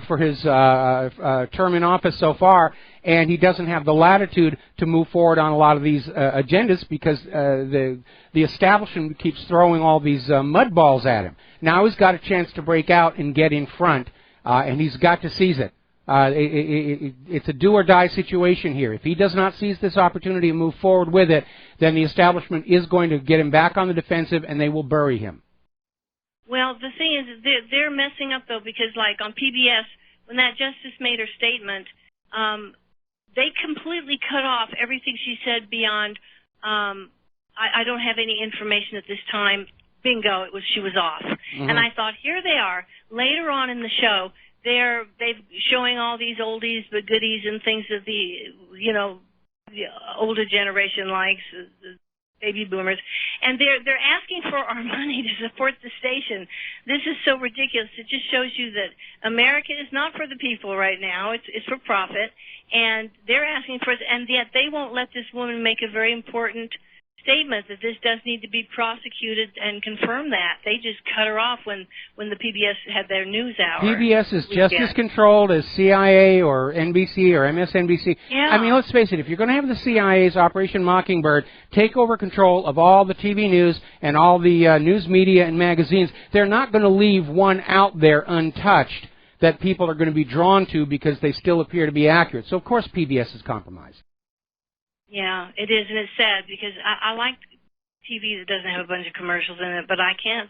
for his term in office so far, and he doesn't have the latitude to move forward on a lot of these agendas because the establishment keeps throwing all these mud balls at him. Now he's got a chance to break out and get in front, and he's got to seize it. It's a do-or-die situation here. If he does not seize this opportunity and move forward with it, then the establishment is going to get him back on the defensive, and they will bury him. Well, the thing is, they're messing up, though, because, like, on PBS, when that justice made her statement, they completely cut off everything she said beyond, I don't have any information at this time. Bingo, she was off. Mm-hmm. And I thought, here they are, later on in the show, they're showing all these oldies but goodies and things that the older generation likes, the baby boomers, and they're asking for our money to support the station. This is so ridiculous. It just shows you that America is not for the people right now. It's for profit, and they're asking for it, and yet they won't let this woman make a very important statement that this does need to be prosecuted and confirm that. They just cut her off when the PBS had their news hour. PBS is just as controlled as CIA or NBC or MSNBC. Yeah. I mean, let's face it, if you're going to have the CIA's Operation Mockingbird take over control of all the TV news and all the news media and magazines, they're not going to leave one out there untouched that people are going to be drawn to because they still appear to be accurate. So, of course, PBS is compromised. Yeah, it is, and it's sad because I like TV that doesn't have a bunch of commercials in it, but I can't,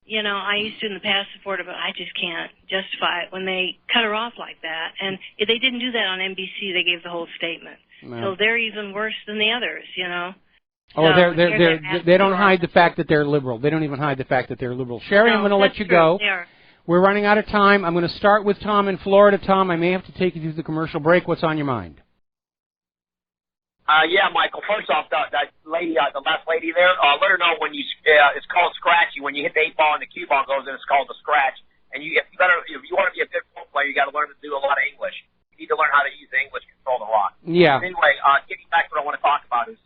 I used to in the past support it, but I just can't justify it when they cut her off like that. And if they didn't do that on NBC, they gave the whole statement. No. So they're even worse than the others, Oh, so they don't hide the fact that they're liberal. They don't even hide the fact that they're liberal. Sherry, I'm going to let you go. We're running out of time. I'm going to start with Tom in Florida. Tom, I may have to take you through the commercial break. What's on your mind? Yeah, Michael. First off, that lady, the last lady there, let her know when it's called scratchy. When you hit the 8 ball and the cue ball goes in, it's called a scratch. And if you want to be a good football player, you got to learn to do a lot of English. You need to learn how to use the English control the rock. Yeah. Anyway, getting back to what I want to talk about is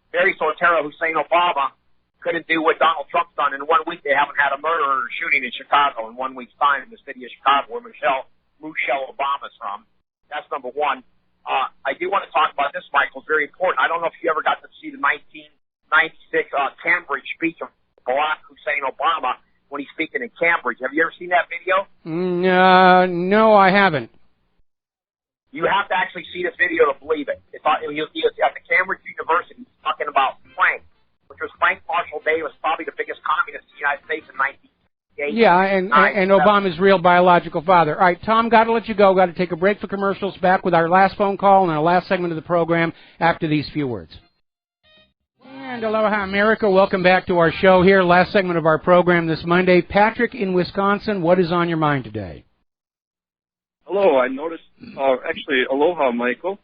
Barry Soetoro, Hussein Obama couldn't do what Donald Trump's done. In 1 week, they haven't had a murder or shooting in Chicago. In 1 week's time, in the city of Chicago, where Michelle Obama's from. That's number one. I do want to talk about this, Michael. It's very important. I don't know if you ever got to see the 1996 Cambridge speech of Barack Hussein Obama when he's speaking in Cambridge. Have you ever seen that video? No, I haven't. You have to actually see this video to believe it. It's at the Cambridge University. He's talking about Frank, which was Frank Marshall Davis, probably the biggest communist in the United States in 1988. Yeah, and Obama's real biological father. All right, Tom, got to let you go. Got to take a break for commercials. Back with our last phone call and our last segment of the program after these few words. And aloha, America. Welcome back to our show here. Last segment of our program this Monday. Patrick in Wisconsin, what is on your mind today? Hello, I noticed, actually, aloha, Michael.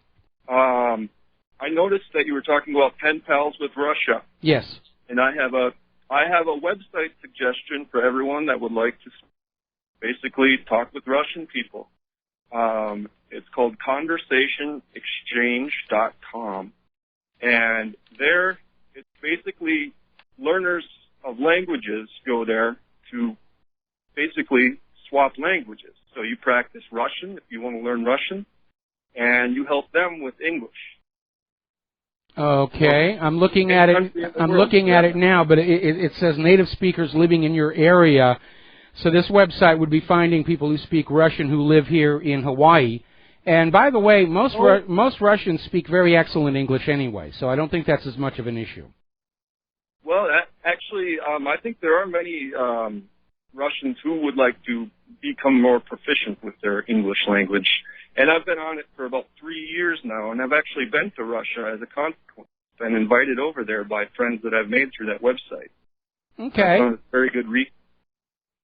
I noticed that you were talking about pen pals with Russia. Yes. And I have a website suggestion for everyone that would like to basically talk with Russian people. It's called conversationexchange.com. And there, it's basically learners of languages go there to basically swap languages. So you practice Russian if you want to learn Russian, and you help them with English. Okay, I'm looking at it. I'm looking at it now, but it says native speakers living in your area. So this website would be finding people who speak Russian who live here in Hawaii. And by the way, most Russians speak very excellent English anyway, so I don't think that's as much of an issue. Well, actually, I think there are many Russians who would like to become more proficient with their English language. And I've been on it for about 3 years now, and I've actually been to Russia as a consequence and invited over there by friends that I've made through that website. Okay. It's a very good read.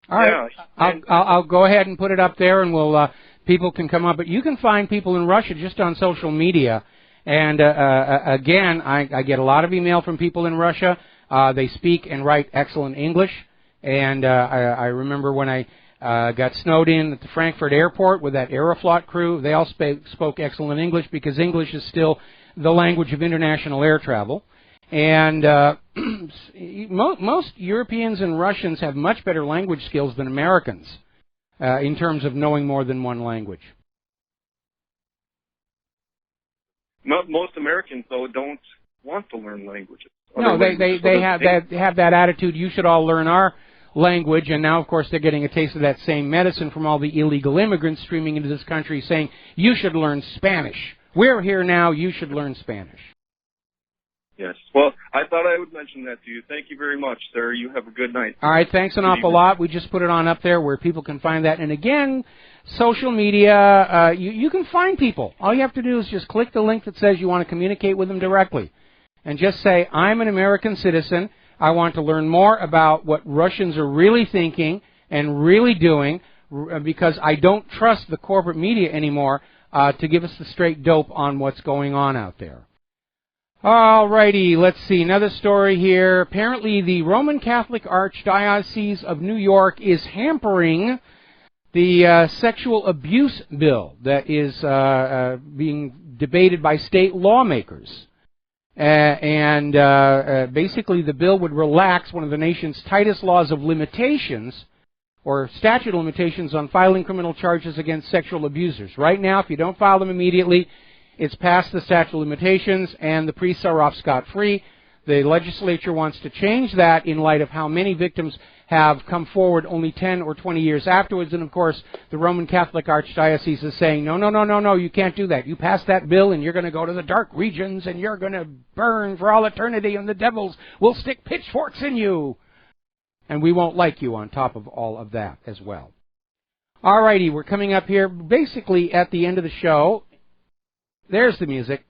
All right. Yeah. I'll go ahead and put it up there, and we'll people can come up. But you can find people in Russia just on social media. And, again, I get a lot of email from people in Russia. They speak and write excellent English. And I remember when I got snowed in at the Frankfurt airport with that Aeroflot crew. They all spoke excellent English because English is still the language of international air travel. And most Europeans and Russians have much better language skills than Americans. in terms of knowing more than one language. Most Americans, though, don't want to learn languages. No, they have that attitude. You should all learn our language, and now, of course, they're getting a taste of that same medicine from all the illegal immigrants streaming into this country saying, you should learn Spanish. We're here now, you should learn Spanish. Yes. Well, I thought I would mention that to you. Thank you very much, sir. You have a good night. All right, thanks an awful lot. We just put it on up there where people can find that. And again, social media, you can find people. All you have to do is just click the link that says you want to communicate with them directly. And just say, I'm an American citizen. I want to learn more about what Russians are really thinking and really doing, because I don't trust the corporate media anymore to give us the straight dope on what's going on out there. All righty, let's see. Another story here. Apparently the Roman Catholic Archdiocese of New York is hampering the sexual abuse bill that is being debated by state lawmakers. Basically the bill would relax one of the nation's tightest laws of limitations, or statute of limitations, on filing criminal charges against sexual abusers. Right now, if you don't file them immediately, it's past the statute of limitations, and the priests are off scot-free. The legislature wants to change that in light of how many victims have come forward only 10 or 20 years afterwards. And, of course, the Roman Catholic Archdiocese is saying, no, you can't do that. You pass that bill, and you're going to go to the dark regions, and you're going to burn for all eternity, and the devils will stick pitchforks in you. And we won't like you on top of all of that as well. All righty, we're coming up here basically at the end of the show. There's the music,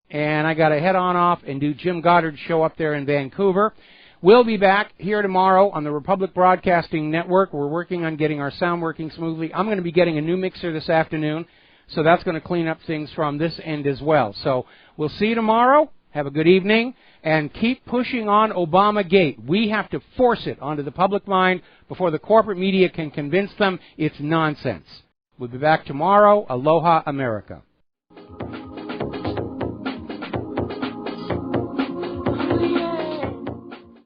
and I got to head on off and do Jim Goddard's show up there in Vancouver. We'll be back here tomorrow on the Republic Broadcasting Network. We're working on getting our sound working smoothly. I'm going to be getting a new mixer this afternoon, so that's going to clean up things from this end as well. So we'll see you tomorrow. Have a good evening, and keep pushing on Obamagate. We have to force it onto the public mind before the corporate media can convince them it's nonsense. We'll be back tomorrow. Aloha, America.